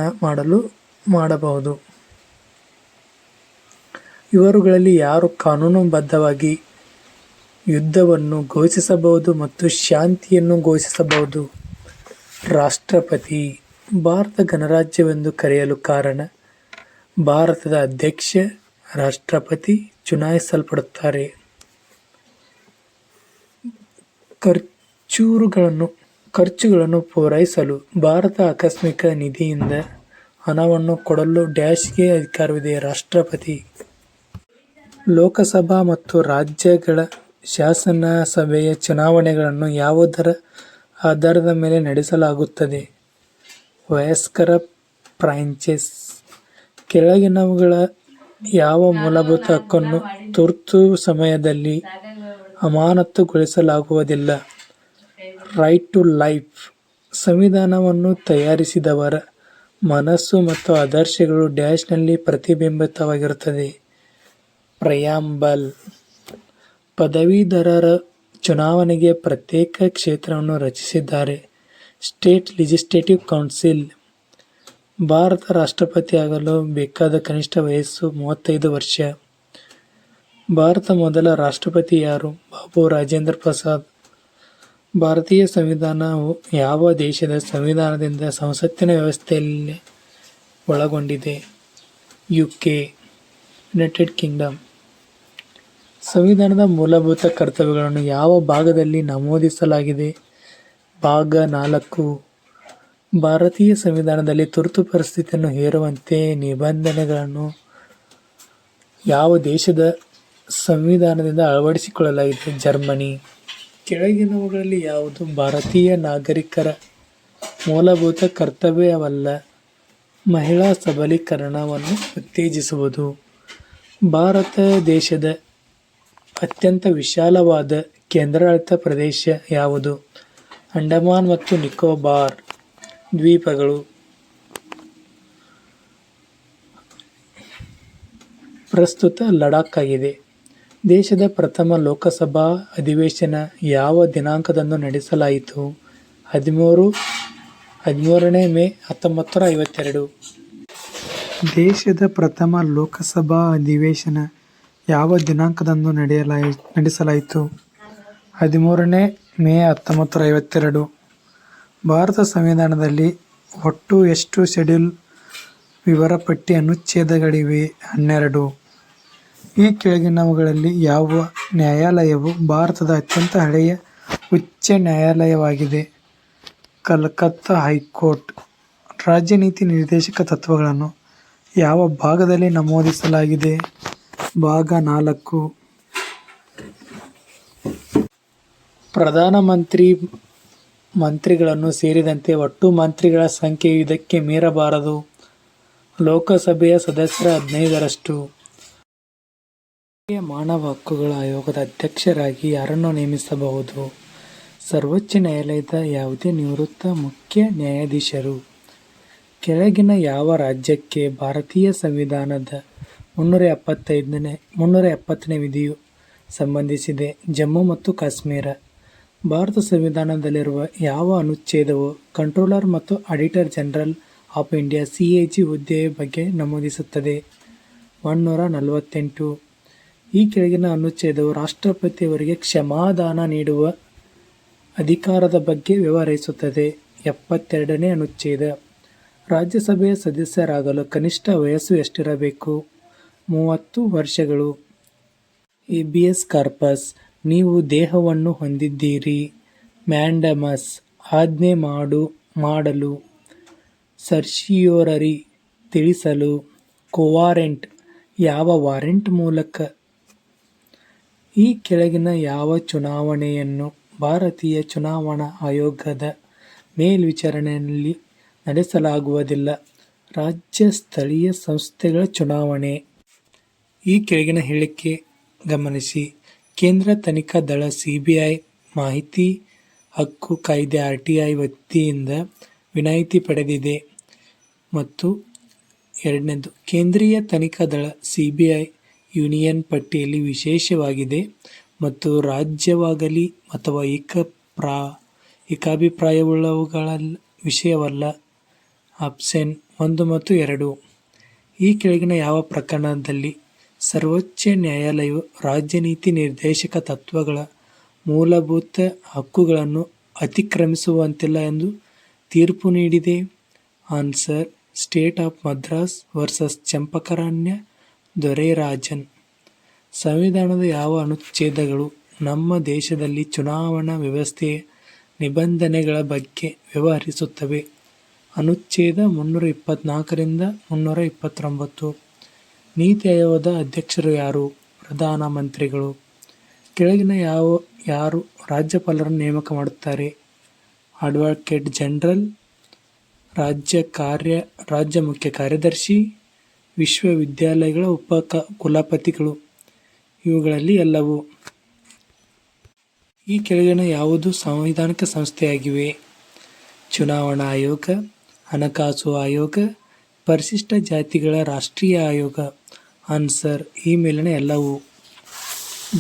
ಮಾಡಬಹುದು. ಇವರುಗಳಲ್ಲಿ ಯಾರು ಕಾನೂನುಬದ್ಧವಾಗಿ ಯುದ್ಧವನ್ನು ಘೋಷಿಸಬಹುದು ಮತ್ತು ಶಾಂತಿಯನ್ನು ಘೋಷಿಸಬಹುದು? ರಾಷ್ಟ್ರಪತಿ. ಭಾರತ ಗಣರಾಜ್ಯವೆಂದು ಕರೆಯಲು ಕಾರಣ ಭಾರತದ ಅಧ್ಯಕ್ಷ ರಾಷ್ಟ್ರಪತಿ ಚುನಾಯಿಸಲ್ಪಡುತ್ತಾರೆ. ಖರ್ಚುಗಳನ್ನು ಪೂರೈಸಲು ಭಾರತ ಆಕಸ್ಮಿಕ ನಿಧಿಯಿಂದ ಹಣವನ್ನು ಕೊಡಲು ಡ್ಯಾಶ್ಗೆ ಅಧಿಕಾರವಿದೆ. ರಾಷ್ಟ್ರಪತಿ. ಲೋಕಸಭಾ ಮತ್ತು ರಾಜ್ಯಗಳ ಶಾಸನಸಭೆಯ ಚುನಾವಣೆಗಳನ್ನು ಯಾವುದರ ಆಧಾರದ ಮೇಲೆ ನಡೆಸಲಾಗುತ್ತದೆ? ವಯಸ್ಕರ ಫ್ರಾಂಚೈಸ್. ಕೆಳಗಿನವುಗಳ ಯಾವ ಮೂಲಭೂತ ಹಕ್ಕನ್ನು ತುರ್ತು ಸಮಯದಲ್ಲಿ ಅಮಾನತುಗೊಳಿಸಲಾಗುವುದಿಲ್ಲ? Right to life. ಸಂವಿಧಾನವನ್ನು ತಯಾರಿಸಿದವರ ಮನಸ್ಸು ಮತ್ತು ಆದರ್ಶಗಳು ಡ್ಯಾಶ್ನಲ್ಲಿ ಪ್ರತಿಬಿಂಬಿತವಾಗಿರುತ್ತದೆ. ಪ್ರಿಯಾಂಬಲ್. ಪದವೀಧರರ ಚುನಾವಣೆಗೆ ಪ್ರತ್ಯೇಕ ಕ್ಷೇತ್ರವನ್ನು ರಚಿಸಿದ್ದಾರೆ. State legislative council. ಭಾರತ ರಾಷ್ಟ್ರಪತಿಯಾಗಲು ಬೇಕಾದ ಕನಿಷ್ಠ ವಯಸ್ಸು 35 ವರ್ಷ. ಭಾರತ ಮೊದಲ ರಾಷ್ಟ್ರಪತಿ ಯಾರು? ಬಾಬು ರಾಜೇಂದ್ರ ಪ್ರಸಾದ್. ಭಾರತೀಯ ಸಂವಿಧಾನವು ಯಾವ ದೇಶದ ಸಂವಿಧಾನದಿಂದ ಸಂಸತ್ತಿನ ವ್ಯವಸ್ಥೆಯಲ್ಲಿ ಒಳಗೊಂಡಿದೆ? UK, United Kingdom. ಸಂವಿಧಾನದ ಮೂಲಭೂತ ಕರ್ತವ್ಯಗಳನ್ನು ಯಾವ ಭಾಗದಲ್ಲಿ ನಮೂದಿಸಲಾಗಿದೆ? ಭಾಗ 4. ಭಾರತೀಯ ಸಂವಿಧಾನದಲ್ಲಿ ತುರ್ತು ಪರಿಸ್ಥಿತಿಯನ್ನು ಹೇರುವಂತೆ ನಿಬಂಧನೆಗಳನ್ನು ಯಾವ ದೇಶದ ಸಂವಿಧಾನದಿಂದ ಅಳವಡಿಸಿಕೊಳ್ಳಲಾಗಿದೆ? ಜರ್ಮನಿ. ಕೆಳಗಿನವುಗಳಲ್ಲಿ ಯಾವುದು ಭಾರತೀಯ ನಾಗರಿಕರ ಮೂಲಭೂತ ಕರ್ತವ್ಯವಲ್ಲ? ಮಹಿಳಾ ಸಬಲೀಕರಣವನ್ನು ಉತ್ತೇಜಿಸುವುದು. ಭಾರತ ದೇಶದ ಅತ್ಯಂತ ವಿಶಾಲವಾದ ಕೇಂದ್ರಾಡಳಿತ ಪ್ರದೇಶ ಯಾವುದು? ಅಂಡಮಾನ್ ಮತ್ತು ನಿಕೋಬಾರ್ ದ್ವೀಪಗಳು. ಪ್ರಸ್ತುತ ಲಡಾಖ್ ಆಗಿದೆ. ದೇಶದ ಪ್ರಥಮ ಲೋಕಸಭಾ ಅಧಿವೇಶನ ಯಾವ ದಿನಾಂಕದಂದು ನಡೆಸಲಾಯಿತು? 13ನೇ ಮೇ 1952. ದೇಶದ ಪ್ರಥಮ ಲೋಕಸಭಾ ಅಧಿವೇಶನ ಯಾವ ದಿನಾಂಕದಂದು ನಡೆಸಲಾಯಿತು? 13ನೇ ಮೇ 1952. ಭಾರತ ಸಂವಿಧಾನದಲ್ಲಿ ಒಟ್ಟು ಎಷ್ಟು ಶೆಡ್ಯೂಲ್ ವಿವರಪಟ್ಟಿ ಅನುಚ್ಛೇದಗಳಿವೆ? 12. ಈ ಕೆಳಗಿನವುಗಳಲ್ಲಿ ಯಾವ ನ್ಯಾಯಾಲಯವು ಭಾರತದ ಅತ್ಯಂತ ಹಳೆಯ ಉಚ್ಚ ನ್ಯಾಯಾಲಯವಾಗಿದೆ? ಕಲ್ಕತ್ತಾ ಹೈಕೋರ್ಟ್. ರಾಜ್ಯ ನೀತಿ ನಿರ್ದೇಶಕ ತತ್ವಗಳನ್ನು ಯಾವ ಭಾಗದಲ್ಲಿ ನಮೂದಿಸಲಾಗಿದೆ? ಭಾಗ 4. ಮಂತ್ರಿಗಳನ್ನು ಸೇರಿದಂತೆ ಒಟ್ಟು ಮಂತ್ರಿಗಳ ಸಂಖ್ಯೆಯು ಇದಕ್ಕೆ ಮೀರಬಾರದು. ಲೋಕಸಭೆಯ ಸದಸ್ಯರ 15ರಷ್ಟು. ರಾಷ್ಟ್ರೀಯ ಮಾನವ ಹಕ್ಕುಗಳ ಆಯೋಗದ ಅಧ್ಯಕ್ಷರಾಗಿ ಯಾರನ್ನು ನೇಮಿಸಬಹುದು? ಸರ್ವೋಚ್ಚ ನ್ಯಾಯಾಲಯದ ಯಾವುದೇ ನಿವೃತ್ತ ಮುಖ್ಯ ನ್ಯಾಯಾಧೀಶರು. ಕೆಳಗಿನ ಯಾವ ರಾಜ್ಯಕ್ಕೆ ಭಾರತೀಯ ಸಂವಿಧಾನದ 370ನೇ ವಿಧಿಯು ಸಂಬಂಧಿಸಿದೆ? ಜಮ್ಮು ಮತ್ತು ಕಾಶ್ಮೀರ. ಭಾರತ ಸಂವಿಧಾನದಲ್ಲಿರುವ ಯಾವ ಅನುಚ್ಛೇದವು ಕಂಟ್ರೋಲರ್ ಮತ್ತು auditor general of India (CAG) ಹುದ್ದೆಯ ಬಗ್ಗೆ ನಮೂದಿಸುತ್ತದೆ? 148. ಈ ಕೆಳಗಿನ ಅನುಚ್ಛೇದವು ರಾಷ್ಟ್ರಪತಿಯವರಿಗೆ ಕ್ಷಮಾದಾನ ನೀಡುವ ಅಧಿಕಾರದ ಬಗ್ಗೆ ವ್ಯವಹರಿಸುತ್ತದೆ? 72ನೇ ಅನುಚ್ಛೇದ. ರಾಜ್ಯಸಭೆಯ ಸದಸ್ಯರಾಗಲು ಕನಿಷ್ಠ ವಯಸ್ಸು ಎಷ್ಟಿರಬೇಕು? 30 ವರ್ಷಗಳು. Habeas corpus. ನೀವು ದೇಹವನ್ನು ಹೊಂದಿದ್ದೀರಿ. ಮ್ಯಾಂಡಮಸ್. ಆಜ್ಞೆ ಮಾಡಲು. ಸರ್ಶಿಯೋರರಿ. ತಿಳಿಸಲು. ಕೋವಾರೆಂಟ್. ಯಾವ ವಾರೆಂಟ್ ಮೂಲಕ? ಈ ಕೆಳಗಿನ ಯಾವ ಚುನಾವಣೆಯನ್ನು ಭಾರತೀಯ ಚುನಾವಣಾ ಆಯೋಗದ ಮೇಲ್ವಿಚಾರಣೆಯಲ್ಲಿ ನಡೆಸಲಾಗುವುದಿಲ್ಲ? ರಾಜ್ಯ ಸ್ಥಳೀಯ ಸಂಸ್ಥೆಗಳ ಚುನಾವಣೆ. ಈ ಕೆಳಗಿನ ಹೇಳಿಕೆ ಗಮನಿಸಿ. ಕೇಂದ್ರ ತನಿಖಾ ದಳ CBI ಮಾಹಿತಿ ಹಕ್ಕು ಕಾಯ್ದೆ RTI ವತಿಯಿಂದ ವಿನಾಯಿತಿ ಪಡೆದಿದೆ. ಮತ್ತು 2ನೇದು, ಕೇಂದ್ರೀಯ ತನಿಖಾ ದಳ CBI ಯೂನಿಯನ್ ಪಟ್ಟಿಯಲ್ಲಿ ವಿಶೇಷವಾಗಿದೆ ಮತ್ತು ರಾಜ್ಯವಾಗಲಿ ಅಥವಾ ಏಕಾಭಿಪ್ರಾಯವುಳ್ಳವುಗಳ ವಿಷಯವಲ್ಲ. ಆಪ್ಷನ್ 1 ಮತ್ತು 2. ಈ ಕೆಳಗಿನ ಯಾವ ಪ್ರಕರಣದಲ್ಲಿ ಸರ್ವೋಚ್ಚ ನ್ಯಾಯಾಲಯವು ರಾಜ್ಯ ನೀತಿ ನಿರ್ದೇಶಕ ತತ್ವಗಳ ಮೂಲಭೂತ ಹಕ್ಕುಗಳನ್ನು ಅತಿಕ್ರಮಿಸುವಂತಿಲ್ಲ ಎಂದು ತೀರ್ಪು ನೀಡಿದೆ? Answer: state of Madras versus Champakaraya Dorairajan. ಸಂವಿಧಾನದ ಯಾವ ಅನುಚ್ಛೇದಗಳು ನಮ್ಮ ದೇಶದಲ್ಲಿ ಚುನಾವಣಾ ವ್ಯವಸ್ಥೆಯ ನಿಬಂಧನೆಗಳ ಬಗ್ಗೆ ವ್ಯವಹರಿಸುತ್ತವೆ? ಅನುಚ್ಛೇದ 324ರಿಂದ 329. ನೀತಿ ಆಯೋಗದ ಅಧ್ಯಕ್ಷರು ಯಾರು? ಪ್ರಧಾನಮಂತ್ರಿಗಳು. ಕೆಳಗಿನ ಯಾರು ರಾಜ್ಯಪಾಲರನ್ನು ನೇಮಕ ಮಾಡುತ್ತಾರೆ? Advocate general. ರಾಜ್ಯ ಮುಖ್ಯ ಕಾರ್ಯದರ್ಶಿ. ವಿಶ್ವವಿದ್ಯಾಲಯಗಳ ಕುಲಪತಿಗಳು. ಇವುಗಳಲ್ಲಿ ಎಲ್ಲವೂ. ಈ ಕೆಳಗಿನ ಯಾವುದು ಸಾಂವಿಧಾನಿಕ ಸಂಸ್ಥೆಯಾಗಿವೆ? ಚುನಾವಣಾ ಆಯೋಗ, ಹಣಕಾಸು ಆಯೋಗ, ಪರಿಶಿಷ್ಟ ಜಾತಿಗಳ ರಾಷ್ಟ್ರೀಯ ಆಯೋಗ. ಆನ್ಸರ್: ಈ ಮೇಲಿನ ಎಲ್ಲವೂ.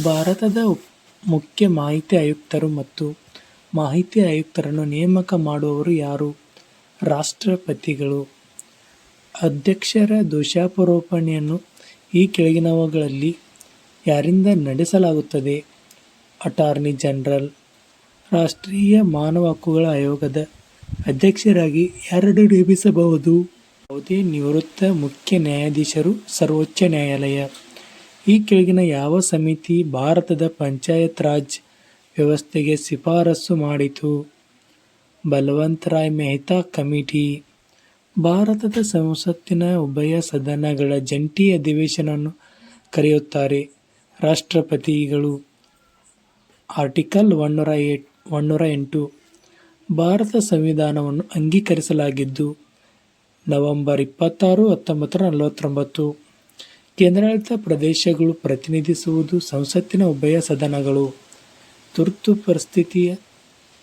ಭಾರತದ ಮುಖ್ಯ ಮಾಹಿತಿ ಆಯುಕ್ತರು ಮತ್ತು ಮಾಹಿತಿ ಆಯುಕ್ತರನ್ನು ನೇಮಕ ಮಾಡುವವರು ಯಾರು? ರಾಷ್ಟ್ರಪತಿಗಳು. ಅಧ್ಯಕ್ಷರ ದೋಷಾರೋಪಣೆಯನ್ನು ಈ ಕೆಳಗಿನವುಗಳಲ್ಲಿ ಯಾರಿಂದ ನಡೆಸಲಾಗುತ್ತದೆ? Attorney general. ರಾಷ್ಟ್ರೀಯ ಮಾನವ ಹಕ್ಕುಗಳ ಆಯೋಗದ ಅಧ್ಯಕ್ಷರಾಗಿ ಯಾರನ್ನು ನೇಮಿಸಬಹುದು? ಯಾವುದೇ ನಿವೃತ್ತ ಮುಖ್ಯ ನ್ಯಾಯಾಧೀಶರು. ಸರ್ವೋಚ್ಚ ನ್ಯಾಯಾಲಯ. ಈ ಕೆಳಗಿನ ಯಾವ ಸಮಿತಿ ಭಾರತದ ಪಂಚಾಯತ್ ರಾಜ್ ವ್ಯವಸ್ಥೆಗೆ ಶಿಫಾರಸು ಮಾಡಿತು? ಬಲವಂತ್ ರಾಯ್ ಮೆಹ್ತಾ ಕಮಿಟಿ. ಭಾರತದ ಸಂಸತ್ತಿನ ಉಭಯ ಸದನಗಳ ಜಂಟಿ ಅಧಿವೇಶನವನ್ನು ಕರೆಯುತ್ತಾರೆ? ರಾಷ್ಟ್ರಪತಿಗಳು. ಆರ್ಟಿಕಲ್ 108. ಭಾರತ ಸಂವಿಧಾನವನ್ನು ಅಂಗೀಕರಿಸಲಾಗಿದ್ದು ನವೆಂಬರ್ 26, 1949. ಕೇಂದ್ರಾಡಳಿತ ಪ್ರದೇಶಗಳು ಪ್ರತಿನಿಧಿಸುವುದು ಸಂಸತ್ತಿನ ಉಭಯ ಸದನಗಳು. ತುರ್ತು ಪರಿಸ್ಥಿತಿಯ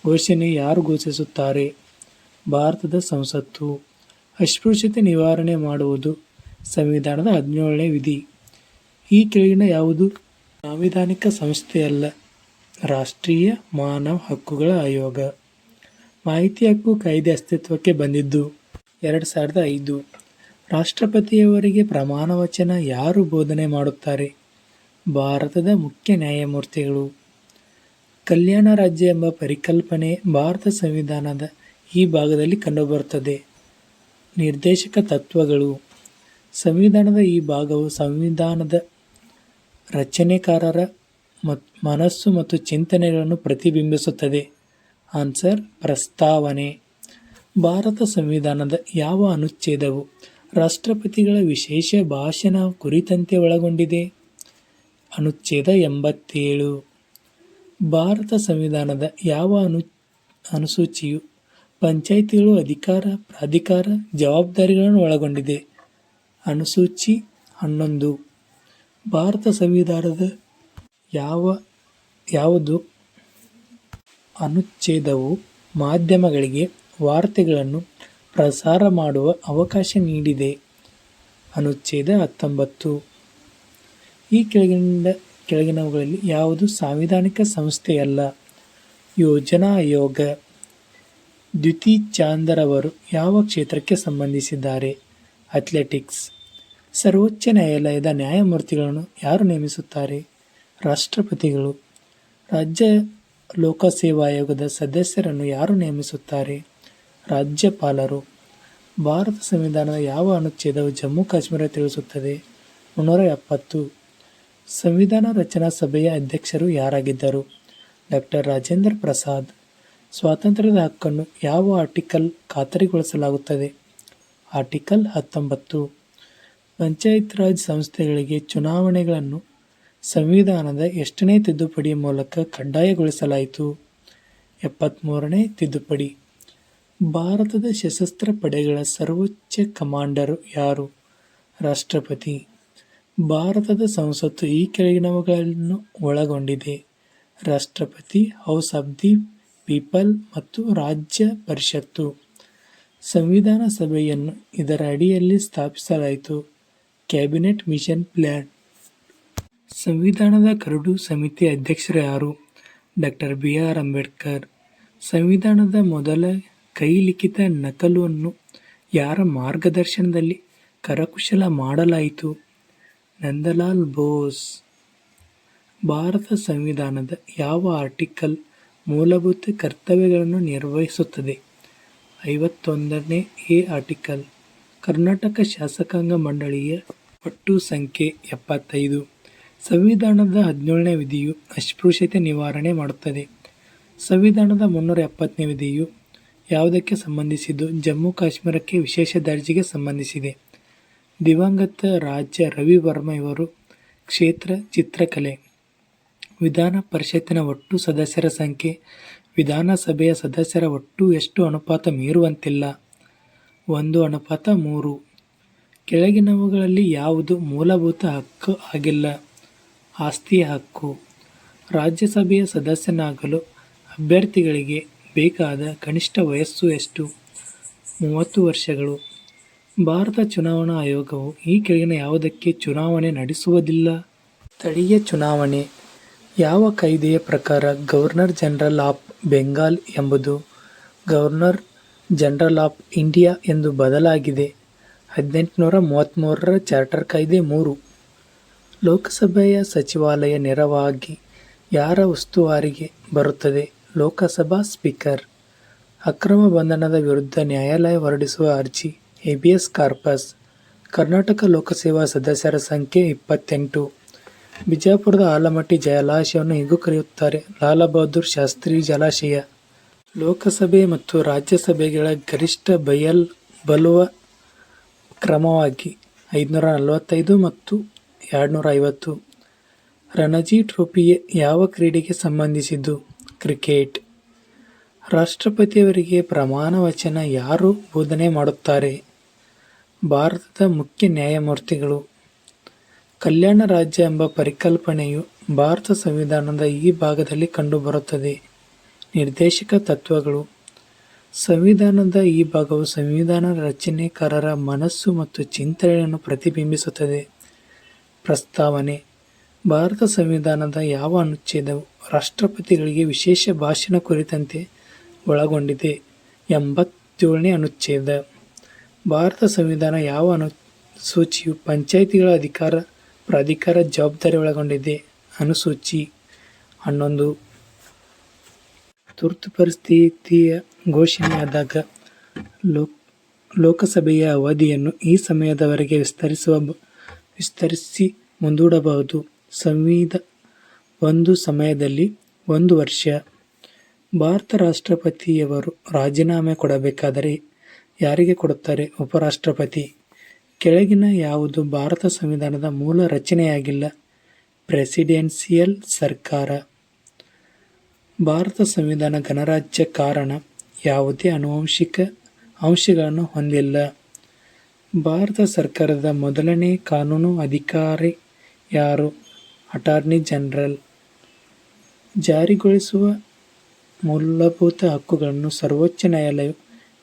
ಘೋಷಣೆ ಯಾರು ಘೋಷಿಸುತ್ತಾರೆ? ಭಾರತದ ಸಂಸತ್ತು. ಅಸ್ಪೃಶ್ಯತೆ ನಿವಾರಣೆ ಮಾಡುವುದು ಸಂವಿಧಾನದ 17ನೇ ವಿಧಿ. ಈ ಕೆಳಗಿನ ಯಾವುದು ಸಾಂವಿಧಾನಿಕ ಸಂಸ್ಥೆಯಲ್ಲ? ರಾಷ್ಟ್ರೀಯ ಮಾನವ ಹಕ್ಕುಗಳ ಆಯೋಗ. ಮಾಹಿತಿ ಹಕ್ಕು ಕಾಯ್ದೆ ಅಸ್ತಿತ್ವಕ್ಕೆ ಬಂದಿದ್ದು 2005. ರಾಷ್ಟ್ರಪತಿಯವರಿಗೆ ಪ್ರಮಾಣ ವಚನ ಯಾರು ಬೋಧನೆ ಮಾಡುತ್ತಾರೆ? ಭಾರತದ ಮುಖ್ಯ ನ್ಯಾಯಮೂರ್ತಿಗಳು. ಕಲ್ಯಾಣ ರಾಜ್ಯ ಎಂಬ ಪರಿಕಲ್ಪನೆ ಭಾರತ ಸಂವಿಧಾನದ ಈ ಭಾಗದಲ್ಲಿ ಕಂಡುಬರುತ್ತದೆ. ನಿರ್ದೇಶಕ ತತ್ವಗಳು. ಸಂವಿಧಾನದ ಈ ಭಾಗವು ಸಂವಿಧಾನದ ರಚನೆಕಾರರ ಮನಸ್ಸು ಮತ್ತು ಚಿಂತನೆಗಳನ್ನು ಪ್ರತಿಬಿಂಬಿಸುತ್ತದೆ. ಆನ್ಸರ್: ಪ್ರಸ್ತಾವನೆ. ಭಾರತ ಸಂವಿಧಾನದ ಯಾವ ಅನುಚ್ಛೇದವು ರಾಷ್ಟ್ರಪತಿಗಳ ವಿಶೇಷ ಭಾಷಣ ಕುರಿತಂತೆ ಒಳಗೊಂಡಿದೆ? ಅನುಚ್ಛೇದ 87. ಭಾರತ ಸಂವಿಧಾನದ ಯಾವ ಅನುಸೂಚಿಯು ಪಂಚಾಯಿತಿಗಳು ಅಧಿಕಾರ, ಪ್ರಾಧಿಕಾರ, ಜವಾಬ್ದಾರಿಗಳನ್ನು ಒಳಗೊಂಡಿದೆ? ಅನುಸೂಚಿ 11. ಭಾರತ ಸಂವಿಧಾನದ ಯಾವುದು ಅನುಚ್ಛೇದವು ಮಾಧ್ಯಮಗಳಿಗೆ ವಾರ್ತೆಗಳನ್ನು ಪ್ರಸಾರ ಮಾಡುವ ಅವಕಾಶ ನೀಡಿದೆ? ಅನುಚ್ಛೇದ 19. ಈ ಕೆಳಗಿನವುಗಳಲ್ಲಿ ಯಾವುದು ಸಾಂವಿಧಾನಿಕ ಸಂಸ್ಥೆಯಲ್ಲ? ಯೋಜನಾ ಆಯೋಗ. ದ್ಯುತಿ ಚಾಂದ್ ರವರು ಯಾವ ಕ್ಷೇತ್ರಕ್ಕೆ ಸಂಬಂಧಿಸಿದ್ದಾರೆ? ಅಥ್ಲೆಟಿಕ್ಸ್. ಸರ್ವೋಚ್ಚ ನ್ಯಾಯಾಲಯದ ನ್ಯಾಯಮೂರ್ತಿಗಳನ್ನು ಯಾರು ನೇಮಿಸುತ್ತಾರೆ? ರಾಷ್ಟ್ರಪತಿಗಳು. ರಾಜ್ಯ ಲೋಕಸೇವಾ ಆಯೋಗದ ಸದಸ್ಯರನ್ನು ಯಾರು ನೇಮಿಸುತ್ತಾರೆ? ರಾಜ್ಯಪಾಲರು. ಭಾರತ ಸಂವಿಧಾನದ ಯಾವ ಅನುಚ್ಛೇದವು ಜಮ್ಮು ಕಾಶ್ಮೀರ ತಿಳಿಸುತ್ತದೆ? 370. ಸಂವಿಧಾನ ರಚನಾ ಸಭೆಯ ಅಧ್ಯಕ್ಷರು ಯಾರಾಗಿದ್ದರು? ಡಾಕ್ಟರ್ ರಾಜೇಂದ್ರ ಪ್ರಸಾದ್. ಸ್ವಾತಂತ್ರ್ಯದ ಹಕ್ಕನ್ನು ಯಾವ ಆರ್ಟಿಕಲ್ ಖಾತರಿಗೊಳಿಸಲಾಗುತ್ತದೆ? ಆರ್ಟಿಕಲ್ 19. ಪಂಚಾಯತ್ ರಾಜ್ ಸಂಸ್ಥೆಗಳಿಗೆ ಚುನಾವಣೆಗಳನ್ನು ಸಂವಿಧಾನದ ಎಷ್ಟನೇ ತಿದ್ದುಪಡಿಯ ಮೂಲಕ ಕಡ್ಡಾಯಗೊಳಿಸಲಾಯಿತು? 73ನೇ ತಿದ್ದುಪಡಿ. ಭಾರತದ ಸಶಸ್ತ್ರ ಪಡೆಗಳ ಸರ್ವೋಚ್ಚ ಕಮಾಂಡರ್ ಯಾರು? ರಾಷ್ಟ್ರಪತಿ. ಭಾರತದ ಸಂಸತ್ತು ಈ ಕೆಳಗಿನವುಗಳನ್ನು ಒಳಗೊಂಡಿದೆ: ರಾಷ್ಟ್ರಪತಿ, ಹೌಸ್ ಆಫ್ ದಿ ಪೀಪಲ್ ಮತ್ತು ರಾಜ್ಯ ಪರಿಷತ್ತು. ಸಂವಿಧಾನ ಸಭೆಯನ್ನು ಇದರ ಅಡಿಯಲ್ಲಿ ಸ್ಥಾಪಿಸಲಾಯಿತು: ಕ್ಯಾಬಿನೆಟ್ ಮಿಷನ್ ಪ್ಲಾನ್. ಸಂವಿಧಾನದ ಕರಡು ಸಮಿತಿ ಅಧ್ಯಕ್ಷರು ಯಾರು? Doctor B R. ಅಂಬೇಡ್ಕರ್. ಸಂವಿಧಾನದ ಮೊದಲ ಕೈಲಿಖಿತ ನಕಲನ್ನು ಯಾರ ಮಾರ್ಗದರ್ಶನದಲ್ಲಿ ಕರಕುಶಲ ಮಾಡಲಾಯಿತು? ನಂದಲಾಲ್ ಬೋಸ್. ಭಾರತ ಸಂವಿಧಾನದ ಯಾವ ಆರ್ಟಿಕಲ್ ಮೂಲಭೂತ ಕರ್ತವ್ಯಗಳನ್ನು ನಿರ್ವಹಿಸುತ್ತದೆ? 51ನೇ ಎ ಆರ್ಟಿಕಲ್. ಕರ್ನಾಟಕ ಶಾಸಕಾಂಗ ಮಂಡಳಿಯ ಒಟ್ಟು ಸಂಖ್ಯೆ 75. ಸಂವಿಧಾನದ 17ನೇ ವಿಧಿಯು ಅಸ್ಪೃಶ್ಯತೆ ನಿವಾರಣೆ ಮಾಡುತ್ತದೆ. ಸಂವಿಧಾನದ 370ನೇ ವಿಧಿಯು ಯಾವುದಕ್ಕೆ ಸಂಬಂಧಿಸಿದ್ದು? ಜಮ್ಮು ಕಾಶ್ಮೀರಕ್ಕೆ ವಿಶೇಷ ದರ್ಜೆಗೆ ಸಂಬಂಧಿಸಿದೆ. ದಿವಂಗತ ರಾಜ ರವಿ ವರ್ಮ ಇವರು ಕ್ಷೇತ್ರ ಚಿತ್ರಕಲೆ. ವಿಧಾನ ಪರಿಷತ್ತಿನ ಒಟ್ಟು ಸದಸ್ಯರ ಸಂಖ್ಯೆ ವಿಧಾನಸಭೆಯ ಸದಸ್ಯರ ಒಟ್ಟು ಎಷ್ಟು ಅನುಪಾತ ಮೀರುವಂತಿಲ್ಲ? 1:3. ಕೆಳಗಿನವುಗಳಲ್ಲಿ ಯಾವುದು ಮೂಲಭೂತ ಹಕ್ಕು ಆಗಿಲ್ಲ? ಆಸ್ತಿಯ ಹಕ್ಕು. ರಾಜ್ಯಸಭೆಯ ಸದಸ್ಯನಾಗಲು ಅಭ್ಯರ್ಥಿಗಳಿಗೆ ಬೇಕಾದ ಕನಿಷ್ಠ ವಯಸ್ಸು ಎಷ್ಟು? 30 ವರ್ಷಗಳು. ಭಾರತ ಚುನಾವಣಾ ಆಯೋಗವು ಈ ಕೆಳಗಿನ ಯಾವುದಕ್ಕೆ ಚುನಾವಣೆ ನಡೆಸುವುದಿಲ್ಲ? ಸ್ಥಳೀಯ ಚುನಾವಣೆ. ಯಾವ ಕಾಯ್ದೆಯ ಪ್ರಕಾರ ಗವರ್ನರ್ ಜನರಲ್ ಆಫ್ ಬೆಂಗಾಲ್ ಎಂಬುದು ಗವರ್ನರ್ ಜನರಲ್ ಆಫ್ ಇಂಡಿಯಾ ಎಂದು ಬದಲಾಗಿದೆ? 1833ರ ಚಾರ್ಟರ್ ಕಾಯ್ದೆ 3. ಲೋಕಸಭೆಯ ಸಚಿವಾಲಯ ನೇರವಾಗಿ ಯಾರ ಉಸ್ತುವಾರಿಗೆ ಬರುತ್ತದೆ? ಲೋಕಸಭಾ ಸ್ಪೀಕರ್. ಅಕ್ರಮ ಬಂಧನದ ವಿರುದ್ಧ ನ್ಯಾಯಾಲಯ ಹೊರಡಿಸುವ ಅರ್ಜಿ ಹೇಬಿಯಸ್ ಕಾರ್ಪಸ್. ಕರ್ನಾಟಕ ಲೋಕಸೇವಾ ಸದಸ್ಯರ ಸಂಖ್ಯೆ 28. ಬಿಜಾಪುರದ ಆಲಮಟ್ಟಿ ಜಲಾಶಯವನ್ನು ಹೀಗೂ ಕರೆಯುತ್ತಾರೆ: ಲಾಲ್ ಬಹದ್ದೂರ್ ಶಾಸ್ತ್ರಿ ಜಲಾಶಯ. ಲೋಕಸಭೆ ಮತ್ತು ರಾಜ್ಯಸಭೆಗಳ ಗರಿಷ್ಠ ಬಲುವ ಕ್ರಮವಾಗಿ 545 ಮತ್ತು 250. ರಣಜಿ ಟ್ರೋಫಿ ಯಾವ ಕ್ರೀಡೆಗೆ ಸಂಬಂಧಿಸಿದ್ದು? ಕ್ರಿಕೆಟ್. ರಾಷ್ಟ್ರಪತಿಯವರಿಗೆ ಪ್ರಮಾಣ ವಚನ ಯಾರು ಬೋಧನೆ ಮಾಡುತ್ತಾರೆ? ಭಾರತದ ಮುಖ್ಯ ನ್ಯಾಯಮೂರ್ತಿಗಳು. ಕಲ್ಯಾಣ ರಾಜ್ಯ ಎಂಬ ಪರಿಕಲ್ಪನೆಯು ಭಾರತ ಸಂವಿಧಾನದ ಈ ಭಾಗದಲ್ಲಿ ಕಂಡುಬರುತ್ತದೆ: ನಿರ್ದೇಶಕ ತತ್ವಗಳು. ಸಂವಿಧಾನದ ಈ ಭಾಗವು ಸಂವಿಧಾನ ರಚನೆಕಾರರ ಮನಸ್ಸು ಮತ್ತು ಚಿಂತನೆಯನ್ನು ಪ್ರತಿಬಿಂಬಿಸುತ್ತದೆ. ಪ್ರಸ್ತಾವನೆ. ಭಾರತ ಸಂವಿಧಾನದ ಯಾವ ಅನುಚ್ಛೇದವು ರಾಷ್ಟ್ರಪತಿಗಳಿಗೆ ವಿಶೇಷ ಭಾಷಣ ಕುರಿತಂತೆ ಒಳಗೊಂಡಿದೆ? 87ನೇ ಅನುಚ್ಛೇದ. ಭಾರತ ಸಂವಿಧಾನ ಯಾವ ಅನುಸೂಚಿಯು ಪಂಚಾಯಿತಿಗಳ ಅಧಿಕಾರ, ಪ್ರಾಧಿಕಾರ, ಜವಾಬ್ದಾರಿ ಒಳಗೊಂಡಿದೆ? ಅನುಸೂಚಿ 11. ತುರ್ತು ಪರಿಸ್ಥಿತಿಯ ಘೋಷಣೆಯಾದಾಗ ಲೋಕಸಭೆಯ ಅವಧಿಯನ್ನು ಈ ಸಮಯದವರೆಗೆ ವಿಸ್ತರಿಸಿ ಮುಂದೂಡಬಹುದು. ಒಂದು ಸಮಯದಲ್ಲಿ 1 ವರ್ಷ. ಭಾರತ ರಾಷ್ಟ್ರಪತಿಯವರು ರಾಜೀನಾಮೆ ಕೊಡಬೇಕಾದರೆ ಯಾರಿಗೆ ಕೊಡುತ್ತಾರೆ? ಉಪರಾಷ್ಟ್ರಪತಿ. ಕೆಳಗಿನ ಯಾವುದು ಭಾರತ ಸಂವಿಧಾನದ ಮೂಲ ರಚನೆಯಾಗಿಲ್ಲ? ಪ್ರೆಸಿಡೆನ್ಸಿಯಲ್ ಸರ್ಕಾರ. ಭಾರತ ಸಂವಿಧಾನ ಗಣರಾಜ್ಯ ಕಾರಣ ಯಾವುದೇ ಆನುವಂಶಿಕ ಅಂಶಗಳನ್ನು ಹೊಂದಿಲ್ಲ. ಭಾರತ ಸರ್ಕಾರದ ಮೊದಲನೇ ಕಾನೂನು ಅಧಿಕಾರಿ ಯಾರು? Attorney general. ಜಾರಿಗೊಳಿಸುವ ಮೂಲಭೂತ ಹಕ್ಕುಗಳನ್ನು ಸರ್ವೋಚ್ಚ ನ್ಯಾಯಾಲಯವು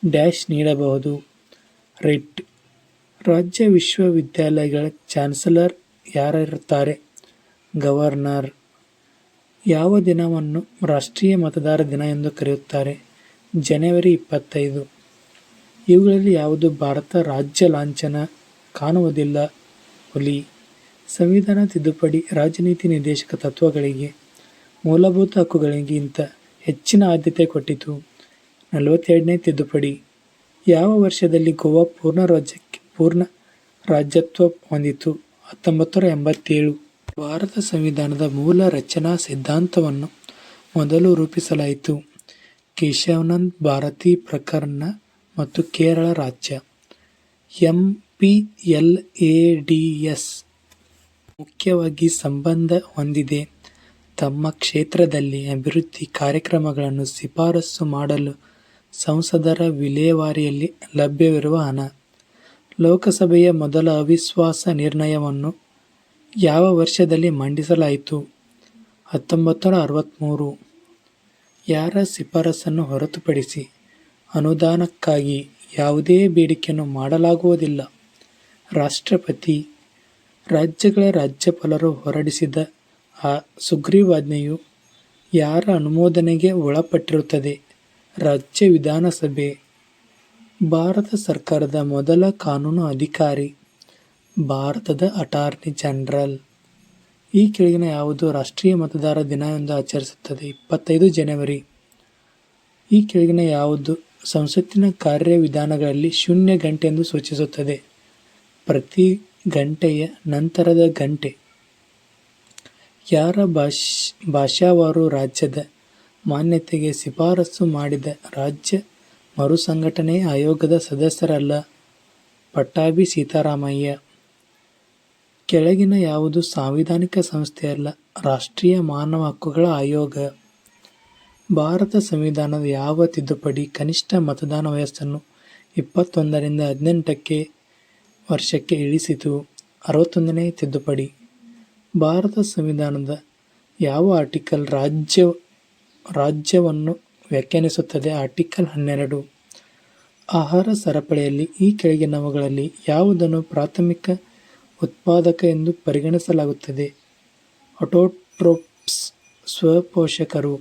ಡ್ಯಾಶ್ ನೀಡಬಹುದು. ರಿಟ್. ರಾಜ್ಯ ವಿಶ್ವವಿದ್ಯಾಲಯಗಳ ಚಾನ್ಸಲರ್ ಯಾರಿರುತ್ತಾರೆ? ಗವರ್ನರ್. ಯಾವ ದಿನವನ್ನು ರಾಷ್ಟ್ರೀಯ ಮತದಾರ ದಿನ ಎಂದು ಕರೆಯುತ್ತಾರೆ? ಜನವರಿ 25. ಇವುಗಳಲ್ಲಿ ಯಾವುದು ಭಾರತ ರಾಜ್ಯ ಲಾಂಛನ ಕಾಣುವುದಿಲ್ಲ? ಹುಲಿ. ಸಂವಿಧಾನ ತಿದ್ದುಪಡಿ ರಾಜನೀತಿ ನಿರ್ದೇಶಕ ತತ್ವಗಳಿಗೆ, ಮೂಲಭೂತ ಹಕ್ಕುಗಳಿಗಿಂತ ಹೆಚ್ಚಿನ ಆದ್ಯತೆ ಕೊಟ್ಟಿತು. 42ನೇ ತಿದ್ದುಪಡಿ. ಯಾವ ವರ್ಷದಲ್ಲಿ ಗೋವಾ ಪೂರ್ಣ ರಾಜ್ಯತ್ವ ಹೊಂದಿತು? 1987. ಭಾರತ ಸಂವಿಧಾನದ ಮೂಲ ರಚನಾ ಸಿದ್ಧಾಂತವನ್ನು ಮೊದಲು ರೂಪಿಸಲಾಯಿತು. ಕೇಶವಾನಂದ ಭಾರತಿ ಪ್ರಕರಣ ಮತ್ತು ಕೇರಳ ರಾಜ್ಯ. MPLADS ಮುಖ್ಯವಾಗಿ ಸಂಬಂಧ ಹೊಂದಿದೆ ತಮ್ಮ ಕ್ಷೇತ್ರದಲ್ಲಿ ಅಭಿವೃದ್ಧಿ ಕಾರ್ಯಕ್ರಮಗಳನ್ನು ಶಿಫಾರಸು ಮಾಡಲು ಸಂಸದರ ವಿಲೇವಾರಿಯಲ್ಲಿ ಲಭ್ಯವಿರುವ ಹಣ. ಲೋಕಸಭೆಯ ಮೊದಲ ಅವಿಶ್ವಾಸ ನಿರ್ಣಯವನ್ನು ಯಾವ ವರ್ಷದಲ್ಲಿ ಮಂಡಿಸಲಾಯಿತು? 1963. ಯಾರ ಶಿಫಾರಸನ್ನು ಹೊರತುಪಡಿಸಿ ಅನುದಾನಕ್ಕಾಗಿ ಯಾವುದೇ ಬೇಡಿಕೆಯನ್ನು ಮಾಡಲಾಗುವುದಿಲ್ಲ? ರಾಷ್ಟ್ರಪತಿ. ರಾಜ್ಯಗಳ ರಾಜ್ಯಪಾಲರು ಹೊರಡಿಸಿದ ಸುಗ್ರೀವಾಜ್ಞೆಯು ಯಾರ ಅನುಮೋದನೆಗೆ ಒಳಪಟ್ಟಿರುತ್ತದೆ? ರಾಜ್ಯ ವಿಧಾನಸಭೆ. ಭಾರತ ಸರ್ಕಾರದ ಮೊದಲ ಕಾನೂನು ಅಧಿಕಾರಿ ಭಾರತದ ಅಟಾರ್ನಿ ಜನರಲ್. ಈ ಕೆಳಗಿನ ಯಾವುದು ರಾಷ್ಟ್ರೀಯ ಮತದಾರ ದಿನ ಎಂದು ಆಚರಿಸುತ್ತದೆ? 25 ಜನವರಿ. ಈ ಕೆಳಗಿನ ಯಾವುದು ಸಂಸತ್ತಿನ ಕಾರ್ಯವಿಧಾನಗಳಲ್ಲಿ ಶೂನ್ಯ ಗಂಟೆ ಎಂದು ಸೂಚಿಸುತ್ತದೆ? ಪ್ರತಿ ಗಂಟೆಯ ನಂತರದ ಗಂಟೆ. ಯಾರ ಭಾಷಾವಾರು ರಾಜ್ಯದ ಮಾನ್ಯತೆಗೆ ಶಿಫಾರಸು ಮಾಡಿದ ರಾಜ್ಯ ಮರುಸಂಘಟನೆ ಆಯೋಗದ ಸದಸ್ಯರಲ್ಲ? ಪಟ್ಟಾಭಿ ಸೀತಾರಾಮಯ್ಯ. ಕೆಳಗಿನ ಯಾವುದು ಸಾಂವಿಧಾನಿಕ ಸಂಸ್ಥೆಯಲ್ಲ? ರಾಷ್ಟ್ರೀಯ ಮಾನವ ಹಕ್ಕುಗಳ ಆಯೋಗ. ಭಾರತ ಸಂವಿಧಾನದ ಯಾವ ತಿದ್ದುಪಡಿ ಕನಿಷ್ಠ ಮತದಾನ ವಯಸ್ಸನ್ನು 21ರಿಂದ 18 ವರ್ಷಕ್ಕೆ ಇಳಿಸಿತು? 61ನೇ ತಿದ್ದುಪಡಿ. ಭಾರತ ಸಂವಿಧಾನದ ಯಾವ ಆರ್ಟಿಕಲ್ ರಾಜ್ಯವನ್ನು ವ್ಯಾಖ್ಯಾನಿಸುತ್ತದೆ? ಆರ್ಟಿಕಲ್ 12. ಆಹಾರ ಸರಪಳಿಯಲ್ಲಿ ಈ ಕೆಳಗಿನವುಗಳಲ್ಲಿ ಯಾವುದನ್ನು ಪ್ರಾಥಮಿಕ ಉತ್ಪಾದಕ ಎಂದು ಪರಿಗಣಿಸಲಾಗುತ್ತದೆ? ಆಟೋಟ್ರೋಫ್ಸ್, ಸ್ವಪೋಷಕರು.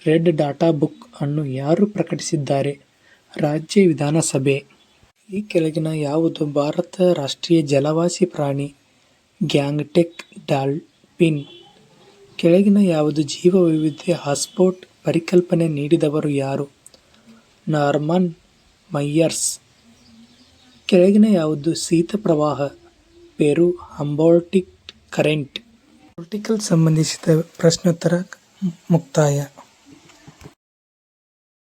ರೆಡ್ ಡಾಟಾ ಬುಕ್ ಅನ್ನು ಯಾರು ಪ್ರಕಟಿಸಿದ್ದಾರೆ? ರಾಜ್ಯ ವಿಧಾನಸಭೆ. ಈ ಕೆಳಗಿನ ಯಾವುದು ಭಾರತ ರಾಷ್ಟ್ರೀಯ ಜಲವಾಸಿ ಪ್ರಾಣಿ? ಗ್ಯಾಂಗ್ಟೆಕ್ ಡಾಲ್ಫಿನ್. ಕೆಳಗಿನ ಯಾವುದು ಜೀವ ವೈವಿಧ್ಯ ಹಾಟ್ಸ್ಪಾಟ್ ಪರಿಕಲ್ಪನೆ ನೀಡಿದವರು ಯಾರು? Norman Myers. ಕೆಳಗಿನ ಯಾವುದು ಶೀತ ಪ್ರವಾಹ? ಪೆರು ಹಂಬೋಲ್ಟ್ ಕರೆಂಟ್. ಪೊಲಿಟಿಕಲ್ ಸಂಬಂಧಿಸಿದ ಪ್ರಶ್ನೋತ್ತರ ಮುಕ್ತಾಯ.